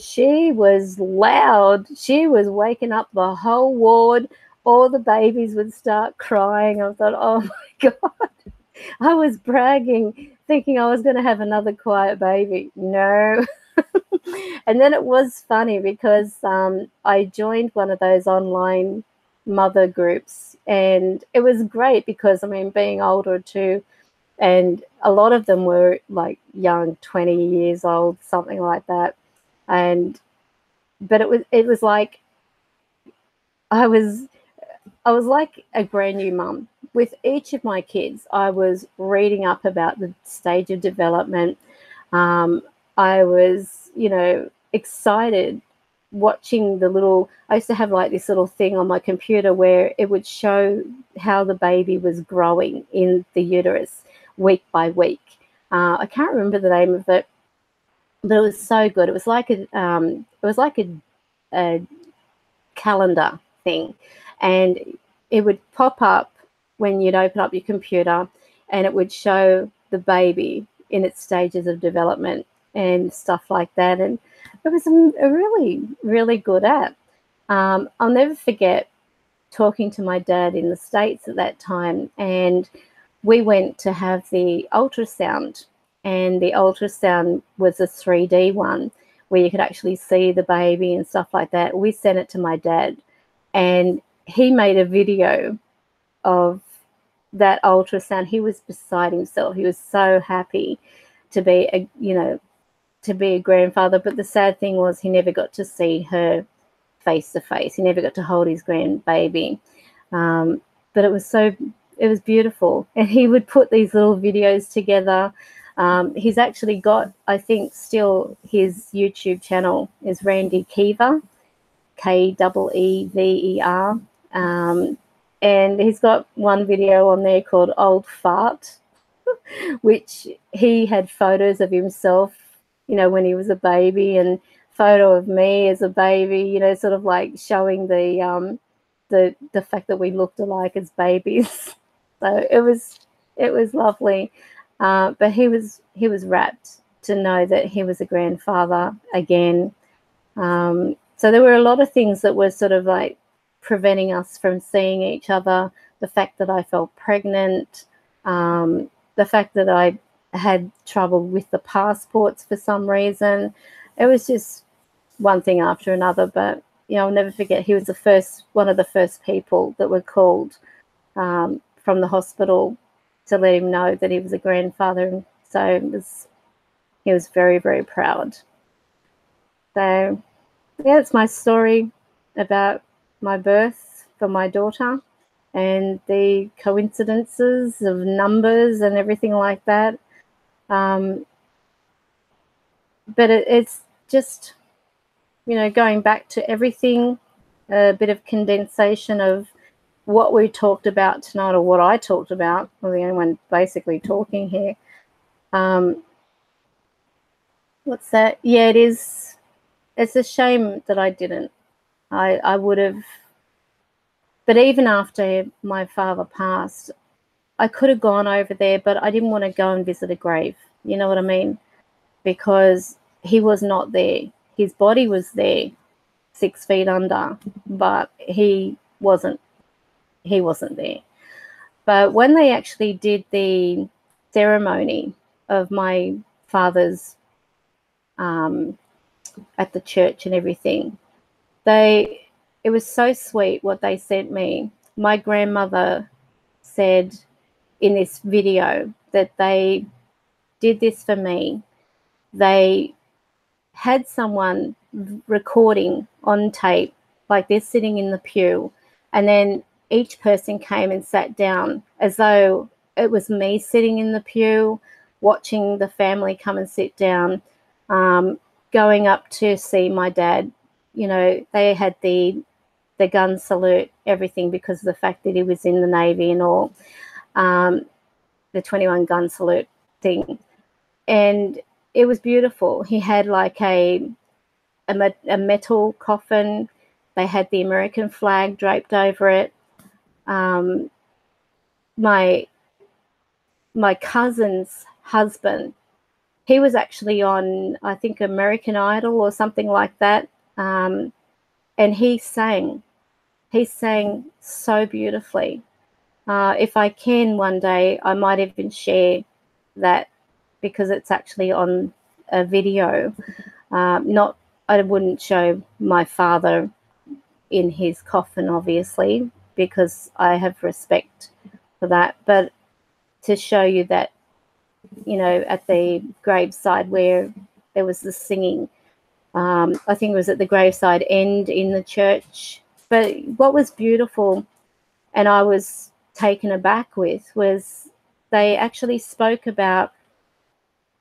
She was loud. She was waking up the whole ward. All the babies would start crying. I thought, oh my God. I was bragging, thinking I was going to have another quiet baby. No. And then it was funny because I joined one of those online mother groups, and it was great because, I mean, being older too, and a lot of them were like young, 20 years old, something like that. But it was like I was I was like a brand new mum. With each of my kids, I was reading up about the stage of development. I was, excited watching I used to have like this little thing on my computer where it would show how the baby was growing in the uterus week by week. I can't remember the name of it, but it was so good. It was like a calendar thing, and it would pop up when you'd open up your computer, and it would show the baby in its stages of development and stuff like that. And it was a really, really good app. I'll never forget talking to my dad in the States at that time, and we went to have the ultrasound, and the ultrasound was a 3D one where you could actually see the baby and stuff like that. We sent it to my dad, and he made a video of that ultrasound. He was beside himself. He was so happy to be a grandfather. But the sad thing was he never got to see her face to face. He never got to hold his grandbaby. But it was beautiful. And he would put these little videos together. He's actually got, I think, still his YouTube channel is Randy Keever, Keever. And he's got one video on there called Old Fart, which he had photos of himself, when he was a baby, and photo of me as a baby, sort of like showing the fact that we looked alike as babies. So it was lovely. But he was rapt to know that he was a grandfather again. So there were a lot of things that were sort of like preventing us from seeing each other. The fact that I felt pregnant, the fact that I had trouble with the passports for some reason. It was just one thing after another. But I'll never forget, he was one of the first people that were called from the hospital to let him know that he was a grandfather. And so he was very, very proud. So yeah, it's my story about my birth for my daughter and the coincidences of numbers and everything like that. But it's just, going back to everything, a bit of condensation of what we talked about tonight, or what I talked about. I'm the only one basically talking here. What's that? Yeah, it is. It's a shame that I didn't. I would have. But even after my father passed, I could have gone over there, but I didn't want to go and visit a grave. You know what I mean? Because he was not there. His body was there, 6 feet under, but he wasn't there. But when they actually did the ceremony of my father's at the church and everything, it was so sweet what they sent me. My grandmother said in this video that they did this for me. They had someone recording on tape, like they're sitting in the pew, and then each person came and sat down as though it was me sitting in the pew, watching the family come and sit down, going up to see my dad. They had the gun salute, everything, because of the fact that he was in the Navy and all, the 21 gun salute thing. And it was beautiful. He had like a metal coffin. They had the American flag draped over it. My cousin's husband, he was actually on, I think, American Idol or something like that. And he sang so beautifully. If I can one day, I might even share that, because it's actually on a video. I wouldn't show my father in his coffin, obviously, because I have respect for that. But to show you that, at the graveside where there was the singing, I think it was at the graveside end in the church. But what was beautiful and I was taken aback with was they actually spoke about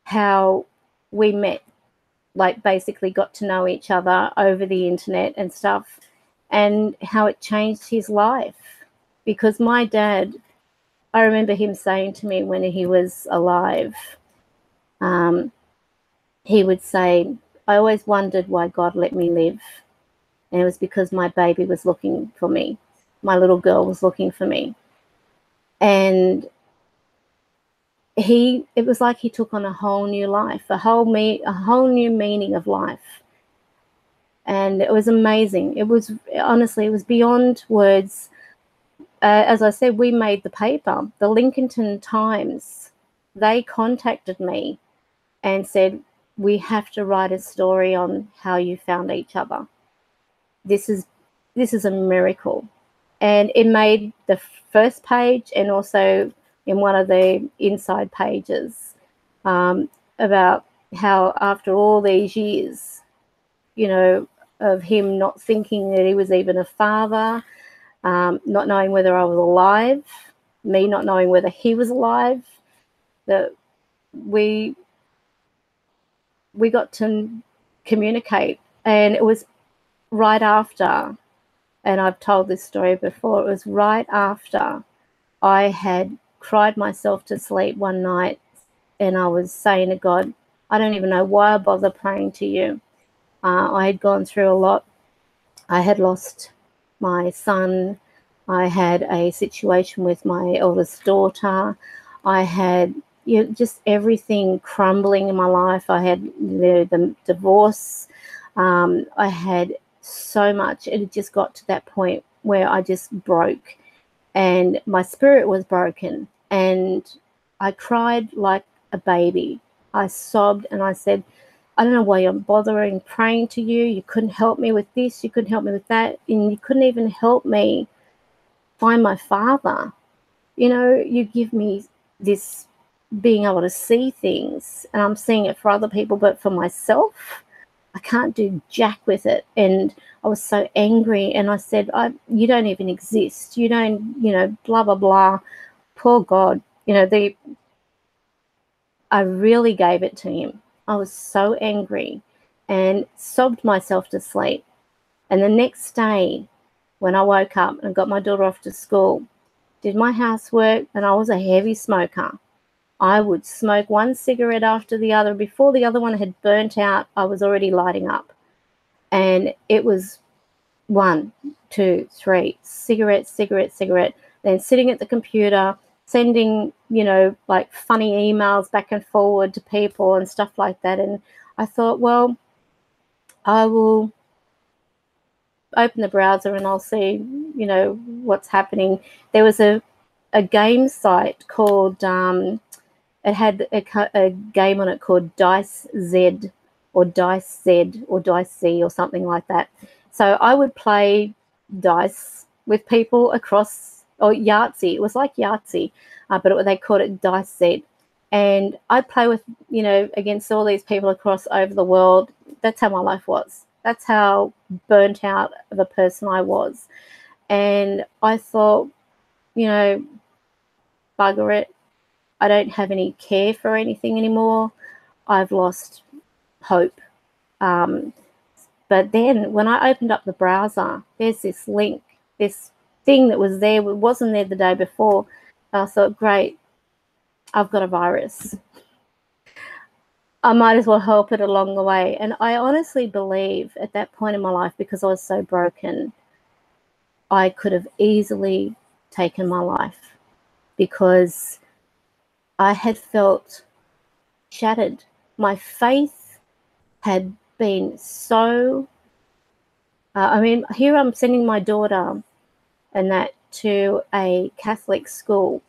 how we met, like basically got to know each other over the internet and stuff, and how it changed his life. Because my dad, I remember him saying to me when he was alive, he would say, I always wondered why God let me live. And it was because my baby was looking for me. My little girl was looking for me. And it was like he took on a whole new life, a whole new meaning of life. And it was amazing. It was, honestly, it was beyond words. As I said, we made the paper. The Lincolnton Times, they contacted me and said, we have to write a story on how you found each other. This is a miracle. And it made the first page and also in one of the inside pages about how after all these years, you know, of him not thinking that he was even a father, not knowing whether I was alive, me not knowing whether he was alive, that we got to communicate. And it was right after, and I've told this story before, it was right after I had cried myself to sleep one night, and I was saying to God, I don't even know why I bother praying to you. I had gone through a lot. I had lost my son. I had a situation with my eldest daughter. I had just everything crumbling in my life. I had the divorce. I had so much. It just got to that point where I just broke, and my spirit was broken, and I cried like a baby. I sobbed and I said, I don't know why I'm bothering praying to you. You couldn't help me with this. You couldn't help me with that. And you couldn't even help me find my father. You know, you give me this being able to see things, and I'm seeing it for other people, but for myself, I can't do jack with it. And I was so angry, and I said, you don't even exist. You don't, blah, blah, blah. Poor God. I really gave it to him. I was so angry and sobbed myself to sleep. And the next day, when I woke up and got my daughter off to school, did my housework, and I was a heavy smoker. I would smoke one cigarette after the other. Before the other one had burnt out, I was already lighting up. And it was 1, 2, 3, cigarette, then sitting at the computer, sending, like funny emails back and forward to people and stuff like that. And I thought, well, I will open the browser and I'll see, what's happening. There was a game site called, it had a game on it called Dice Z or Dice Z or Dice C or something like that. So I would play dice with people across, or Yahtzee. It was like Yahtzee, but they called it Dice Z. And I'd play with, against all these people across over the world. That's how my life was. That's how burnt out of a person I was. And I thought, bugger it. I don't have any care for anything anymore. I've lost hope. But then when I opened up the browser, there's this link, this thing that was there, it wasn't there the day before. I thought, great, I've got a virus. I might as well help it along the way. And I honestly believe at that point in my life, because I was so broken, I could have easily taken my life, because I had felt shattered. My faith had been so, here I'm sending my daughter and that to a Catholic school,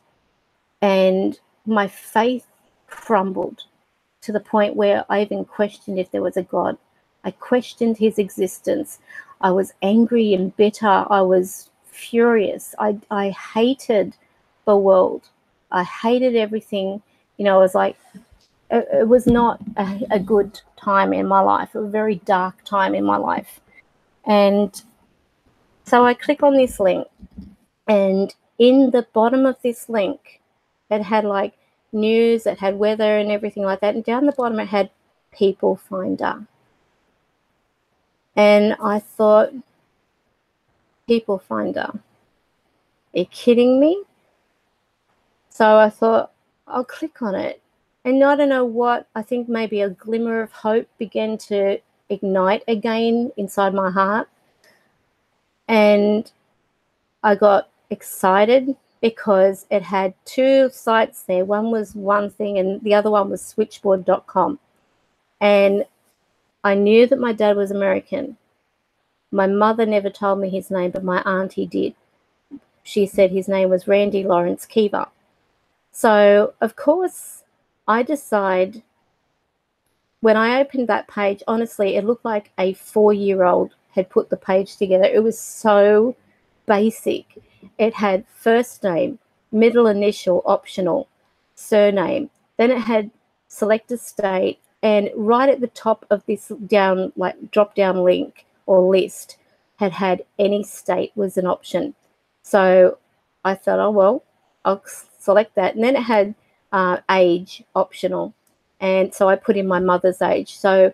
and my faith crumbled to the point where I even questioned if there was a God. I questioned his existence. I was angry and bitter. I was furious. I hated the world. I hated everything. It was like, it was not a good time in my life, a very dark time in my life. And so I click on this link, And in the bottom of this link, it had like news, it had weather and everything like that. And down the bottom, it had people finder. And I thought, people finder, are you kidding me? So I thought, I'll click on it. And I don't know what, I think maybe a glimmer of hope began to ignite again inside my heart. And I got excited because it had two sites there. One was one thing and the other one was switchboard.com. And I knew that my dad was American. My mother never told me his name, but my auntie did. She said his name was Randy Lawrence Kiva. So, of course, I decide when I opened that page, honestly, it looked like a 4-year-old had put the page together. It was so basic. It had first name, middle initial, optional, surname. Then it had select a state, and right at the top of this drop down link or list had any state was an option. So I thought, oh well, I'll select that. And then it had age optional, and so I put in my mother's age. So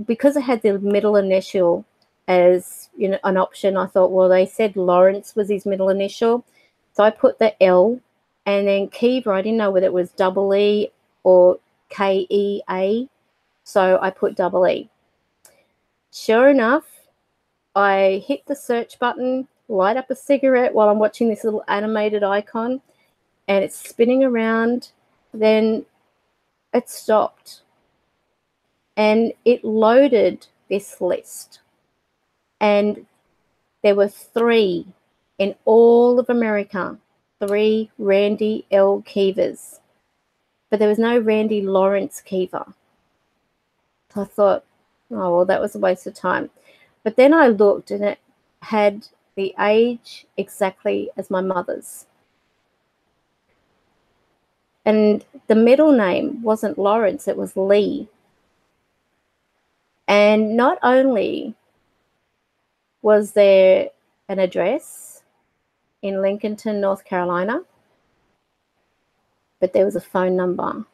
because I had the middle initial as an option, I thought, well, they said Lawrence was his middle initial, so I put the L, and then Kiva, I didn't know whether it was double E or KEA, so I put double E. Sure enough, I hit the search button, light up a cigarette while I'm watching this little animated icon, and it's spinning around. Then it stopped, and it loaded this list. And there were 3 in all of America, 3 Randy L. Kivas. But there was no Randy Lawrence Kiva. So I thought, oh, well, that was a waste of time. But then I looked, and it had the age exactly as my mother's. And the middle name wasn't Lawrence, it was Lee. And not only was there an address in Lincolnton, North Carolina, but there was a phone number.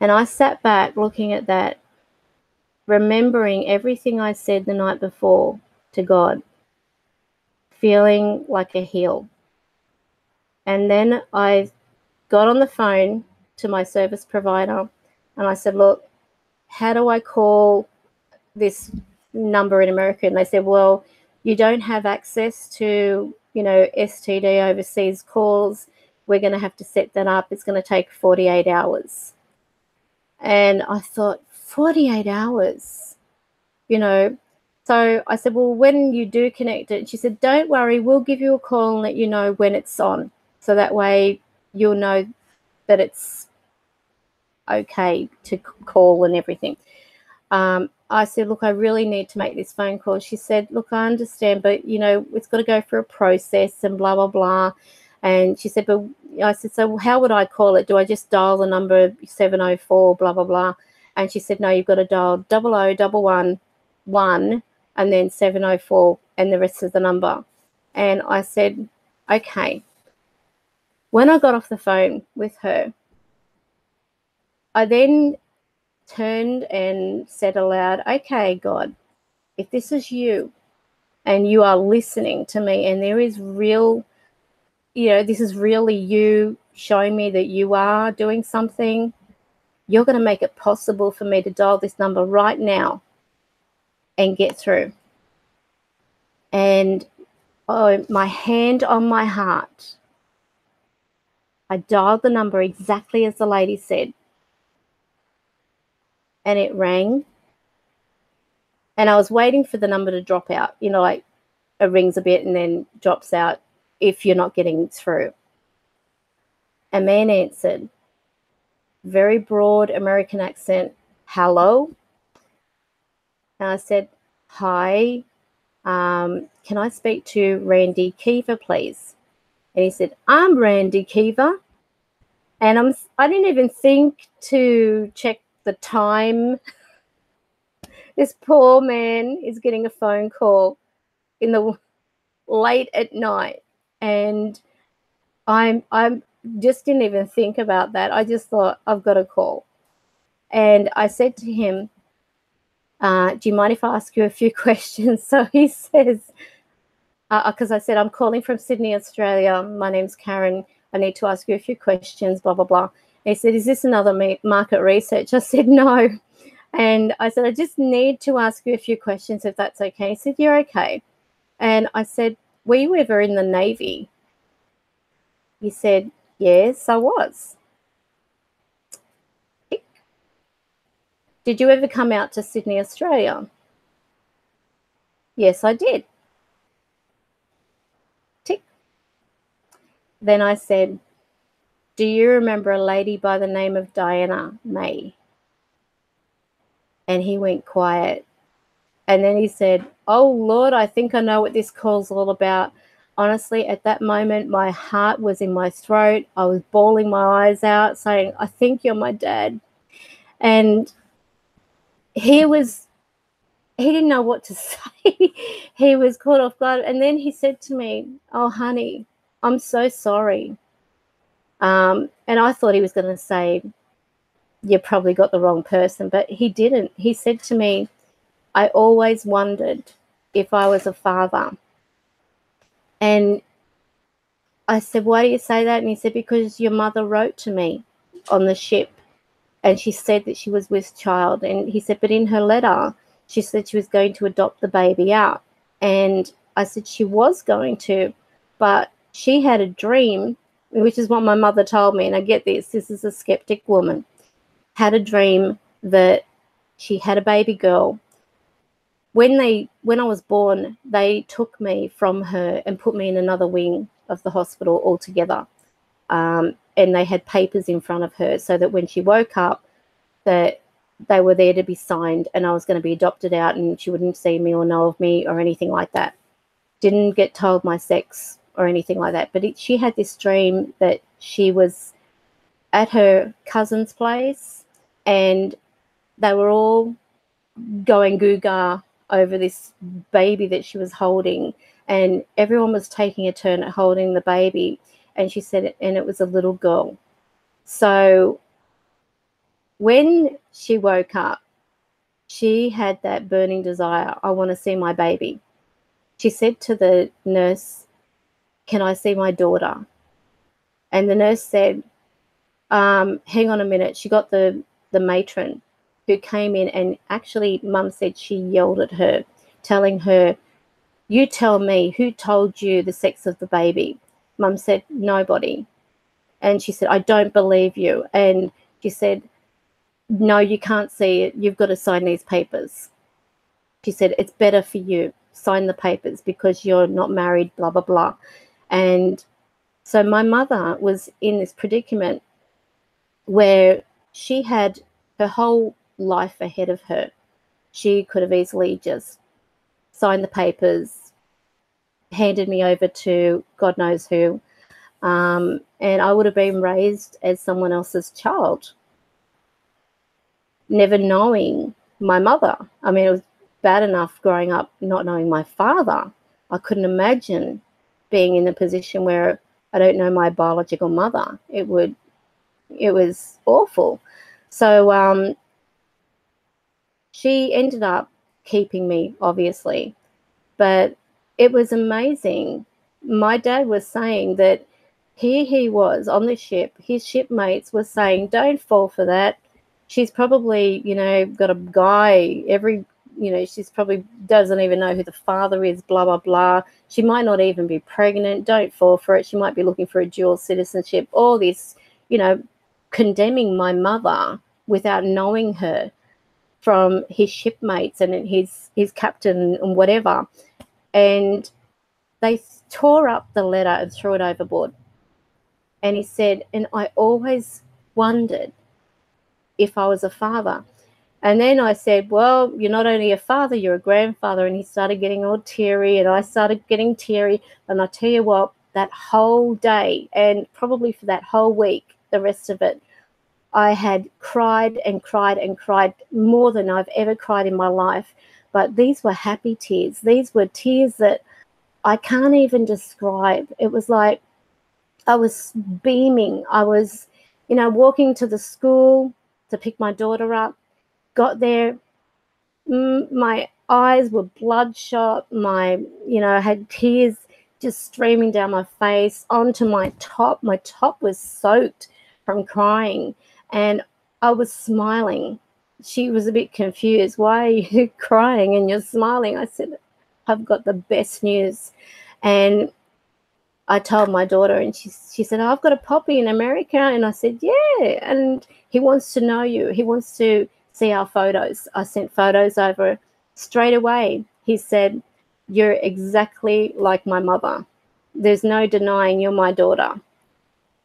And I sat back looking at that, remembering everything I said the night before to God, feeling like a heel. And then I got on the phone to my service provider, and I said, look, how do I call this number in America? And they said, well, you don't have access to, STD overseas calls. We're going to have to set that up. It's going to take 48 hours. And I thought, 48 hours, So I said, well, when you do connect it, she said, don't worry, we'll give you a call and let you know when it's on. So that way you'll know that it's okay to call and everything. I said, look, I really need to make this phone call. She said, look, I understand, but, it's got to go through a process and blah, blah, blah. And she said, but I said, so how would I call it? Do I just dial the number 704, blah, blah, blah? And she said, no, you've got to dial 0011 and then 704 and the rest of the number. And I said, okay. When I got off the phone with her, I then turned and said aloud, okay, God, if this is you and you are listening to me and there is real, this is really you showing me that you are doing something, you're going to make it possible for me to dial this number right now and get through. And my hand on my heart, I dialed the number exactly as the lady said, and it rang. And I was waiting for the number to drop out, like it rings a bit and then drops out if you're not getting through. A man answered, very broad American accent, hello. And I said, hi, can I speak to Randy Kiva, please? And he said, I'm Randy Kiva. And I didn't even think to check the time. This poor man is getting a phone call in the late at night. And I just didn't even think about that. I just thought, I've got to call. And I said to him, do you mind if I ask you a few questions? So he says, because I said, I'm calling from Sydney, Australia. My name's Karen. I need to ask you a few questions, blah, blah, blah. And he said, is this another market research? I said, no. And I said, I just need to ask you a few questions if that's okay. He said, you're okay. And I said, were you ever in the Navy? He said, yes, I was. Did you ever come out to Sydney, Australia? Yes, I did. Tick. Then I said, do you remember a lady by the name of Diana May? And he went quiet. And then he said, oh, Lord, I think I know what this call's all about. Honestly, at that moment, my heart was in my throat. I was bawling my eyes out, saying, I think you're my dad. And he didn't know what to say. He was caught off guard. And then he said to me, oh, honey, I'm so sorry. And I thought he was going to say, you probably got the wrong person, but he didn't. He said to me, I always wondered if I was a father. And I said, why do you say that? And he said, because your mother wrote to me on the ship and she said that she was with child. And he said, but in her letter, she said she was going to adopt the baby out. And I said, she was going to, but she had a dream, which is what my mother told me. And I get this is a skeptic woman, had a dream that she had a baby girl. When I was born, they took me from her and put me in another wing of the hospital altogether. And they had papers in front of her so that when she woke up, that they were there to be signed and I was going to be adopted out and she wouldn't see me or know of me or anything like that. Didn't get told my sex or anything like that. But she had this dream that she was at her cousin's place and they were all going goo-gaga over this baby that she was holding, and everyone was taking a turn at holding the baby, and she said, and it was a little girl. So when she woke up, she had that burning desire, I want to see my baby. She said to the nurse, can I see my daughter? And the nurse said, hang on a minute. She got the matron who came in, and actually Mum said she yelled at her, telling her, you tell me, who told you the sex of the baby? Mum said, nobody. And she said, I don't believe you. And she said, no, you can't see it. You've got to sign these papers. She said, it's better for you. Sign the papers because you're not married, blah, blah, blah. And so my mother was in this predicament where she had her whole life ahead of her. She could have easily just signed the papers, handed me over to God knows who, and I would have been raised as someone else's child, never knowing my mother. I mean, it was bad enough growing up not knowing my father. I couldn't imagine being in a position where I don't know my biological mother. It was awful. So she ended up keeping me, obviously, but it was amazing. My dad was saying that here he was on the ship, his shipmates were saying, don't fall for that. She's probably, got a guy she's probably doesn't even know who the father is, blah, blah, blah. She might not even be pregnant. Don't fall for it. She might be looking for a dual citizenship. All this, condemning my mother without knowing her from his shipmates and his captain and whatever. And they tore up the letter and threw it overboard. And he said, and I always wondered if I was a father. And then I said, well, you're not only a father, you're a grandfather. And he started getting all teary and I started getting teary. And I tell you what, that whole day and probably for that whole week, the rest of it, I had cried and cried and cried more than I've ever cried in my life. But these were happy tears. These were tears that I can't even describe. It was like I was beaming. I was, walking to the school to pick my daughter up, got there, my eyes were bloodshot. I had tears just streaming down my face onto my top. My top was soaked from crying, and I was smiling. She was a bit confused. Why are you crying and you're smiling? I said, I've got the best news. And I told my daughter, and she said, I've got a poppy in America. And I said, yeah, and he wants to know you. He wants to see our photos. I sent photos over straight away. He said, you're exactly like my mother. There's no denying you're my daughter.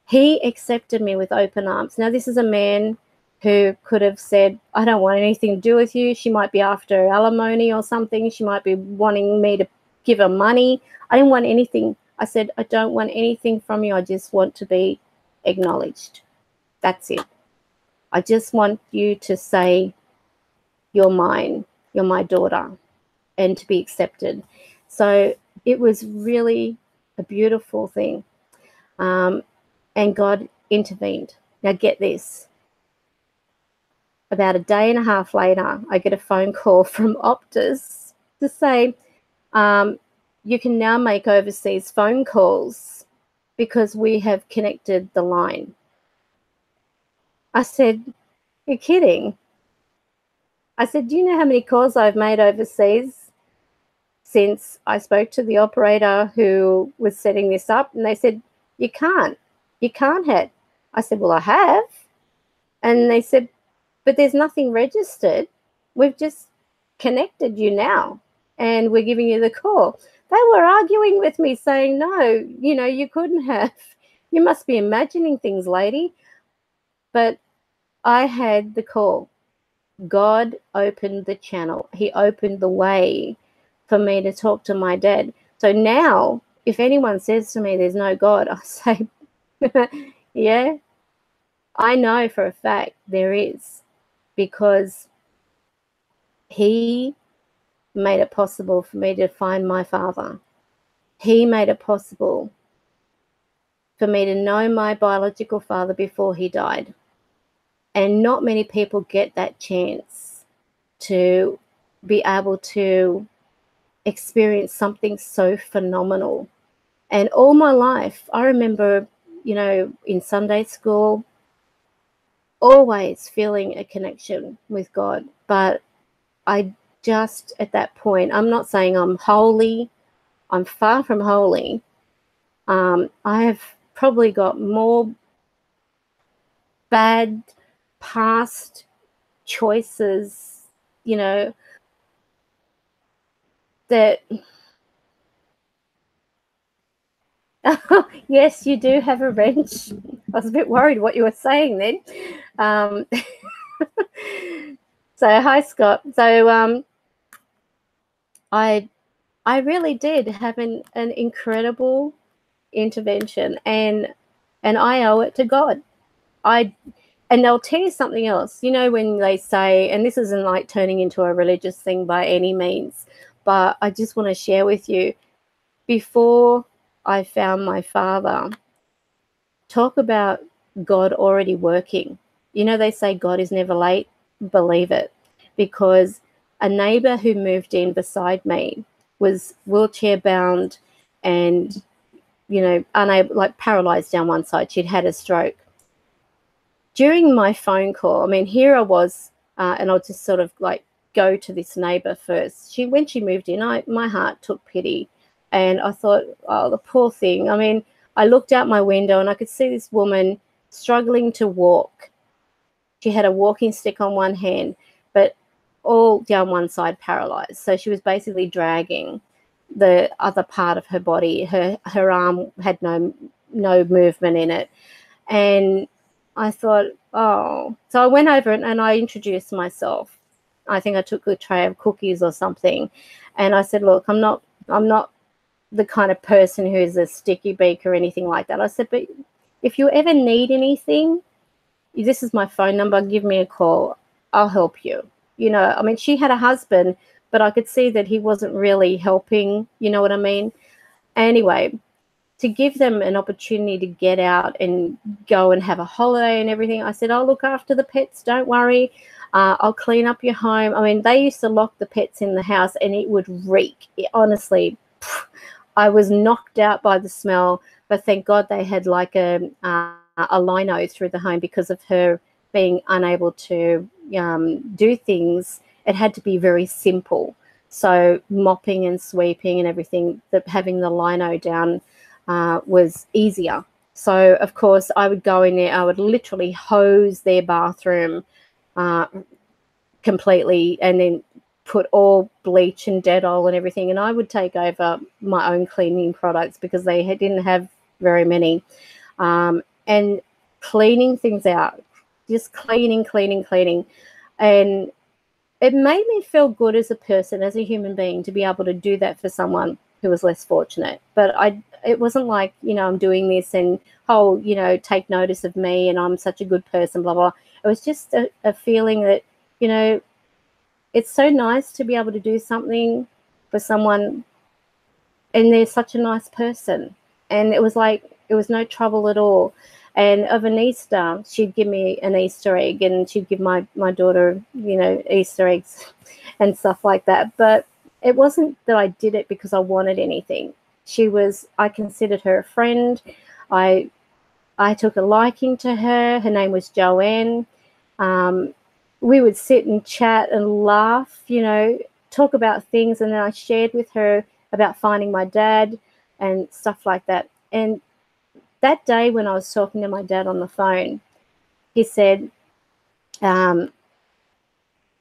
He accepted me with open arms. Now, this is a man who could have said, I don't want anything to do with you. She might be after alimony or something. She might be wanting me to give her money. I didn't want anything. I said, I don't want anything from you. I just want to be acknowledged. That's it. I just want you to say, you're mine, you're my daughter, and to be accepted. So it was really a beautiful thing. And God intervened. Now get this. About a day and a half later, I get a phone call from Optus to say, you can now make overseas phone calls because we have connected the line. I said, you're kidding? I said, do you know how many calls I've made overseas since I spoke to the operator who was setting this up? And they said, you can't have. I said, well, I have. And they said, but there's nothing registered. We've just connected you now and we're giving you the call. They were arguing with me saying, no, you couldn't have. You must be imagining things, lady. But I had the call. God opened the channel. He opened the way for me to talk to my dad. So now, if anyone says to me there's no God, I say, yeah, I know for a fact there is, because he made it possible for me to find my father. He made it possible for me to know my biological father before he died. And not many people get that chance to be able to experience something so phenomenal. And all my life, I remember, in Sunday school, always feeling a connection with God. But I just, at that point, I'm not saying I'm holy. I'm far from holy. I have probably got more bad past choices, that yes, you do have a wrench. I was a bit worried what you were saying then. So hi, Scott. So I really did have an incredible intervention, and I owe it to God. And they'll tell you something else, when they say, and this isn't like turning into a religious thing by any means, but I just want to share with you, before I found my father, talk about God already working. They say God is never late. Believe it, because a neighbor who moved in beside me was wheelchair bound and, unable, like paralyzed down one side. She'd had a stroke. During my phone call, here I was, and I'll just sort of like go to this neighbor first. When she moved in, my heart took pity, and I thought, oh, the poor thing. I looked out my window and I could see this woman struggling to walk. She had a walking stick on one hand, but all down one side paralyzed. So she was basically dragging the other part of her body. Her arm had no movement in it. And I thought, oh. So I went over and I introduced myself. I think I took a tray of cookies or something. And I said, look, I'm not the kind of person who's a sticky beak or anything like that. I said, but if you ever need anything, this is my phone number. Give me a call. I'll help you. She had a husband, but I could see that he wasn't really helping. You know what I mean? Anyway, to give them an opportunity to get out and go and have a holiday and everything, I said, I'll look after the pets, don't worry. I'll clean up your home. I mean, they used to lock the pets in the house and it would reek. Honestly, I was knocked out by the smell, but thank God they had like a lino through the home because of her being unable to do things. It had to be very simple. So mopping and sweeping and everything, having the lino down was easier. So, of course, I would go in there. I would literally hose their bathroom completely and then put all bleach and Dettol and everything. And I would take over my own cleaning products because they didn't have very many. And cleaning things out, just cleaning. And it made me feel good as a person, as a human being, to be able to do that for someone who was less fortunate. But it wasn't like, I'm doing this and, take notice of me and I'm such a good person, blah, blah. It was just a feeling that, it's so nice to be able to do something for someone and they're such a nice person. And it was no trouble at all. And of an Easter, she'd give me an Easter egg and she'd give my daughter, Easter eggs and stuff like that. But it wasn't that I did it because I wanted anything. I considered her a friend. I took a liking to her. Her name was Joanne. We would sit and chat and laugh, talk about things. And then I shared with her about finding my dad and stuff like that. And that day when I was talking to my dad on the phone, he said, are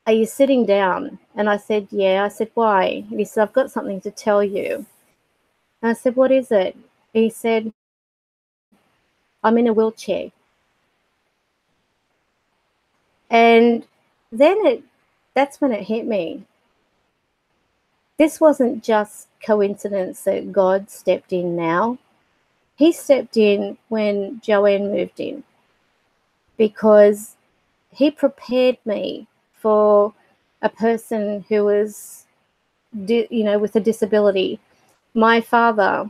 you sitting down? And I said, yeah. I said, why? And he said, I've got something to tell you. And I said, what is it? And he said, I'm in a wheelchair. And then that's when it hit me. This wasn't just coincidence that God stepped in now. He stepped in when Joanne moved in because he prepared me for a person who was, with a disability. My father,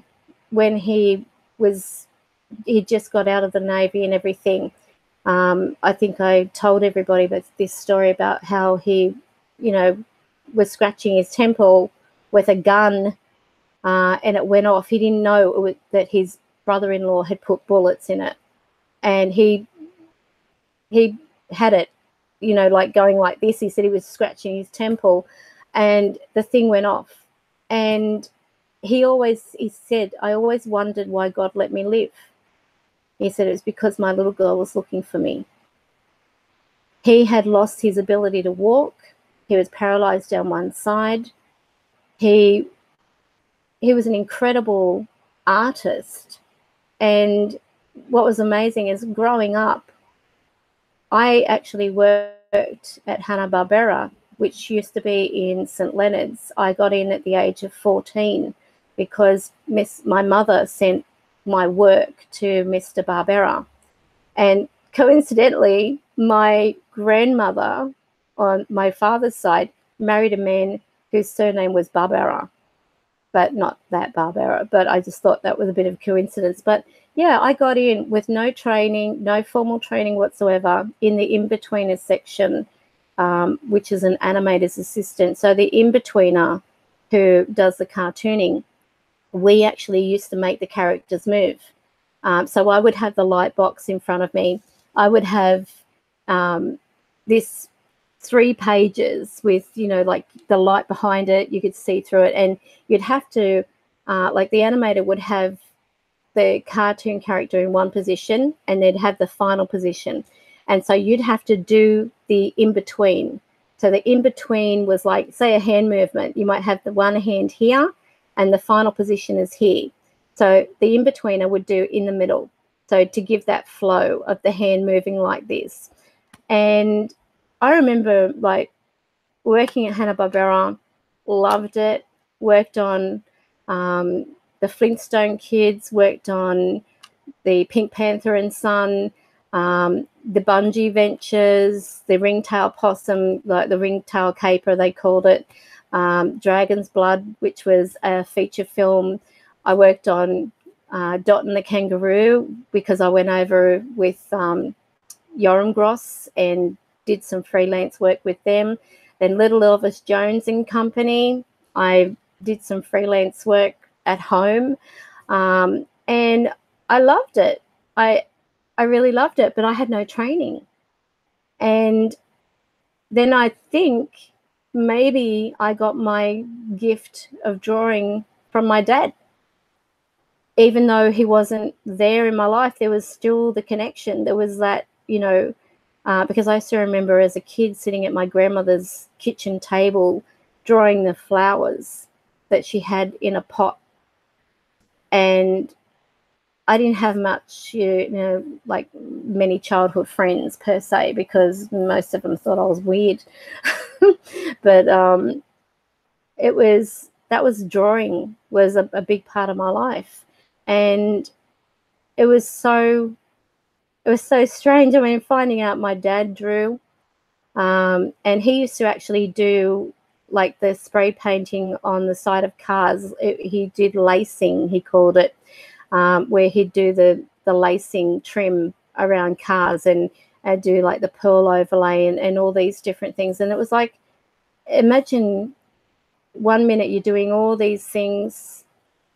when he just got out of the Navy and everything, I think I told everybody about this story about how he, was scratching his temple with a gun and it went off. He didn't know that his brother-in-law had put bullets in it. And he had it, like going like this. He said he was scratching his temple and the thing went off. And he said, I always wondered why God let me live. He said, it was because my little girl was looking for me. He had lost his ability to walk. He was paralyzed down one side. He was an incredible artist. And what was amazing is growing up, I actually worked at Hanna-Barbera, which used to be in St. Leonard's. I got in at the age of 14 because my mother sent my work to Mr. Barbera. And coincidentally, my grandmother on my father's side married a man whose surname was Barbera, but not that Barbera. But I just thought that was a bit of a coincidence. But yeah, I got in with no training, no formal training whatsoever in the in-betweener section, which is an animator's assistant. So the in-betweener who does the cartooning, we actually used to make the characters move. So I would have the light box in front of me. I would have this 3 pages with, like the light behind it. You could see through it. And you'd have to, like the animator would have the cartoon character in one position and they'd have the final position. And so you'd have to do the in-between. So the in-between was like, say, a hand movement. You might have the one hand here and the final position is here. So the in-betweener would do in the middle. So to give that flow of the hand moving like this. And I remember like working at Hanna-Barbera, loved it, worked on the Flintstone Kids, worked on the Pink Panther and Son, the Bungee Ventures, the Ringtail Possum, like the Ringtail Caper they called it, Dragon's Blood, which was a feature film. I worked on Dot and the Kangaroo because I went over with Yoram Gross and did some freelance work with them. Then Little Elvis Jones and Company, I did some freelance work at home, and I loved it. I really loved it, but I had no training. And then I think maybe I got my gift of drawing from my dad. Even though he wasn't there in my life, there was still the connection. There was that, you know, because I still remember as a kid sitting at my grandmother's kitchen table drawing the flowers that she had in a pot. And I didn't have much, you know, like many childhood friends per se, because most of them thought I was weird. But that was drawing was a big part of my life. And it was so strange. I mean, finding out my dad drew, and he used to actually do like the spray painting on the side of cars. He did lacing, he called it, where he'd do the lacing trim around cars and do like the pearl overlay and all these different things. And it was like, imagine 1 minute you're doing all these things,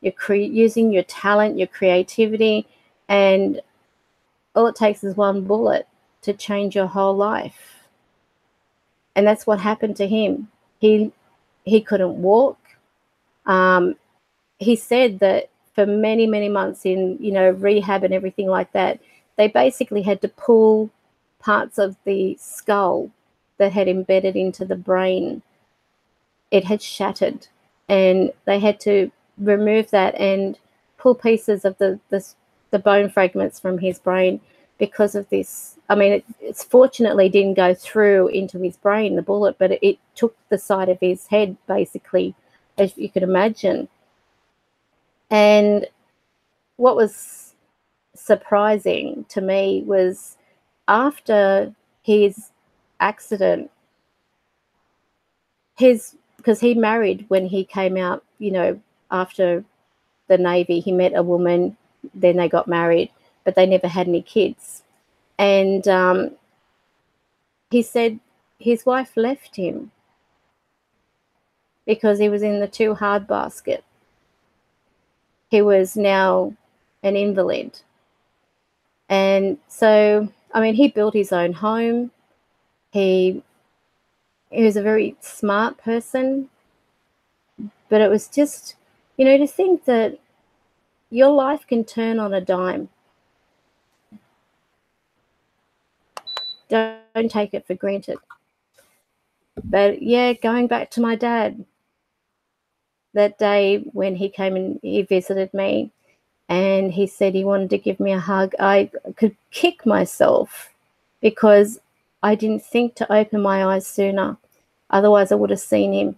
you're using your talent, your creativity, and all it takes is one bullet to change your whole life. And that's what happened to him. He couldn't walk. He said that for many, many months in, you know, rehab and everything like that, they basically had to pull parts of the skull that had embedded into the brain. It had shattered, and they had to remove that and pull pieces of the bone fragments from his brain because of this. I mean, it's fortunately didn't go through into his brain, the bullet, but it took the side of his head, basically, as you could imagine. And what was surprising to me was after his accident, because he married when he came out, you know, after the Navy. He met a woman, then they got married, but they never had any kids. And he said his wife left him because he was in the too hard basket. He was now an invalid. And so, I mean, he built his own home. He was a very smart person. But it was just, you know, to think that your life can turn on a dime. Don't take it for granted. But yeah, going back to my dad, that day when he came and he visited me and he said he wanted to give me a hug, I could kick myself because I didn't think to open my eyes sooner. Otherwise, I would have seen him.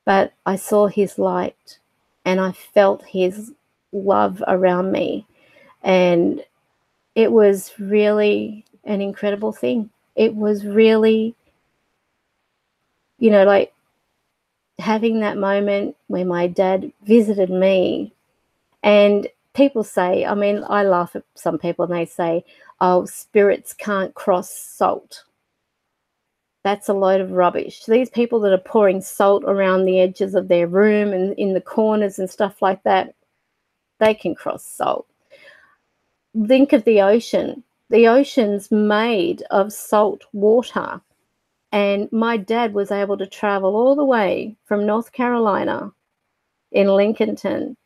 But I saw his light and I felt his love around me. And it was really an incredible thing. It was really, you know, like having that moment where my dad visited me. And people say, I mean, I laugh at some people and they say, oh, spirits can't cross salt. That's a load of rubbish. These people that are pouring salt around the edges of their room and in the corners and stuff like that, they can cross salt. Think of the ocean. The ocean's made of salt water. And my dad was able to travel all the way from North Carolina in Lincolnton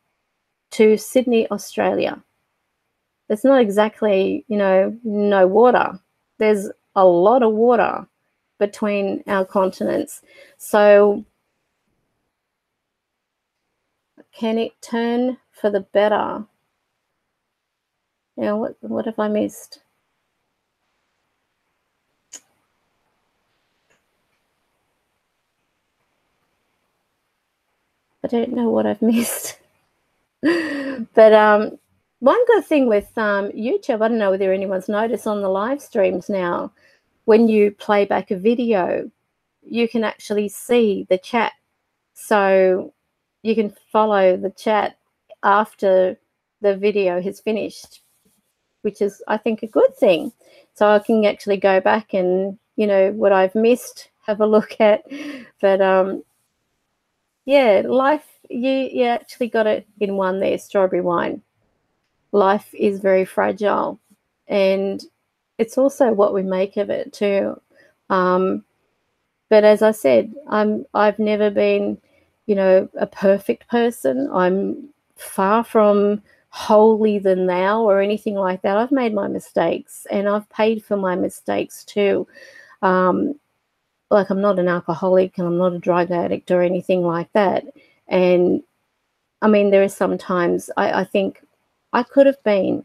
to Sydney, Australia. It's not exactly, you know, no water. There's a lot of water between our continents. So can it turn for the better? You know, what have I missed? I don't know what I've missed. But one good thing with YouTube, I don't know whether anyone's noticed on the live streams now, when you play back a video, you can actually see the chat. So you can follow the chat after the video has finished, which is, I think, a good thing. So I can actually go back and, you know, what I've missed, have a look at. But yeah, life, you actually got it in one there, strawberry wine. Life is very fragile, and it's also what we make of it too. But as I said, I've never been, you know, a perfect person. I'm far from holier than thou or anything like that. I've made my mistakes, and I've paid for my mistakes too. Like, I'm not an alcoholic, and I'm not a drug addict or anything like that. And I mean, there are some times I think I could have been.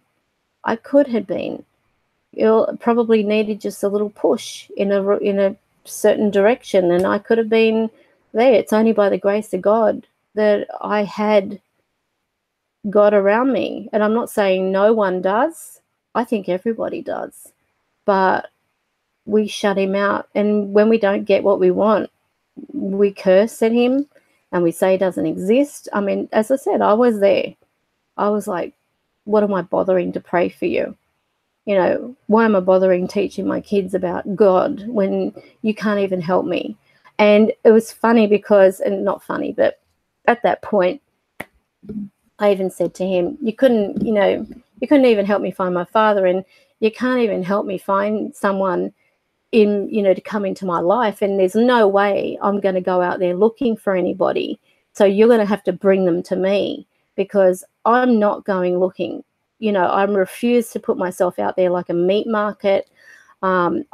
It probably needed just a little push in a certain direction, and I could have been there. It's only by the grace of God that I had God around me. And I'm not saying no one does. I think everybody does. But we shut him out. And when we don't get what we want, we curse at him and we say he doesn't exist. I mean, as I said, I was there. I was like, what am I bothering to pray for you? You know, why am I bothering teaching my kids about God when you can't even help me? And it was funny because, and not funny, but at that point, I even said to him, you couldn't even help me find my father, and you can't even help me find someone to come into my life. And there's no way I'm going to go out there looking for anybody. So you're going to have to bring them to me, because I'm not going looking. You know, I refuse to put myself out there like a meat market. I'm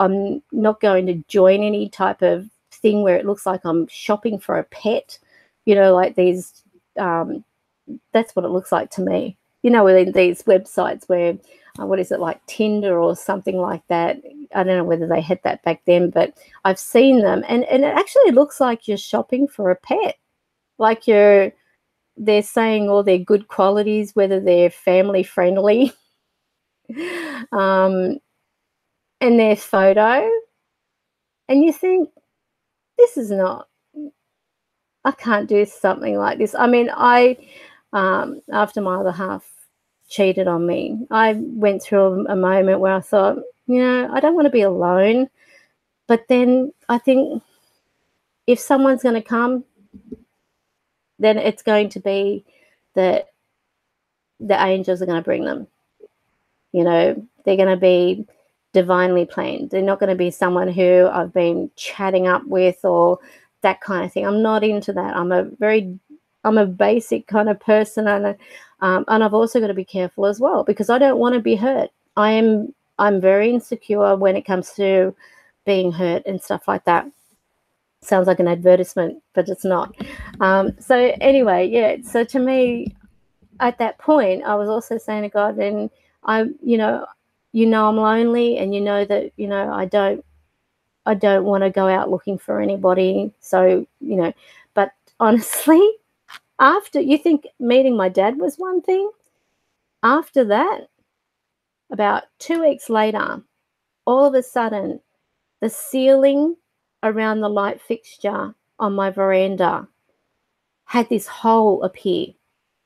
not going to join any type of thing where it looks like I'm shopping for a pet, you know, like these, that's what it looks like to me. You know, within these websites where, what is it, like Tinder or something like that. I don't know whether they had that back then, but I've seen them. And it actually looks like you're shopping for a pet. Like they're saying all their good qualities, whether they're family friendly, and their photo. And you think, this is not, I can't do something like this. I mean, after my other half cheated on me, I went through a moment where I thought, you know, I don't want to be alone. But then I think if someone's going to come, then it's going to be that the angels are going to bring them. You know, they're going to be divinely planned. They're not going to be someone who I've been chatting up with or that kind of thing. I'm not into that. I'm a basic kind of person, and I've also got to be careful as well, because I don't want to be hurt. I'm very insecure when it comes to being hurt and stuff like that. Sounds like an advertisement, but it's not. So anyway, yeah. So to me, at that point, I was also saying to God, and I'm lonely, and you know that, you know, I don't want to go out looking for anybody. So, you know, but honestly, after, you think meeting my dad was one thing, after that, about 2 weeks later, all of a sudden, the ceiling around the light fixture on my veranda had this hole appear.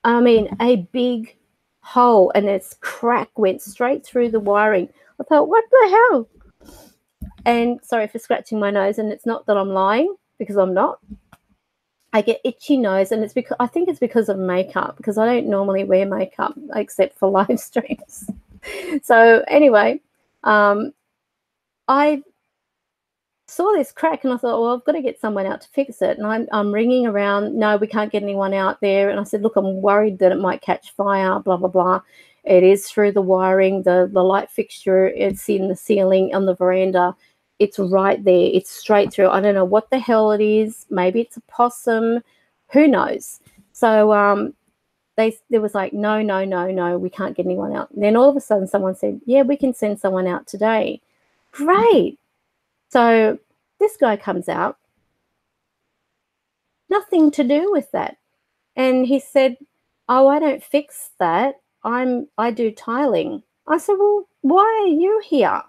I mean, a big hole, and its crack went straight through the wiring. I thought, what the hell? And sorry for scratching my nose, and it's not that I'm lying, because I'm not. I get itchy nose, and I think it's because of makeup, because I don't normally wear makeup except for live streams. So anyway, I saw this crack, and I thought, well, I've got to get someone out to fix it. And I'm ringing around. No, we can't get anyone out there. And I said, look, I'm worried that it might catch fire, blah, blah, blah. It is through the wiring, the light fixture. It's in the ceiling on the veranda. It's right there. It's straight through. I don't know what the hell it is. Maybe it's a possum. Who knows? So there was like, no, we can't get anyone out. And then all of a sudden someone said, yeah, we can send someone out today. Great. So this guy comes out, nothing to do with that. And he said, oh, I don't fix that. I do tiling. I said, well, why are you here?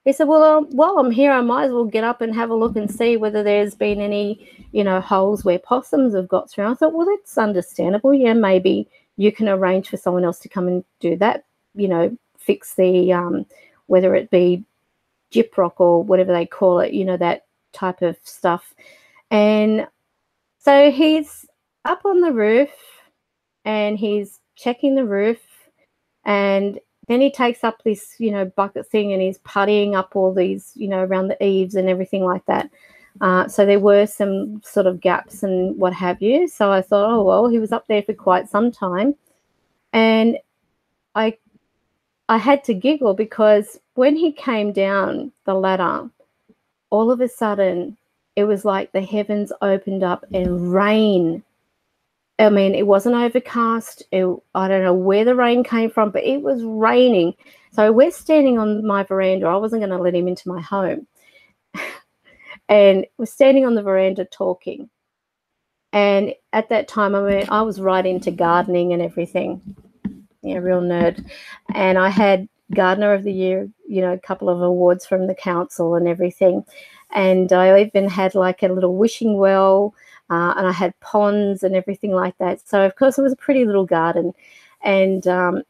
He said, well, while I'm here, I might as well get up and have a look and see whether there's been any, you know, holes where possums have got through. I thought, well, that's understandable. Yeah, maybe you can arrange for someone else to come and do that, you know, fix the, whether it be gyprock or whatever they call it, you know, that type of stuff. And so he's up on the roof and he's checking the roof, and then he takes up this, you know, bucket thing and he's puttying up all these, you know, around the eaves and everything like that. So there were some sort of gaps and what have you. So I thought, oh, well, he was up there for quite some time. And I had to giggle because when he came down the ladder, all of a sudden it was like the heavens opened up and rain. I mean, it wasn't overcast. I don't know where the rain came from, but it was raining. So we're standing on my veranda. I wasn't going to let him into my home. And we're standing on the veranda talking. And at that time, I mean, I was right into gardening and everything. Yeah, real nerd. And I had Gardener of the Year, you know, a couple of awards from the council and everything. And I even had like a little wishing well, and I had ponds and everything like that. So, of course, it was a pretty little garden. And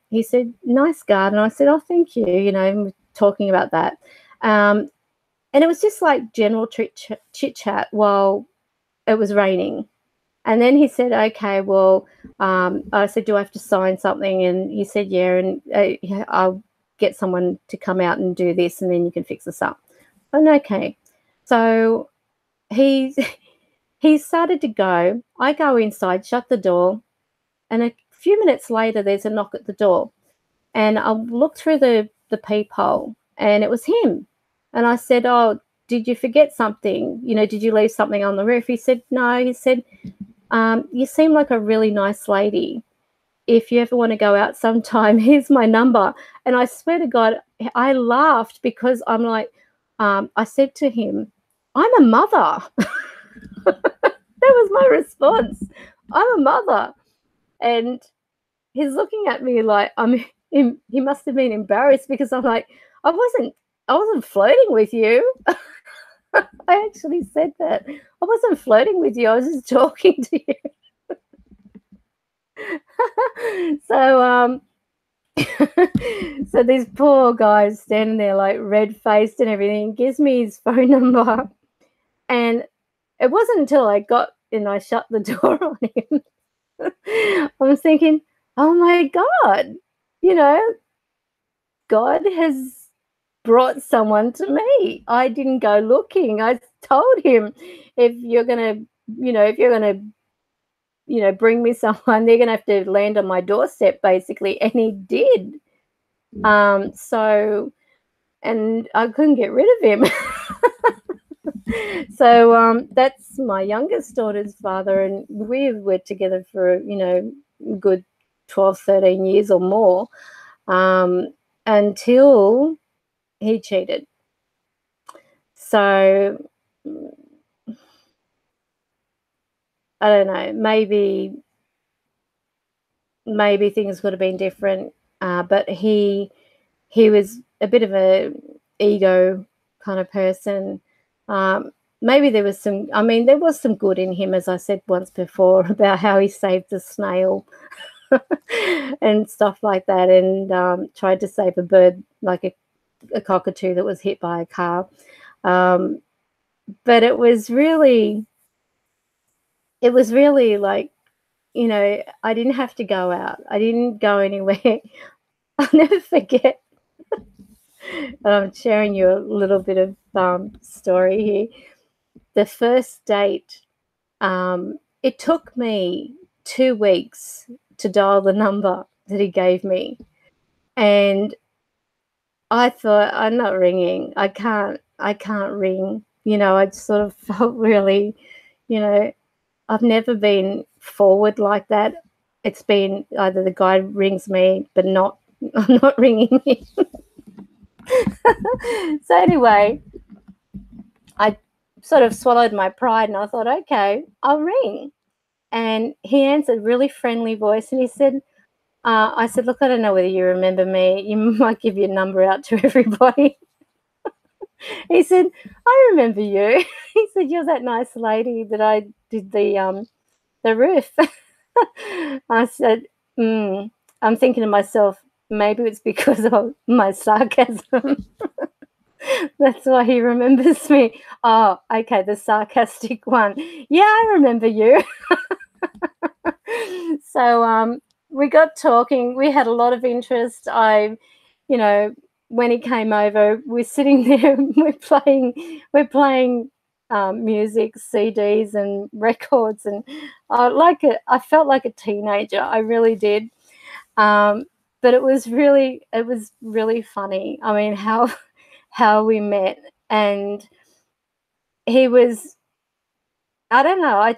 he said, nice garden. I said, oh, thank you, you know, talking about that. And it was just like general chit-chat while it was raining. And then he said, okay, well, I said, do I have to sign something? And he said, yeah, and I'll get someone to come out and do this, and then you can fix this up. And okay. So he started to go. I go inside, shut the door, and a few minutes later, there's a knock at the door. And I looked through the peephole, and it was him. And I said, oh, did you forget something? You know, did you leave something on the roof? He said, no. He said, you seem like a really nice lady. If you ever want to go out sometime, here's my number. And I swear to God, I laughed because I'm like, I said to him, I'm a mother. That was my response. I'm a mother. And he's looking at me like he must have been embarrassed because I'm like, I wasn't flirting with you. I actually said that. I wasn't flirting with you. I was just talking to you. So so this poor guy's standing there like red-faced and everything, gives me his phone number. And it wasn't until I got and I shut the door on him, I was thinking, oh my God, you know, God has brought someone to me. I didn't go looking. I told him, if you're gonna bring me someone, they're gonna have to land on my doorstep, basically. And he did. So, and I couldn't get rid of him. So that's my youngest daughter's father, and we were together for, you know, good 12, 13 years or more, until he cheated. So I don't know, maybe things could have been different, but he was a bit of a ego kind of person. Maybe there was some good in him, as I said once before, about how he saved a snail and stuff like that, and tried to save a bird, like a cockatoo that was hit by a car. But it was really like, you know, I didn't have to go out. I didn't go anywhere. I'll never forget. I'm sharing you a little bit of story here. The first date, it took me 2 weeks to dial the number that he gave me. And I thought, I'm not ringing. I can't ring. You know, I sort of felt really, you know, I've never been forward like that. It's been either the guy rings me, but I'm not ringing him. So anyway, I sort of swallowed my pride and I thought, okay, I'll ring. And he answered, really friendly voice, and he said, I said, look, I don't know whether you remember me. You might give your number out to everybody. He said, I remember you. He said, you're that nice lady that I did the roof. I said, I'm thinking to myself, maybe it's because of my sarcasm. That's why he remembers me. Oh, okay, the sarcastic one. Yeah, I remember you. So we got talking. We had a lot of interest. When he came over, we're sitting there. We're playing music, CDs, and records, and I felt like a teenager. I really did. But it was really funny. I mean, how we met, and he was. I don't know. I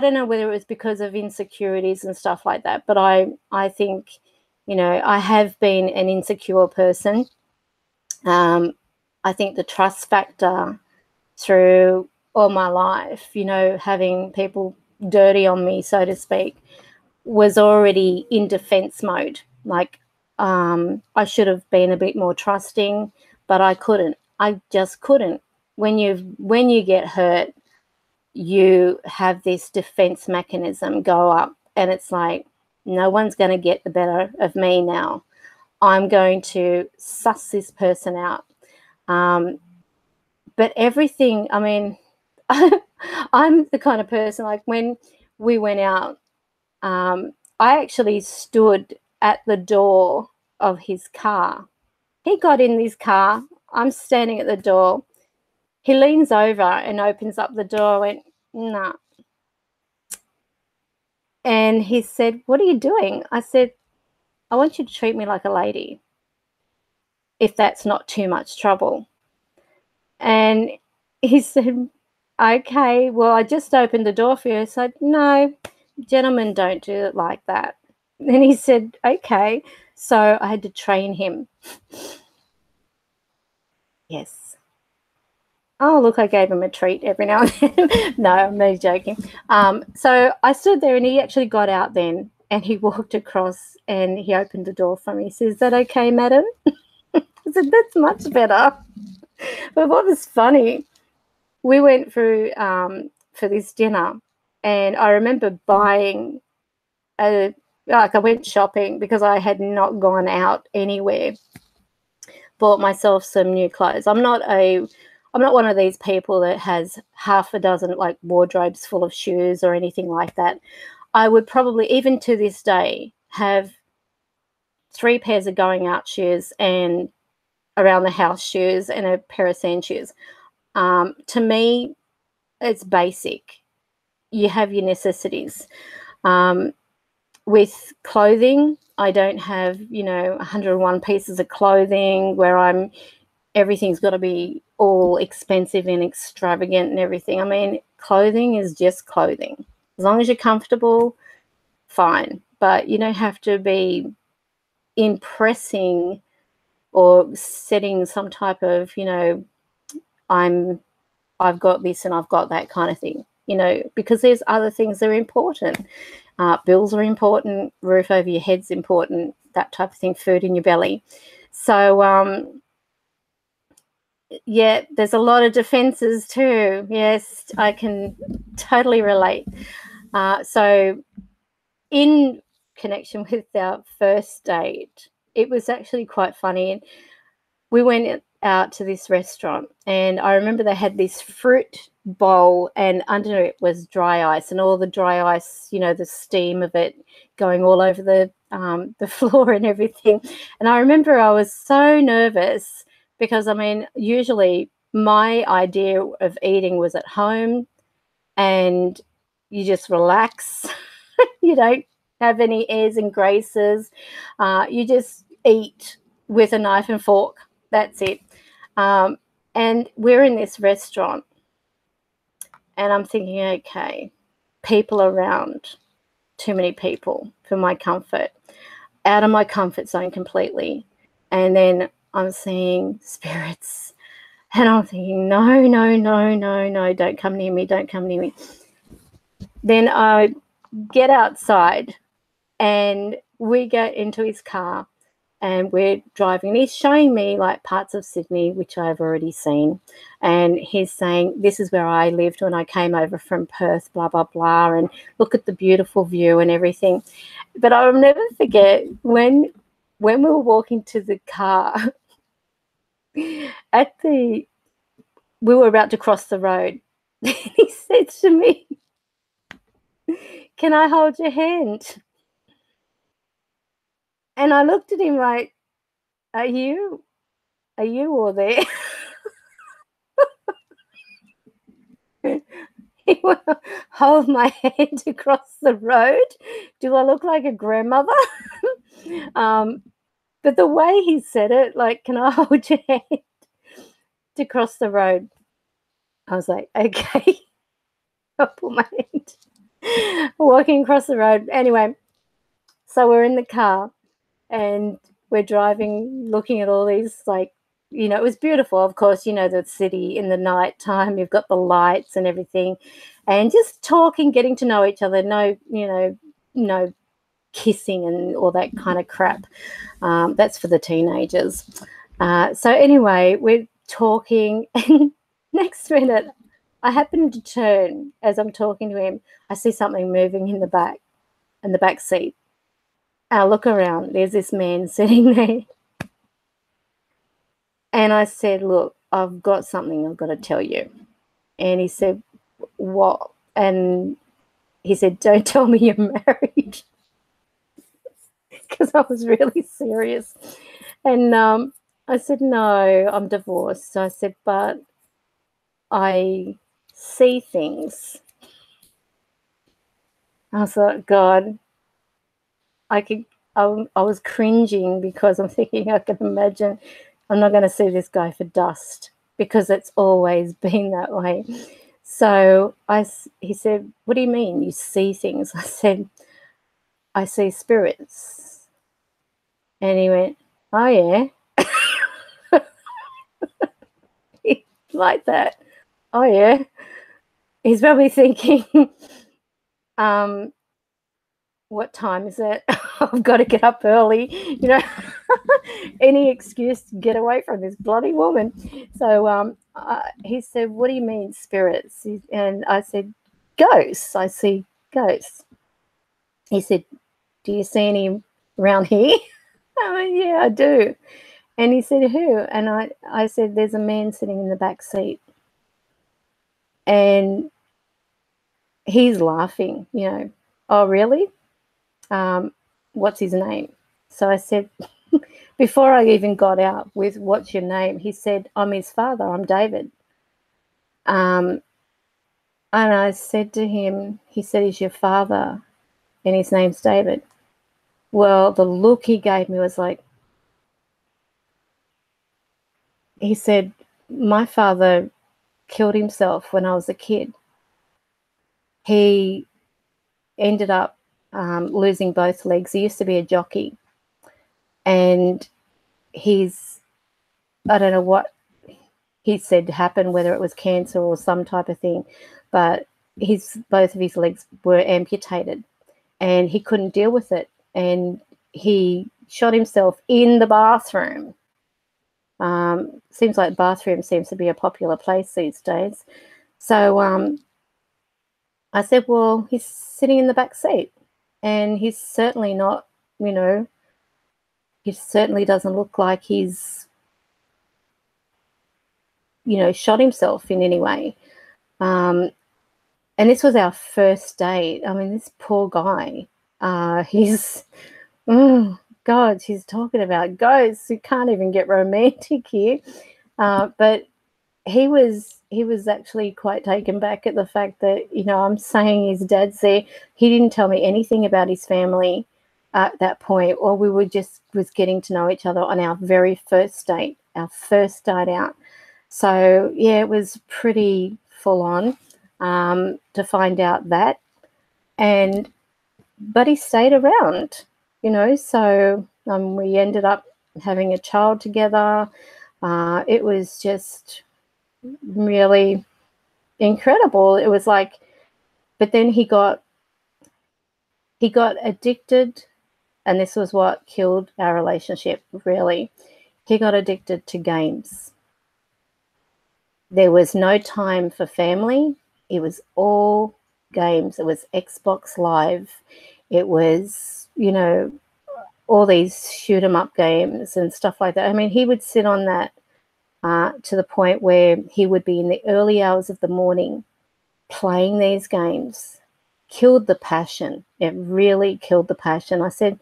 don't know whether it was because of insecurities and stuff like that, but I think, I have been an insecure person. I think the trust factor through all my life, having people dirty on me, so to speak, was already in defense mode. Like, I should have been a bit more trusting, but I couldn't. I just couldn't. When you get hurt, you have this defense mechanism go up, and it's like, no one's going to get the better of me now. I'm going to suss this person out. But everything, I mean, I'm the kind of person, like when we went out, I actually stood at the door of his car. He got in his car. I'm standing at the door. He leans over and opens up the door. I went, nah. And he said, what are you doing? I said, I want you to treat me like a lady, if that's not too much trouble. And he said, okay, well, I just opened the door for you. I said, no, gentlemen don't do it like that. And he said, okay. So I had to train him. Yes. Oh, look, I gave him a treat every now and then. No, I'm not joking. So I stood there, and he actually got out then, and he walked across and he opened the door for me. He said, is that okay, madam? I said, that's much better. But what was funny, we went through for this dinner, and I remember buying I went shopping because I had not gone out anywhere. Bought myself some new clothes. I'm not one of these people that has half a dozen like wardrobes full of shoes or anything like that. I would probably, even to this day, have 3 pairs of going out shoes and around the house shoes and a pair of sand shoes. To me, it's basic. You have your necessities. With clothing, I don't have, 101 pieces of clothing where everything's got to be all expensive and extravagant and everything. I mean, clothing is just clothing. As long as you're comfortable, fine. But you don't have to be impressing or setting some type of, I've got this and I've got that kind of thing, because there's other things that are important. Bills are important, roof over your head's important, that type of thing, food in your belly. So, yeah, there's a lot of defenses too. Yes, I can totally relate. So in connection with our first date, it was actually quite funny. We went out to this restaurant, and I remember they had this fruit bowl, and under it was dry ice, and all the dry ice, the steam of it going all over the floor and everything. And I remember I was so nervous because, I mean, usually my idea of eating was at home and you just relax. You don't have any airs and graces. You just eat with a knife and fork. That's it. And we're in this restaurant, and I'm thinking, okay, people around, too many people for my comfort, out of my comfort zone completely. And then I'm seeing spirits, and I'm thinking, no, don't come near me, don't come near me. Then I get outside, and we get into his car, and we're driving. And he's showing me like parts of Sydney, which I've already seen. And he's saying, this is where I lived when I came over from Perth, blah, blah, blah. And look at the beautiful view and everything. But I'll never forget when we were walking to the car, we were about to cross the road. He said to me, can I hold your hand? And I looked at him like, are you all there? He will hold my hand across the road. Do I look like a grandmother? But the way he said it, like, can I hold your hand to cross the road? I was like, okay. I'll put my hand. Walking across the road. Anyway, so we're in the car and we're driving, looking at all these, like, you know, it was beautiful. Of course, you know, the city in the night time, you've got the lights and everything, and just talking, getting to know each other. No, you know, no kissing and all that kind of crap. That's for the teenagers. So anyway, we're talking, and next minute, I happen to turn as I'm talking to him. I see something moving in the back seat. I look around. There's this man sitting there. And I said, look, I've got something I've got to tell you. And he said, what? And he said, don't tell me you're married. Because I was really serious. And I said, no, I'm divorced. So I said, but I see things. I was like, God, I was cringing because I'm thinking, I can imagine I'm not going to see this guy for dust, because it's always been that way. So he said, what do you mean you see things? I said, I see spirits. And he went, oh, yeah. Like that. Oh, yeah. He's probably thinking, what time is it? I've got to get up early, you know. Any excuse to get away from this bloody woman. So he said, what do you mean spirits? And I said, ghosts. I see ghosts. He said, do you see any around here? I went, yeah, I do. And he said, who? And I said, there's a man sitting in the back seat. And he's laughing, you know. Oh, really? What's his name? So I said, before I even got out with what's your name, he said, I'm his father, I'm David. And I said to him, he said, he's your father and his name's David. Well, the look he gave me was like, he said, my father killed himself when I was a kid. He ended up losing both legs. He used to be a jockey. And I don't know what he said happened, whether it was cancer or some type of thing, but both of his legs were amputated and he couldn't deal with it. And he shot himself in the bathroom. Seems like bathroom seems to be a popular place these days. So I said, well, he's sitting in the back seat and he's certainly not, you know, he certainly doesn't look like he's, you know, shot himself in any way. And this was our first date. I mean, this poor guy, he's, oh, God, she's talking about ghosts. You can't even get romantic here. But he was actually quite taken back at the fact that, you know, I'm saying his dad's there. He didn't tell me anything about his family at that point, or we was getting to know each other on our very first date, our first night out. So, yeah, it was pretty full on to find out that. But he stayed around, you know, so we ended up having a child together. It was just really incredible. It was like, but then he got addicted and this was what killed our relationship, really. He got addicted to games. There was no time for family. It was all games. It was Xbox Live. It was, you know, all these shoot 'em up games and stuff like that. I mean, he would sit on that to the point where he would be in the early hours of the morning playing these games. Killed the passion. It really killed the passion. I said,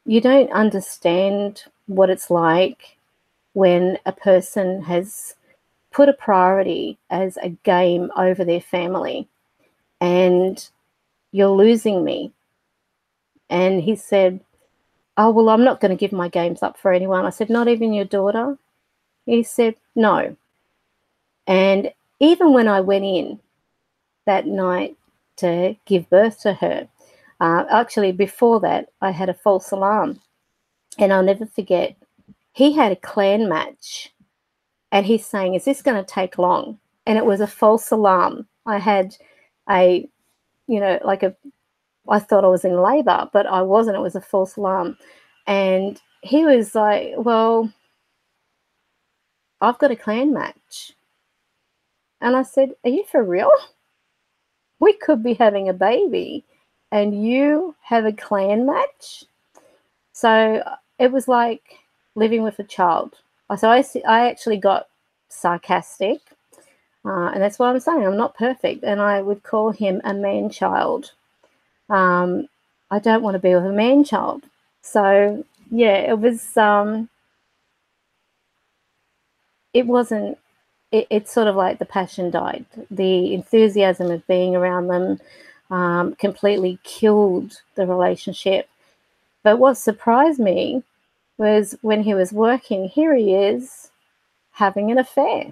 you don't understand what it's like when a person has put a priority as a game over their family, and you're losing me. And he said, oh, well, I'm not going to give my games up for anyone. I said, not even your daughter? He said, no. And even when I went in that night to give birth to her, actually before that, I had a false alarm. And I'll never forget, he had a clan match. And he's saying, is this going to take long? And it was a false alarm. I had a, you know, like I thought I was in labor, but I wasn't. It was a false alarm. And he was like, well, I've got a clan match. And I said, are you for real? We could be having a baby and you have a clan match? So it was like living with a child. So I actually got sarcastic. And that's why I'm saying I'm not perfect. And I would call him a man-child. I don't want to be with a man-child. So, yeah, it was, it wasn't, it's sort of like the passion died. The enthusiasm of being around them completely killed the relationship. But what surprised me was when he was working, here he is having an affair.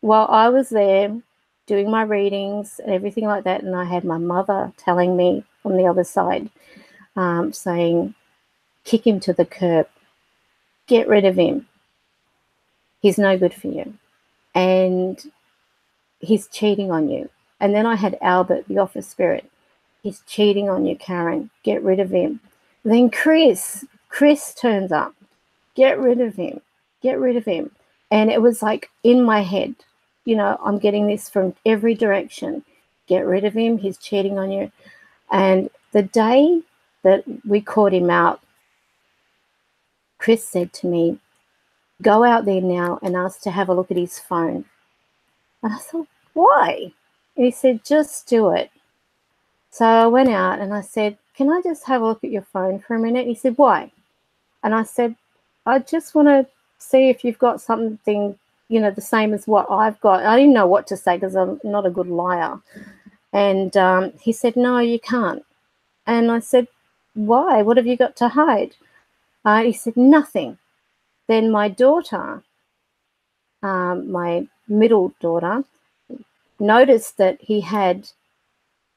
While I was there doing my readings and everything like that, and I had my mother telling me from the other side, saying, kick him to the curb, get rid of him. He's no good for you. And he's cheating on you. And then I had Albert, the office spirit. He's cheating on you, Karen. Get rid of him. Then Chris turns up. Get rid of him. Get rid of him. And it was like in my head, you know, I'm getting this from every direction. Get rid of him. He's cheating on you. And the day that we caught him out, Chris said to me, go out there now and ask to have a look at his phone. And I thought, why? And he said, just do it. So I went out and I said, can I just have a look at your phone for a minute? He said, why? And I said, I just want to see if you've got something, you know, the same as what I've got. I didn't know what to say because I'm not a good liar. And he said, no, you can't. And I said, why? What have you got to hide? He said, nothing. Then my daughter, my middle daughter, noticed that he had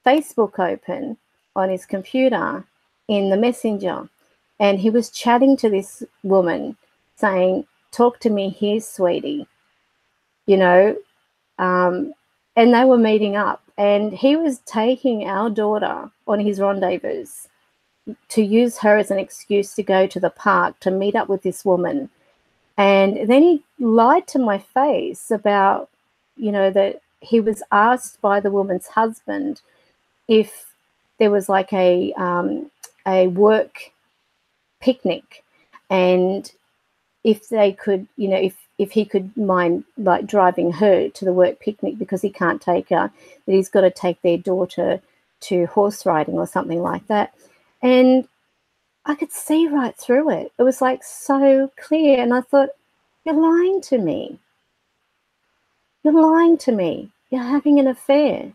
Facebook open on his computer in the messenger. And he was chatting to this woman saying, talk to me here, sweetie. You know, and they were meeting up. And he was taking our daughter on his rendezvous to use her as an excuse to go to the park to meet up with this woman. And then he lied to my face about, you know, that he was asked by the woman's husband if there was like a work picnic, and if they could, you know, if he could mind like driving her to the work picnic because he can't take her, that he's got to take their daughter to horse riding or something like that. And I could see right through it. It was like so clear. And I thought, you're lying to me. You're lying to me. You're having an affair.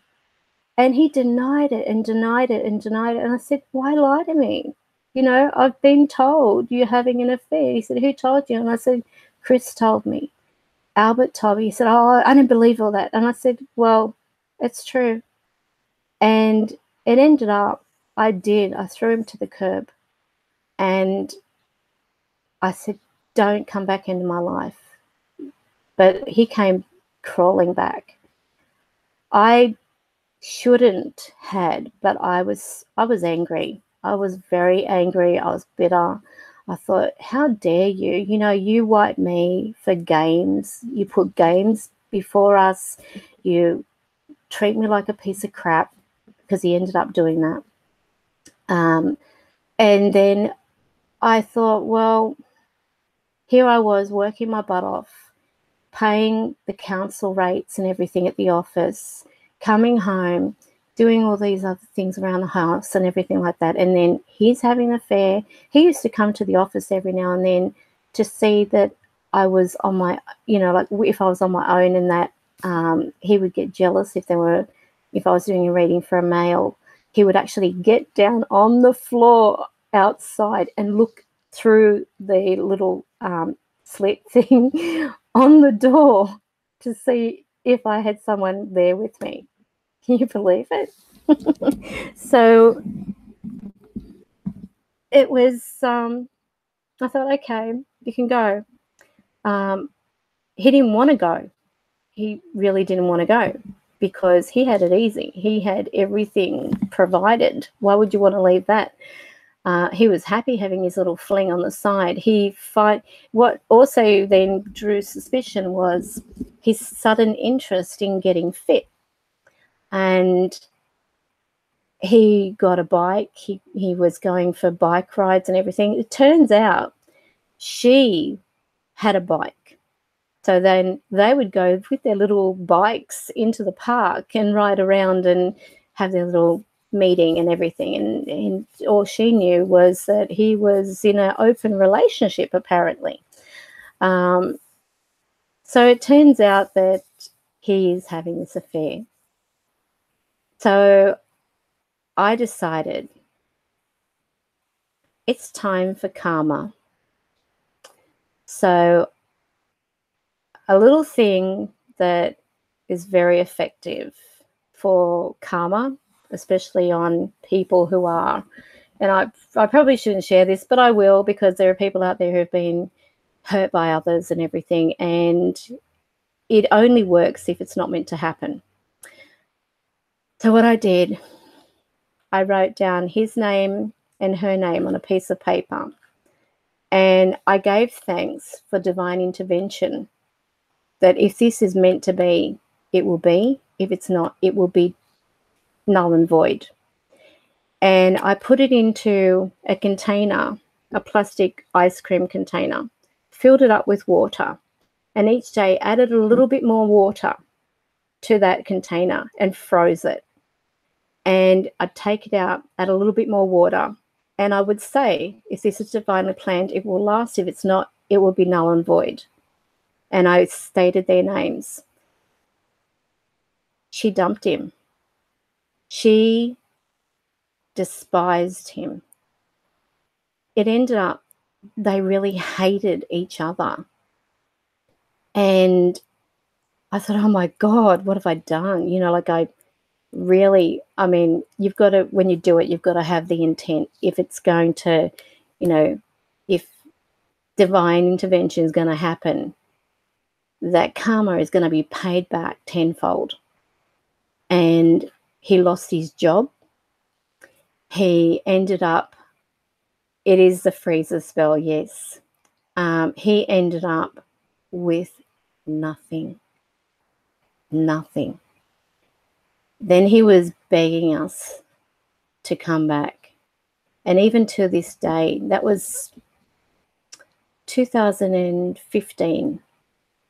And he denied it and denied it and denied it. And I said, why lie to me? You know, I've been told you're having an affair. He said, who told you? And I said, Chris told me. Albert told me. He said, oh, I didn't believe all that. And I said, well, it's true. And it ended up, I threw him to the curb. And I said, don't come back into my life. But he came crawling back. I shouldn't had, but I was angry. I was very angry. I was bitter. I thought, how dare you? You know, you white me for games. You put games before us. You treat me like a piece of crap, because he ended up doing that. And then I thought, well, here I was working my butt off, paying the council rates and everything at the office, coming home, doing all these other things around the house and everything like that. And then he's having an affair. He used to come to the office every now and then to see that I was on my, you know, like if I was on my own, and that he would get jealous if I was doing a reading for a male. He would actually get down on the floor outside and look through the little slit thing on the door to see if I had someone there with me. Can you believe it? So it was, I thought, okay, you can go. He didn't want to go. He really didn't want to go because he had it easy. He had everything provided. Why would you want to leave that? He was happy having his little fling on the side. What also then drew suspicion was his sudden interest in getting fit. And he got a bike. He was going for bike rides and everything. It turns out she had a bike. So then they would go with their little bikes into the park and ride around and have their little meeting and everything. And all she knew was that he was in an open relationship, apparently. So it turns out that he is having this affair. So I decided it's time for karma. So a little thing that is very effective for karma, especially on people who are, and I probably shouldn't share this, but I will, because there are people out there who have been hurt by others and everything, and it only works if it's not meant to happen. So what I did, I wrote down his name and her name on a piece of paper, and I gave thanks for divine intervention, that if this is meant to be, it will be. If it's not, it will be null and void. And I put it into a container, a plastic ice cream container, filled it up with water, and each day added a little bit more water to that container and froze it. And I'd take it out, add a little bit more water, and I would say, if this is divinely planned, it will last. If it's not, it will be null and void. And I stated their names. She dumped him. She despised him. It ended up they really hated each other. And I thought, oh my God, what have I done? You know, like I mean, you've got to, when you do it, you've got to have the intent. If it's going to, you know, if divine intervention is going to happen, that karma is going to be paid back tenfold. And he lost his job. He ended up, it is the freezer spell, yes. He ended up with nothing. Nothing. Then he was begging us to come back. And even to this day, that was 2015,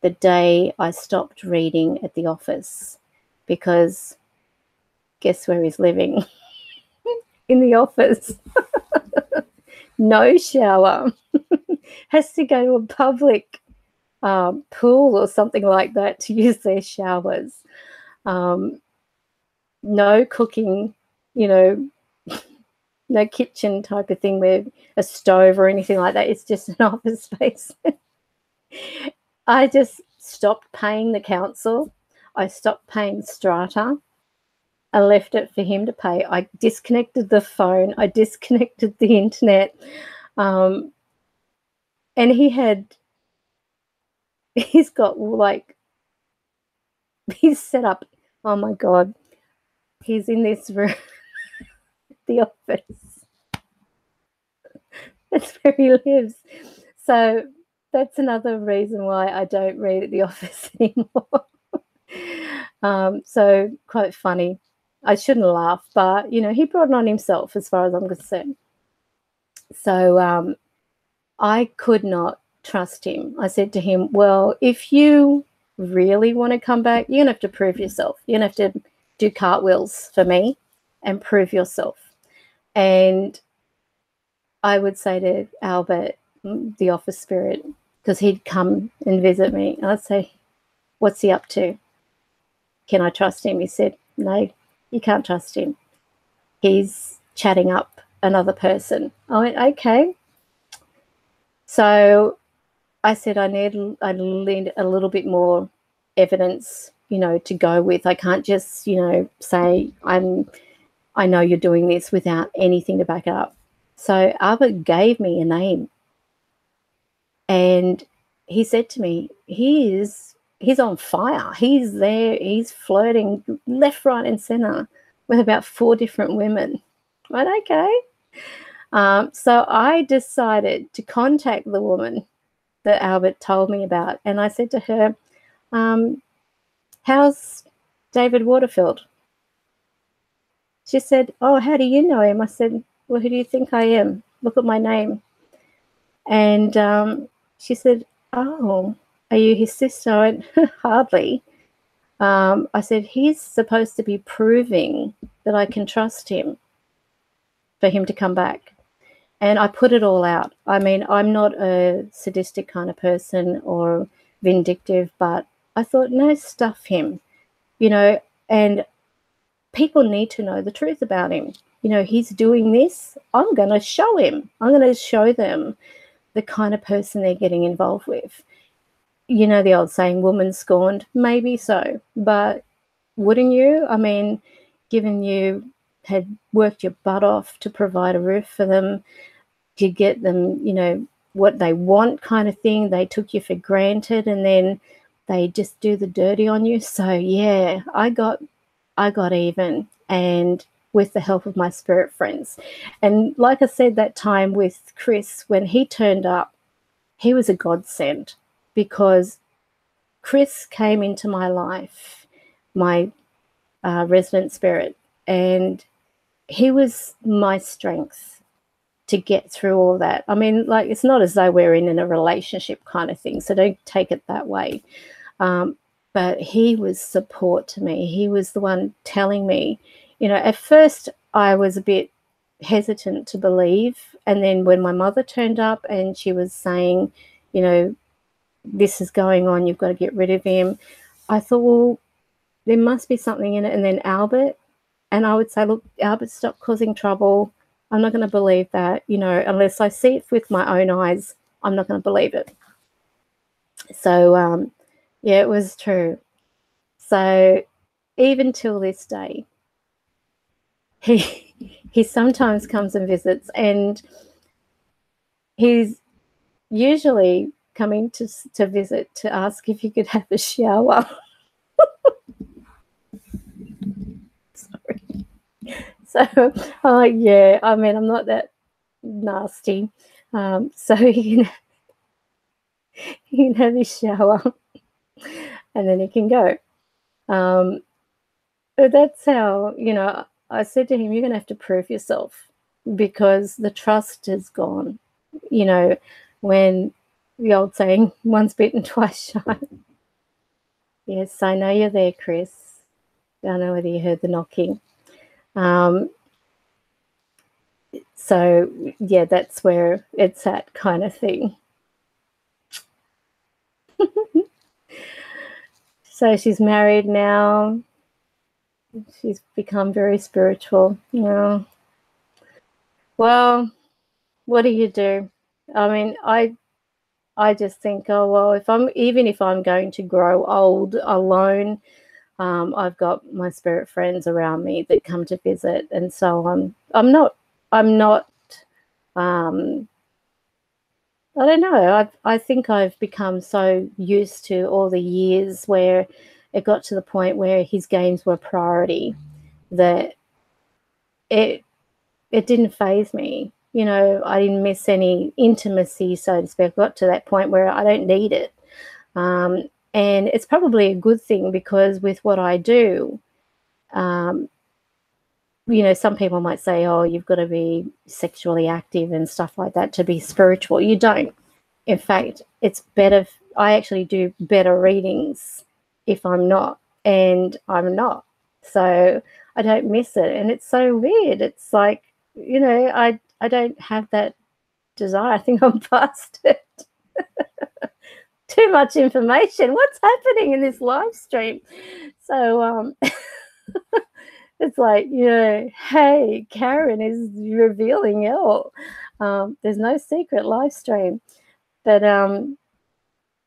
the day I stopped reading at the office, because guess where he's living? In the office. No shower. Has to go to a public pool or something like that to use their showers. No cooking, you know, no kitchen type of thing with a stove or anything like that. It's just an office space. I just stopped paying the council. I stopped paying strata. I left it for him to pay. I disconnected the phone. I disconnected the internet. And he's got like, he's set up, oh my God, he's in this room, the office. That's where he lives. So that's another reason why I don't read at the office anymore. So quite funny. I shouldn't laugh, but, you know, he brought it on himself as far as I'm concerned. So I could not trust him. I said to him, well, if you really want to come back, you're going to have to prove yourself. You're going to have to do cartwheels for me and prove yourself. And I would say to Albert, the office spirit, because he'd come and visit me, I'd say, what's he up to? Can I trust him? He said, no, you can't trust him. He's chatting up another person. I went, okay. So I said, I need a little bit more evidence, you know, to go with. I can't just, you know, say I know you're doing this without anything to back it up. So Albert gave me a name, and he said to me, he's on fire. He's there. He's flirting left, right, and center with about 4 different women. I went, okay. So I decided to contact the woman that Albert told me about, and I said to her, how's David Waterfield? She said, oh, how do you know him? I said, well, who do you think I am? Look at my name. And she said, oh, are you his sister? I went, hardly. I said, he's supposed to be proving that I can trust him for him to come back. And I put it all out. I mean, I'm not a sadistic kind of person or vindictive, but I thought, no, stuff him, you know, and people need to know the truth about him. You know, he's doing this. I'm going to show him. I'm going to show them the kind of person they're getting involved with. You know, the old saying, woman scorned, maybe so, but wouldn't you? I mean, given you had worked your butt off to provide a roof for them, to get them, you know, what they want kind of thing, they took you for granted, and then they just do the dirty on you. So yeah, I got even, and with the help of my spirit friends. And like I said, that time with Chris, when he turned up, he was a godsend, because Chris came into my life, my resident spirit, and he was my strength to get through all that. I mean, like, it's not as though we're in a relationship kind of thing, so don't take it that way. But he was support to me. He was the one telling me, you know, at first I was a bit hesitant to believe. And then when my mother turned up and she was saying, you know, this is going on, you've got to get rid of him, I thought, well, there must be something in it. And then Albert, and I would say, look, Albert, stop causing trouble. I'm not going to believe that, you know, unless I see it with my own eyes, I'm not going to believe it. So, yeah, it was true. So even till this day, he sometimes comes and visits, and he's usually coming to visit to ask if you could have a shower. Sorry. So, yeah, I mean, I'm not that nasty. So he can have his shower and then he can go. But that's how, you know, I said to him, you're going to have to prove yourself, because the trust is gone. You know, when the old saying, once bitten, twice shy. Yes, I know you're there, Chris. I don't know whether you heard the knocking. So, yeah, that's where it's at, kind of thing. So she's married now. She's become very spiritual. Yeah. Well, what do you do? I mean, I just think, oh, well, if I'm going to grow old alone, I've got my spirit friends around me that come to visit, and so I'm not I don't know. I think I've become so used to all the years where it got to the point where his games were priority that it didn't faze me. You know, I didn't miss any intimacy, so to speak. I got to that point where I don't need it. And it's probably a good thing, because with what I do, you know, some people might say, oh, you've got to be sexually active and stuff like that to be spiritual. You don't. In fact, it's better. I actually do better readings if I'm not, and I'm not. So I don't miss it. And it's so weird. It's like, you know, I don't have that desire. I think I'm past it. Too much information. What's happening in this live stream? So it's like, you know, hey, Karen is revealing all. There's no secret live stream. But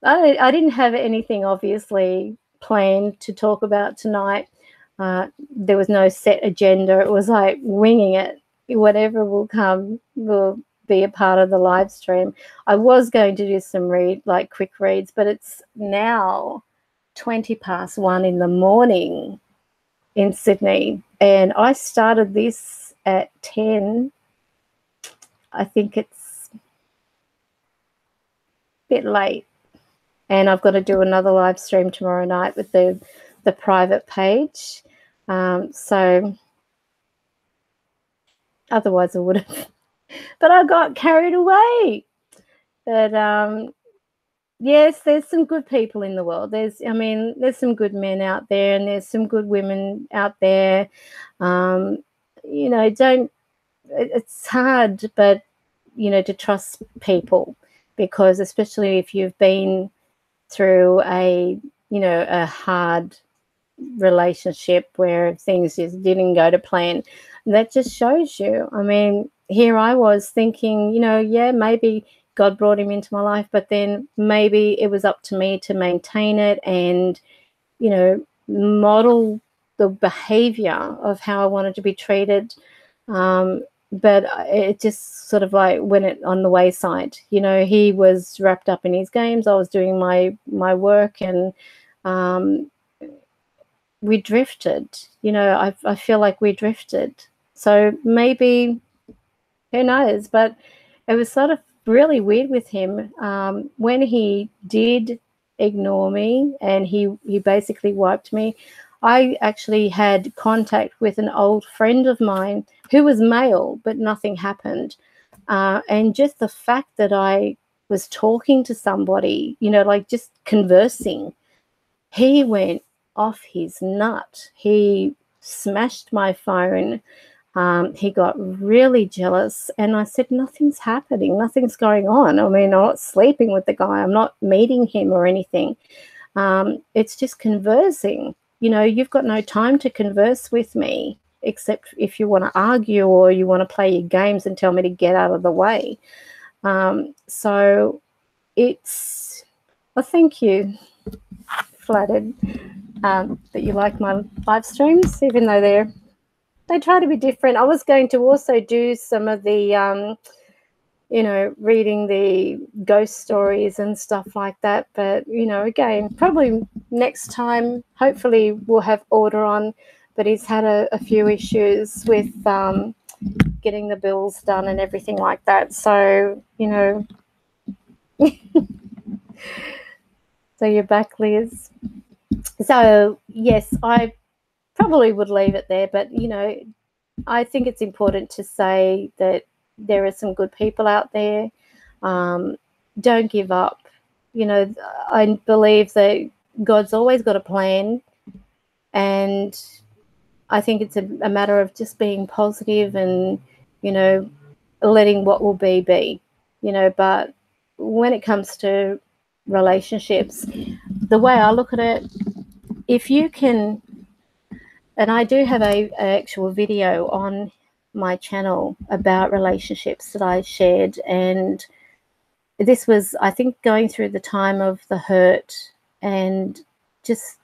I didn't have anything obviously planned to talk about tonight. There was no set agenda. It was like winging it. Whatever will come will be a part of the live stream. I was going to do some quick reads, but it's now 1:20 in the morning in Sydney, and I started this at 10. I think it's a bit late, and I've got to do another live stream tomorrow night with the private page. So otherwise I would have, but I got carried away. But yes, there's some good people in the world. There's some good men out there, and there's some good women out there. You know, it's hard, but you know, to trust people, because especially if you've been through a hard relationship where things just didn't go to plan, that just shows you. I mean, here I was thinking, you know, yeah, maybe God brought him into my life, but then maybe it was up to me to maintain it and, you know, model the behavior of how I wanted to be treated. But it just sort of like went on the wayside. You know, he was wrapped up in his games. I was doing my work, and we drifted. You know, I feel like we drifted. So maybe, who knows? But it was sort of really weird with him when he did ignore me, and he basically wiped me. I actually had contact with an old friend of mine who was male, but nothing happened. And just the fact that I was talking to somebody, you know, like just conversing, he went off his nut. He smashed my phone. He got really jealous, and I said, nothing's happening. Nothing's going on. I mean, I'm not sleeping with the guy. I'm not meeting him or anything. It's just conversing. You know, you've got no time to converse with me, except if you want to argue or you want to play your games and tell me to get out of the way. So it's, well, thank you. Flattered that you like my live streams, even though they try to be different. I was going to also do some of the you know, reading the ghost stories and stuff like that. But, you know, again, probably next time, hopefully we'll have order on. But he's had a few issues with getting the bills done and everything like that. So, you know, so you're back, Liz. So, yes, I probably would leave it there. But, you know, I think it's important to say that there are some good people out there. Don't give up. You know, I believe that God's always got a plan, and I think it's a matter of just being positive and, you know, letting what will be, you know. But when it comes to relationships, the way I look at it, if you can, and I do have a actual video on my channel about relationships that I shared, and this was, I think, going through the time of the hurt and just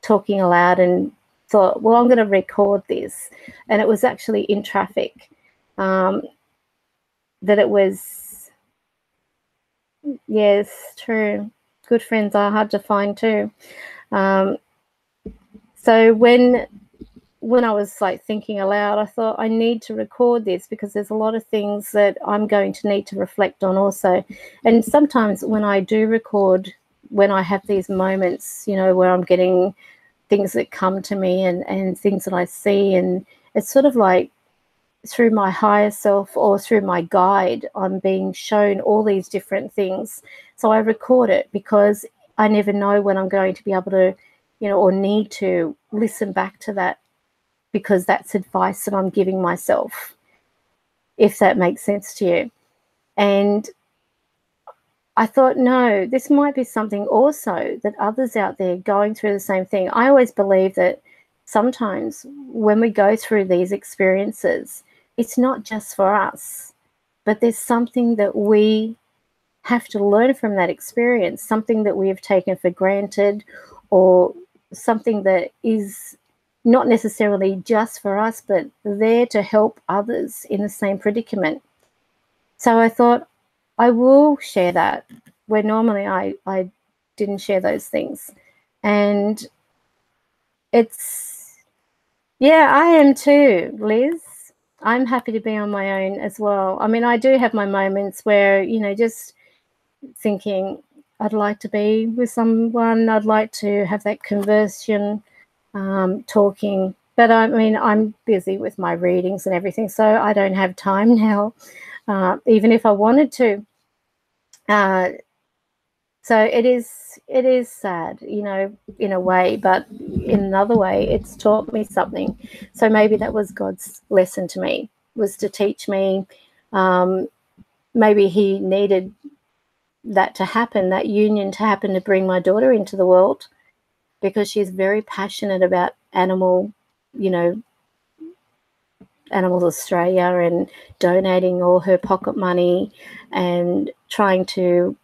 talking aloud, and thought, well, I'm going to record this. And it was actually in traffic, that it was, yes, true. Good friends are hard to find too. So when when I was like thinking aloud, I thought I need to record this because there's a lot of things that I'm going to need to reflect on also. And sometimes when I do record, when I have these moments, you know, where I'm getting things that come to me and things that I see, and it's sort of like through my higher self or through my guide, I'm being shown all these different things. So I record it because I never know when I'm going to be able to, you know, or need to listen back to that, because that's advice that I'm giving myself, if that makes sense to you. And I thought, no, this might be something also that others out there going through the same thing. I always believe that sometimes when we go through these experiences, it's not just for us, but there's something that we have to learn from that experience, something that we have taken for granted, or something that is not necessarily just for us, but there to help others in the same predicament. So I thought I will share that, where normally I didn't share those things. And it's, yeah, I am too, Liz. I'm happy to be on my own as well. I mean, I do have my moments where, you know, just thinking I'd like to be with someone, I'd like to have that conversion, talking. But I mean, I'm busy with my readings and everything, so I don't have time now, even if I wanted to. So it is sad, you know, in a way, but in another way, it's taught me something. So maybe that was God's lesson to me, was to teach me. Maybe he needed that to happen, that union to happen, to bring my daughter into the world, because she's very passionate about animal, you know, Animals Australia, and donating all her pocket money and trying to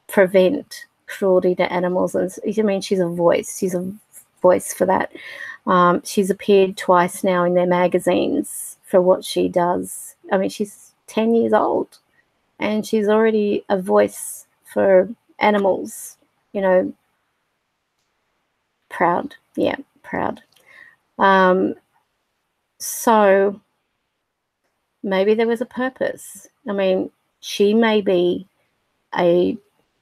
prevent cruelty to animals. And I mean, she's a voice for that. She's appeared twice now in their magazines for what she does. I mean, she's 10 years old and she's already a voice for animals, you know. Proud. Yeah, proud. So maybe there was a purpose. I mean, she may be a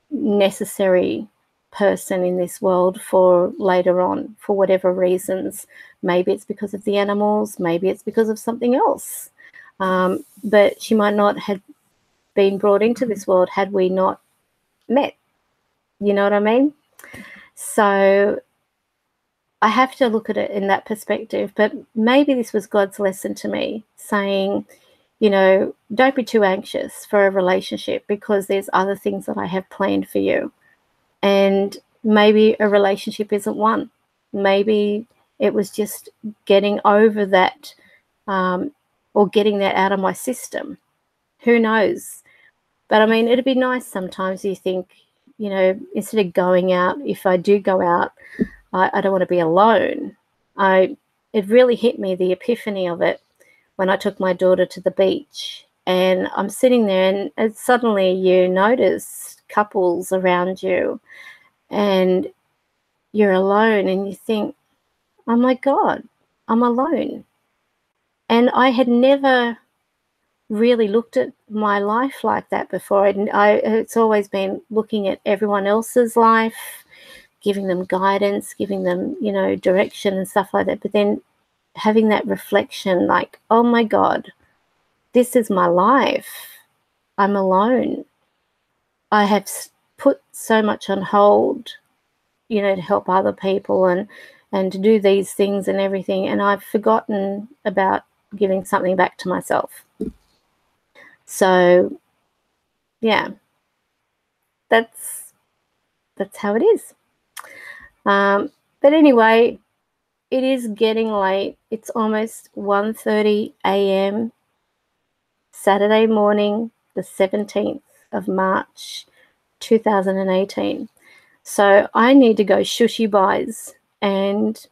necessary person in this world for later on, for whatever reasons. Maybe it's because of the animals, maybe it's because of something else. But she might not have been brought into this world had we not met. You know what I mean? So I have to look at it in that perspective. But maybe this was God's lesson to me, saying, you know, don't be too anxious for a relationship, because there's other things that I have planned for you. And maybe a relationship isn't one. Maybe it was just getting over that, or getting that out of my system. Who knows? But I mean, it'd be nice sometimes, you think, you know, instead of going out, if I do go out, I don't want to be alone. It really hit me, the epiphany of it, when I took my daughter to the beach, and I'm sitting there, and suddenly you notice couples around you and you're alone, and you think, oh my God, I'm alone. And I had never really looked at my life like that before. It's always been looking at everyone else's life, giving them guidance, giving them, you know, direction and stuff like that. But then having that reflection, like, oh my God, this is my life. I'm alone. I have put so much on hold, you know, to help other people and to do these things and everything. And I've forgotten about giving something back to myself. So, yeah, that's how it is. But anyway, it is getting late. It's almost 1:30 a.m. Saturday morning, the 17th of March, 2018. So I need to go shushy buys, and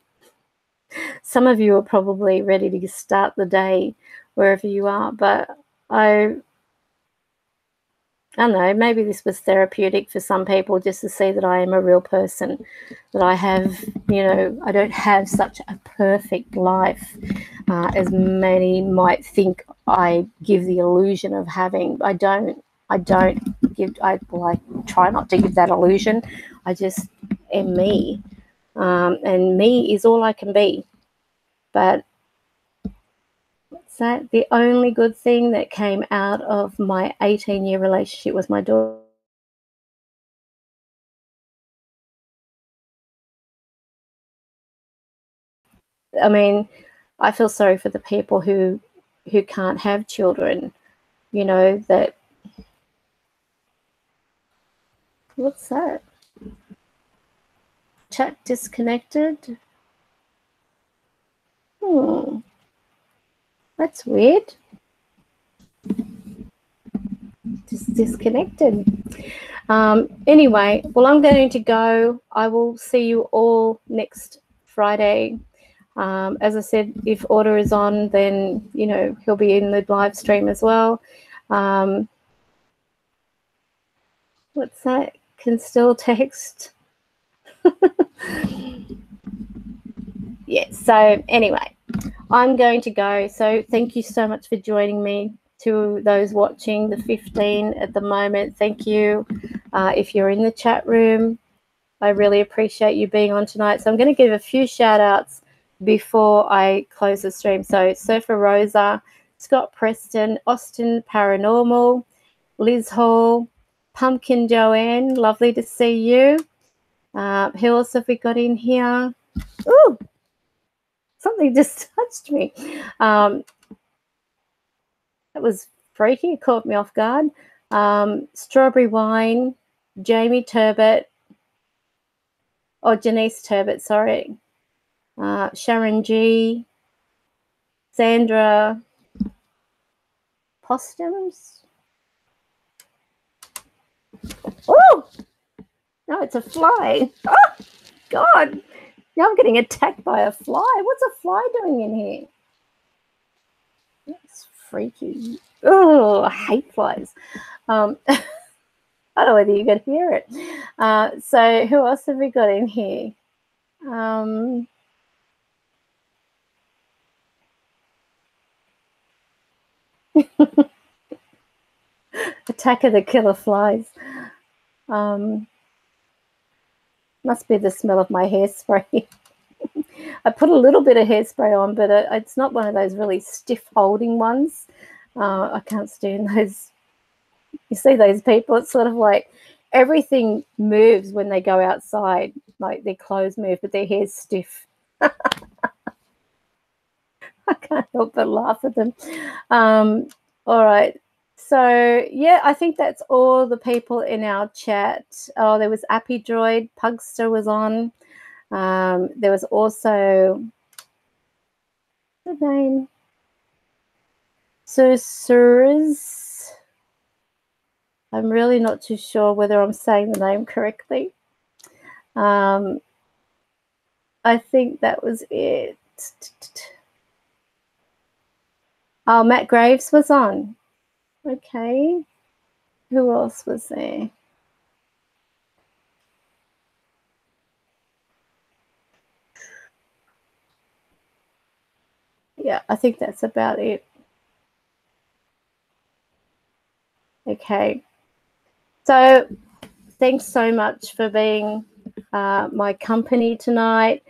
some of you are probably ready to start the day wherever you are, but I don't know, maybe this was therapeutic for some people, just to see that I am a real person, that I have, you know, I don't have such a perfect life as many might think I give the illusion of having. I don't give, I try not to give that illusion. I just am me. And me is all I can be. But what's that? The only good thing that came out of my 18-year relationship was my daughter. I mean, I feel sorry for the people who can't have children, you know, that, what's that? Chat disconnected? That's weird. Just disconnected. Anyway, well, I'm going to go. I will see you all next Friday. As I said, if Order is on, then, you know, he'll be in the live stream as well. What's that? Can still text. Yeah, so anyway, I'm going to go. So thank you so much for joining me. To those watching, the 15 at the moment, thank you. If you're in the chat room, I really appreciate you being on tonight. So I'm going to give a few shout outs before I close the stream. So Surfer Rosa, Scott Preston, Austin Paranormal, Liz Hall, Pumpkin Joanne, lovely to see you. Who else have we got in here? Ooh, something just touched me. That was freaky. It caught me off guard. Strawberry Wine, Jamie Terbutt, or Janise Terbutt, sorry. Sharon G, Sandra Postums. Oh, no, it's a fly. Oh, God. Now I'm getting attacked by a fly. What's a fly doing in here? That's freaky. Oh, I hate flies. I don't know whether you could hear it. So who else have we got in here? Attack of the Killer Flies. Must be the smell of my hairspray. I put a little bit of hairspray on, but it's not one of those really stiff holding ones. I can't stand those. You see those people, it's sort of like everything moves when they go outside, like their clothes move, but their hair's stiff. I can't help but laugh at them. All right. So, yeah, I think that's all the people in our chat. Oh, there was Appy Droid, Pugster was on. There was also, what's the name? Susurs. I'm really not too sure whether I'm saying the name correctly. I think that was it. Oh, Matt Graves was on. Okay. Who else was there? Yeah, I think that's about it. Okay. So thanks so much for being my company tonight.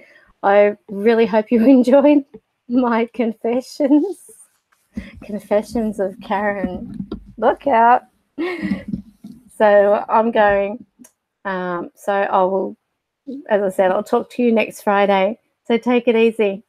I really hope you enjoyed my confessions. Confessions of Karen. Look out. So I'm going. So I will, as I said, I'll talk to you next Friday. So take it easy.